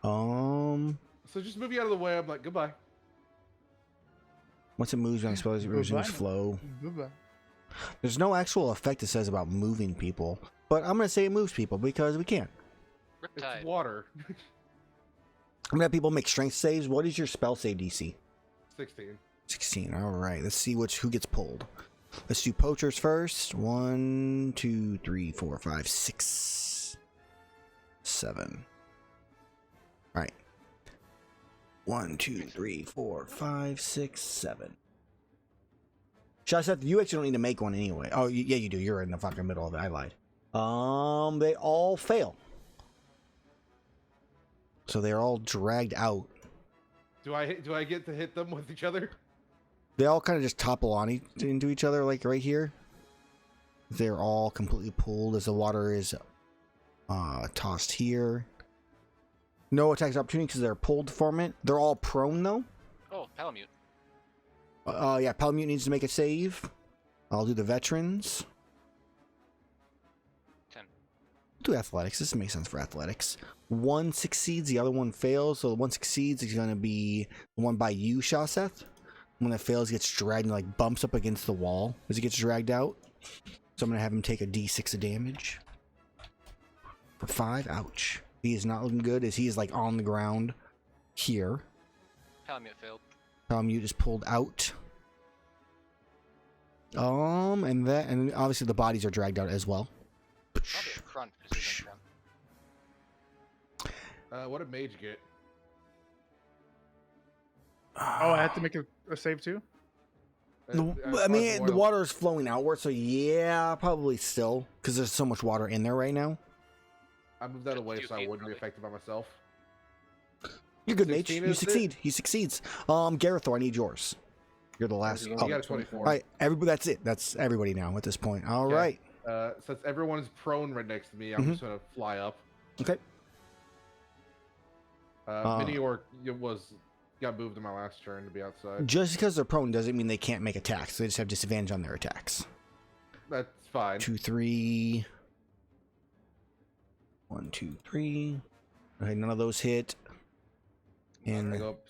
So just moving out of the way. I'm like, goodbye. Once it moves, I suppose it resumes Goodbye. flow. Goodbye. There's no actual effect that says about moving people, but I'm gonna say it moves people because we can. It's Riptide. water. I'm gonna have people make strength saves. What is your spell save DC? 16. 16. All right. Let's see who gets pulled. Let's do poachers first. 1, 2, 3, 4, 5, 6, 7. All right. 1, 2, 3, 4, 5, 6, 7. Shaseth, you actually don't need to make one anyway. Oh, yeah, you do. You're in the fucking middle of it. I lied. They all fail. So they're all dragged out. Do I get to hit them with each other? They all kind of just topple on into each other, like right here. They're all completely pulled as the water is tossed here. No attacks of opportunity because they're pulled from it. They're all prone though. Oh, Palamute. Yeah, Palamute needs to make a save. I'll do the veterans. 10. Do athletics. This makes sense for athletics. One succeeds, the other one fails. So the one succeeds is going to be the one by you, Shaseth. One that fails gets dragged and like bumps up against the wall as he gets dragged out. So I'm going to have him take a d6 of damage. For 5. Ouch. He is not looking good as he is like on the ground here. Palamute failed. Palamute is pulled out. And obviously the bodies are dragged out as well. Probably a front because he's in front. What did Mage get? Oh, I have to make a save too? I mean, the water is flowing outward, so yeah, probably still, because there's so much water in there right now. I moved that Just away 2 so I feet, wouldn't probably. be affected by myself. You're good, Mage. 16 You is it? succeed. He succeeds. Gerathor, I need yours. You're the last. You You got a 24. All right, everybody. That's it. That's everybody now at this point. All Okay. right. Since everyone's prone right next to me, I'm just gonna fly up. Okay. Mini Orc got moved in my last turn to be outside. Just because they're prone doesn't mean they can't make attacks. They just have disadvantage on their attacks. That's fine. 2, 3. 1, 2, 3. Okay, none of those hit. And I go up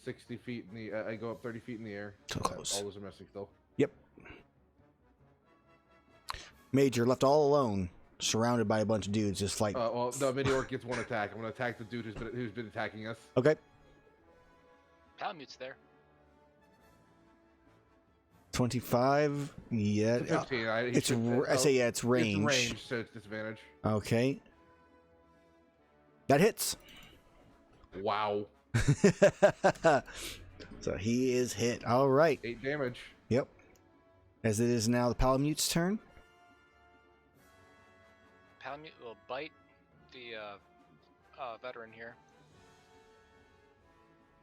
60 feet in the. I go up 30 feet in the air. So close. All those are missing still. Yep. Mage, you're left all alone, surrounded by a bunch of dudes, just like. Well, no, Mini Orc gets 1 attack. I'm gonna attack the dude who's been attacking us. Okay. Palamute's there. 25. Yeah. It's a 15. I say yeah. It's range. It's range, so it's disadvantage. Okay. That hits. Wow. So he is hit. All right. 8 damage. Yep. As it is now the Palamute's turn. Palamute will bite the veteran here.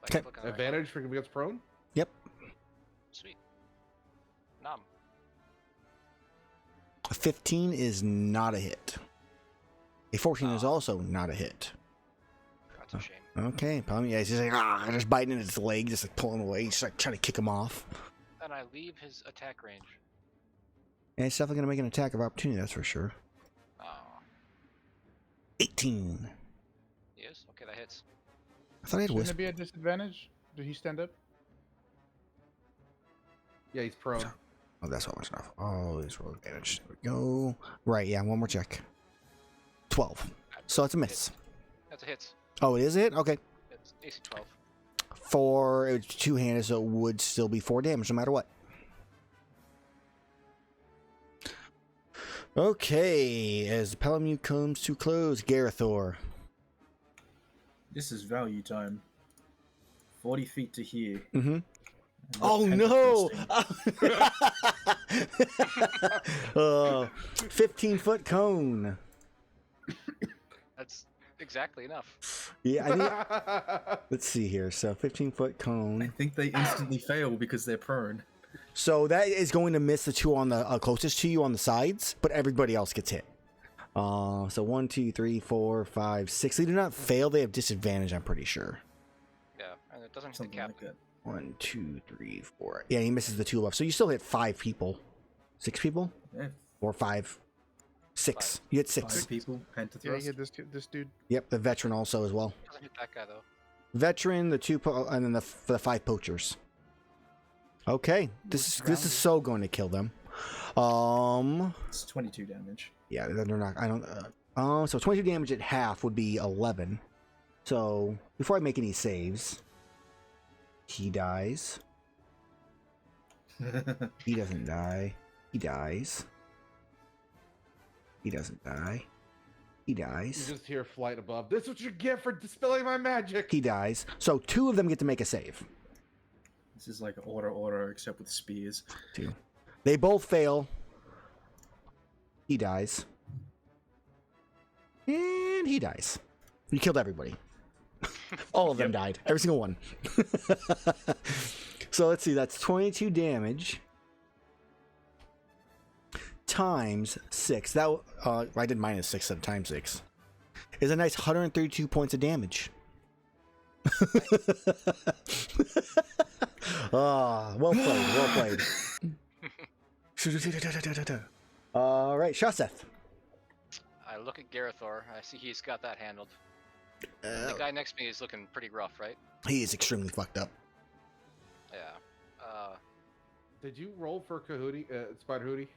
If I Okay. click on the right Advantage for if he gets prone. Yep. one. Sweet. Nom. A 15 is not a hit. A 14 is Oh. also not a hit. That's a shame. Okay, Palamute, yeah, he's just like, just biting at his leg, just like pulling away, just like trying to kick him off. And I leave his attack range. And he's definitely going to make an attack of opportunity, that's for sure. Oh, 18. he is? Okay, that hits. I thought I had Shouldn't Wisp. it be a disadvantage? Did he stand up? Yeah, he's prone. Oh, that's what much enough. Oh, it's roll advantage. There we go. Right, yeah, one more check. 12. So it's a miss. That's a hit. Oh, it is a hit? Okay. It's AC 12. It's two-handed, so it would still be 4 damage no matter what. Okay, as the Palamute comes to close, Gerathor. This is value time. 40 feet to here. Mm-hmm. And Oh that no! 15-foot cone. That's exactly enough. Yeah, I think, let's see here. So 15-foot I cone. think they instantly fail because they're prone. So that is going to miss the two on the closest to you on the sides, but everybody else gets hit. So 1, 2, 3, 4, 5, 6. They do not fail. They have disadvantage, I'm pretty sure. Yeah, and it doesn't hit the Something like captain. that. 1, 2, 3, 4. Yeah, he misses the two left. So you still hit 5 people. 6 people? Yeah, Or 5? 6. 5. You hit 6. 5 people, Yeah, pentathrust. he hit this dude. Yep, the veteran also as well. Doesn't hit that guy though. Veteran, the 2 and then the 5 poachers. Okay, this is so going to kill them. It's 22 damage. Yeah, they're not. I don't. So 22 damage at half would be 11. So before I make any saves, he dies. He doesn't die. He dies. He doesn't die. He You dies. just hear flight above. This is what you get for dispelling my magic. He dies. So 2 of them get to make a save. This is like order, except with spears. 2. They both fail. He dies. And he dies. You killed everybody. All of them died. Every single one. So let's see. That's 22 damage. Times 6. That I did minus 6 of times 6. is a nice 132 points of damage. Ah, well played. All right, Shaseth. I look at Gerathor. I see he's got that handled. And the guy next to me is looking pretty rough, right? He is extremely fucked up. Yeah. Did you roll for Kahootie, Spider Hootie?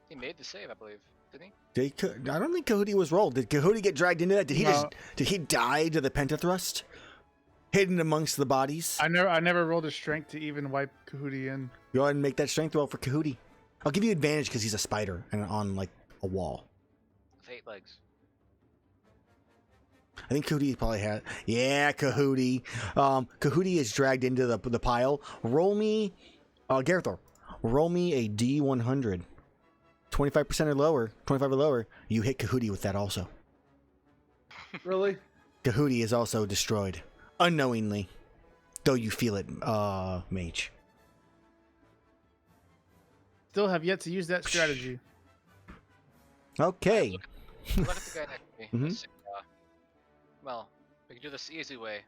He made the save, I believe, didn't he? I don't think Kahootie was rolled. Did Kahootie get dragged into that? No. Did he die to the pentathrust? Hidden amongst the bodies? I never rolled a strength to even wipe Kahootie in. Go ahead and make that strength roll for Kahootie. I'll give you advantage because he's a spider and on like a wall. With 8 legs. I think Kahootie probably had. Yeah, Kahootie. Kahootie is dragged into the pile. Roll me, Gerathor. Roll me a D100. 25% or lower. 25 or lower. You hit Kahootie with that also. Really? Kahootie is also destroyed unknowingly, though you feel it, Mage. Still have yet to use that strategy. Okay. Look at the guy next to me. Mhm. Let's see, well, we can do this the easy way.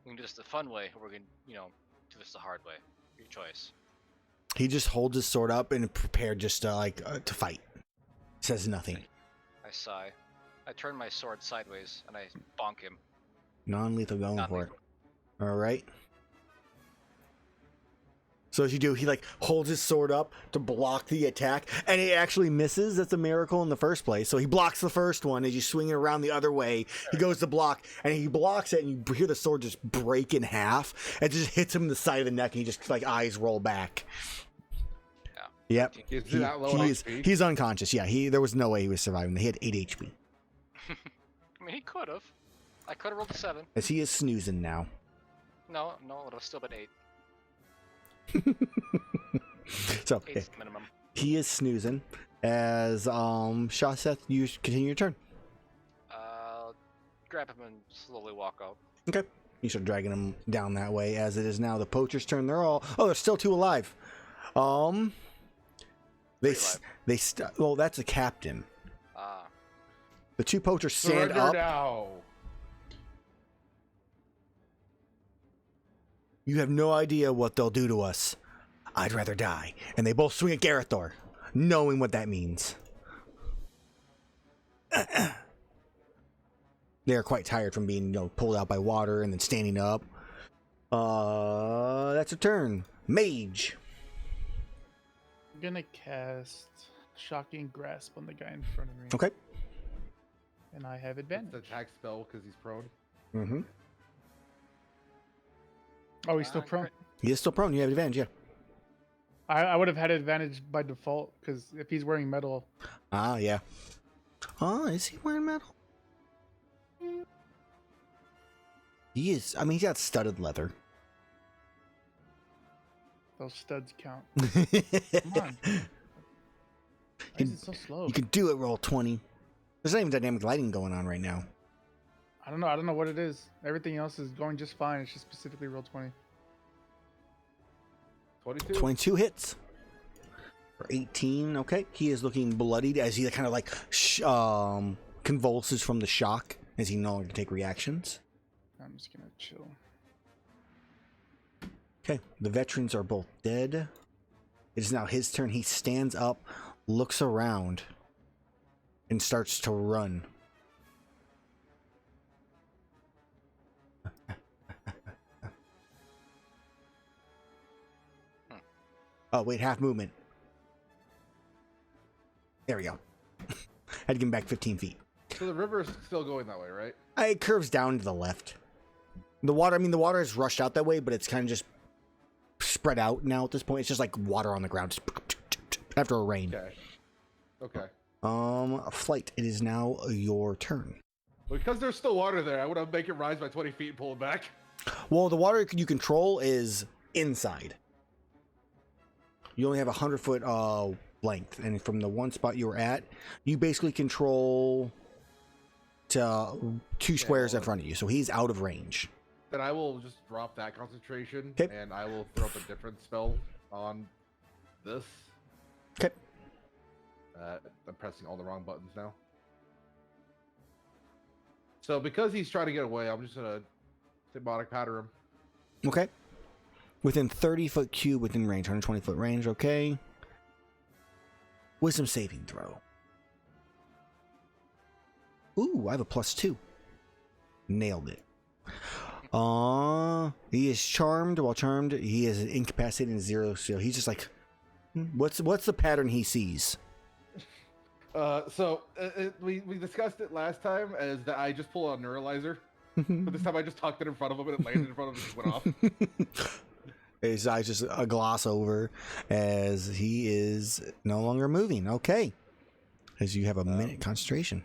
We can do this the fun way, or we can, do this the hard way. Your choice. He just holds his sword up and prepared just to to fight. Says nothing. I sigh. I turn my sword sideways and I bonk him. Non-lethal going for it. Non-lethal. All right. So as you do, he holds his sword up to block the attack, and it actually misses. That's a miracle in the first place. So he blocks the first one. As you swing it around the other way, he goes to block, and he blocks it, and you hear the sword just break in half. It just hits him in the side of the neck, and he just eyes roll back. Yeah. Yep. Is he that low on HP? He's unconscious. Yeah. There was no way he was surviving. He had 8 HP. I mean, he could have. I could have rolled a 7. As he is snoozing now. No, it would have still been 8. So 8's the minimum. he is snoozing. As Shaseth, you continue your turn. Grab him and slowly walk out. Okay. You start dragging him down that way. As it is now the poacher's turn. There's still 2 alive. Well, that's a captain. The 2 poachers stand Surrender up. now. You have no idea what they'll do to us. I'd rather die. And they both swing at Gerathor, knowing what that means. They are quite tired from being, pulled out by water and then standing up. That's a turn. Mage. I'm gonna cast Shocking Grasp on the guy in front of me. Okay. And I have It's advantage. the attack spell because he's prone. Mm-hmm. Oh, he's still prone. Great. He is still prone. You have advantage, yeah. I would have had advantage by default because if he's wearing metal, Ah, yeah. Is he wearing metal? He is. I mean, he's got studded leather. those studs count. Come on. Why is it so slow? You can do it, roll 20. There's not even dynamic lighting going on right now. I don't know what it is. Everything else is going just fine. It's just specifically roll 20. 22. 22 hits. For 18, okay. He is looking bloodied as he kind of convulses from the shock as he no longer can take reactions. I'm just gonna chill. Okay, the veterans are both dead. It is now his turn. He stands up, looks around, and starts to run. Oh, wait, half movement. There we go. Had to get him back 15 feet. So the river is still going that way, right? It curves down to the left. The water has rushed out that way, but it's kind of just spread out now at this point. It's just like water on the ground just after a rain. Okay. Flight, it is now your turn. Because there's still water there, I would have make it rise by 20 feet and pull it back. Well, the water you control is inside. You only have 100-foot length, and from the one spot you were at, you basically control to 2 squares in front of you, so he's out of range. Then I will just drop that concentration, 'Kay. and I will throw up a different spell on this. Okay. I'm pressing all the wrong buttons now. So because he's trying to get away, I'm just gonna demonic patter him. Okay. Within 30-foot cube within range, 120-foot range. Okay. Wisdom saving throw. Ooh, I have a +2. Nailed it. He is charmed. While charmed, he is incapacitated in 0. So he's just like, what's the pattern he sees? We discussed it last time as that I just pull a neuralizer, but this time I just tucked it in front of him and it landed in front of him and just went off. His eyes just a gloss over as he is no longer moving. Okay, as you have a minute concentration.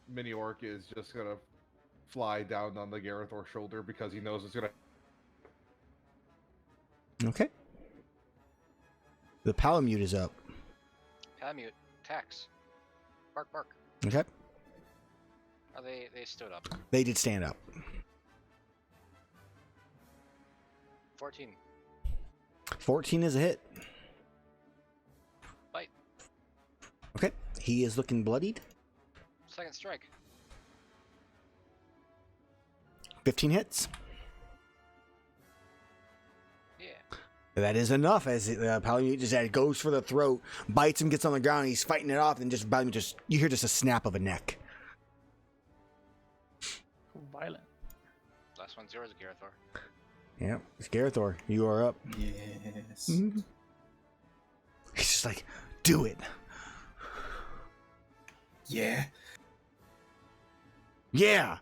Mini Orc is just gonna fly down on the Gerathor shoulder because he knows it's gonna. Okay. The Palamute is up. Palamute, attacks. Bark, bark. Okay. Oh, they stood up. They did stand up. 14. 14 is a hit. Bite. Okay. He is looking bloodied. Second strike. 15 hits. Yeah. That is enough as Palamute just goes for the throat, bites him, gets on the ground, he's fighting it off, and just Palamute just, you hear just a snap of a neck. Violent. Last one's yours, Gerathor. Yep, it's Gerathor. You are up. Yes. He's just like, do it. Yeah. Yeah.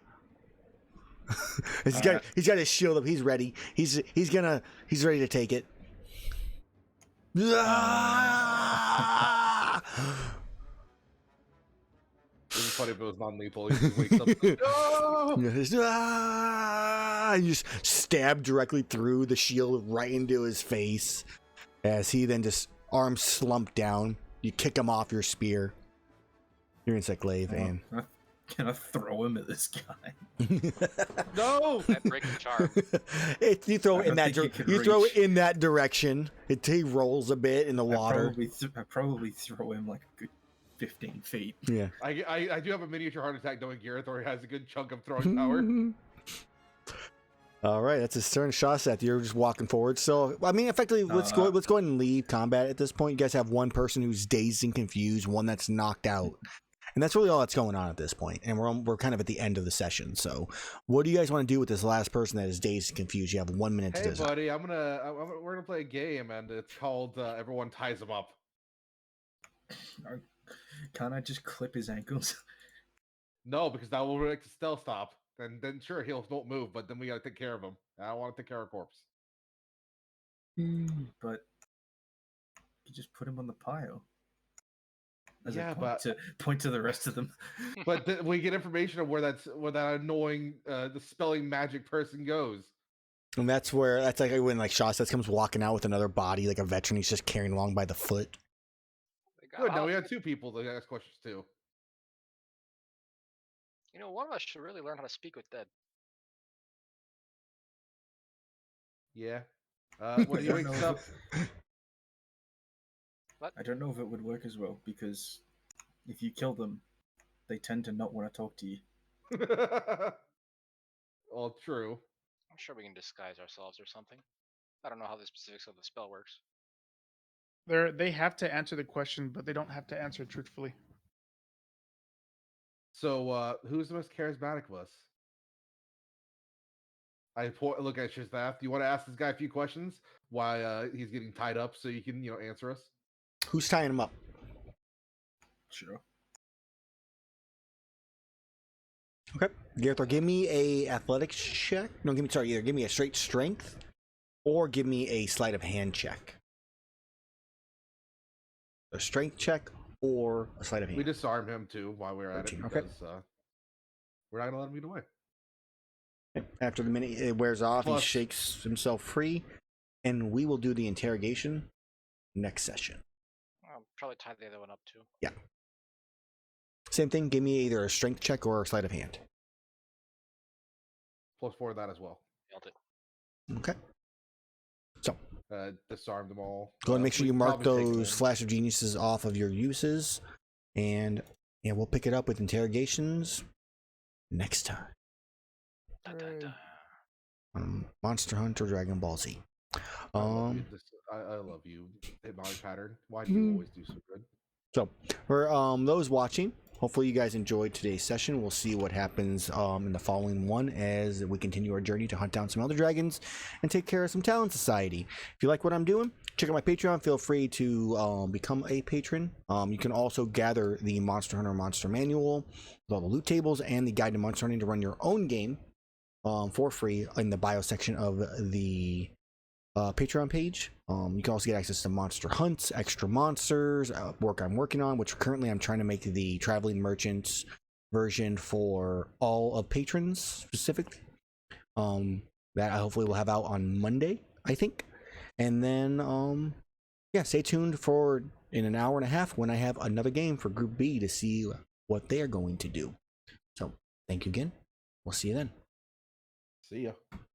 he's got his shield up. He's ready. He's ready to take it. It was funny if it was non-lethal. He just wakes up. No! You just stab directly through the shield right into his face as he then just arms slumped down. You kick him off your spear. Your insect glaive and Can I throw him at this guy? No! That breaks the charm. You throw it in that throw it reach. in that direction. He rolls a bit in the water. I probably throw him like a good 15 feet. Yeah. I do have a miniature heart attack knowing Gerathor has a good chunk of throwing power. All right, that's his turn. Shaseth, you're just walking forward. So, I mean, effectively, let's go ahead and leave combat at this point. You guys have one person who's dazed and confused, one that's knocked out, and that's really all that's going on at this point. And we're kind of at the end of the session. So, what do you guys want to do with this last person that is dazed and confused? You have 1 minute to Hey, decide. buddy, we're gonna play a game, and it's called Everyone Ties Him Up. Can't I just clip his ankles? No, because that will make the stealth stop. And then sure, he'll won't move, but then we gotta take care of him. I don't want to take care of a corpse. But you just put him on the pile. Yeah, point to the rest of them. But we get information of where that annoying the spelling magic person goes. And that's like when Shaseth comes walking out with another body, like a veteran. He's just carrying along by the foot. Good. Now we have two people to ask questions to. You know, one of us should really learn how to speak with dead. Yeah. When he wakes up. I don't know if it would work as well, because if you kill them, they tend to not want to talk to you. Well, true. I'm sure we can disguise ourselves or something. I don't know how the specifics of the spell works. They have to answer the question, but they don't have to answer truthfully. So, who's the most charismatic of us? I look at Shaseth. You want to ask this guy a few questions while he's getting tied up, so you can, answer us. Who's tying him up? Sure. Okay, Gerathor, give me a athletics check. No, either give me a straight strength, or give me a sleight of hand check. A strength check or a sleight of hand. We disarm him too while we're at it 13, because we're not gonna let him get away. After the minute it wears off, Plus, he shakes himself free, and we will do the interrogation next session. I'll probably tie the other one up too. Yeah. Same thing. Give me either a strength check or a sleight of hand. +4 of that as well. Nailed it. Okay. So Disarm them all. go ahead and make sure you mark probably take those Flash of Geniuses off of your uses, and And we'll pick it up with interrogations next time Dun, dun, dun. on Monster Hunter Dragon Ball Z. I love you. I love you. Hypnotic pattern. Why do you always do so good? So, for those watching, hopefully you guys enjoyed today's session. We'll see what happens in the following one as we continue our journey to hunt down some Elder Dragons and take care of some Talon Society. If you like what I'm doing, check out my Patreon. Feel free to become a patron. You can also gather the Monster Hunter Monster Manual, with all the loot tables, and the Guide to Monster Hunting to run your own game for free in the bio section of the Patreon page. You can also get access to monster hunts, extra monsters, work I'm working on, which currently I'm trying to make the traveling merchants version for all of patrons specifically. That I hopefully will have out on Monday, I think. And then yeah, stay tuned for in an hour and a half when I have another game for Group B to see what they're going to do. So thank you again. We'll see you then. See ya.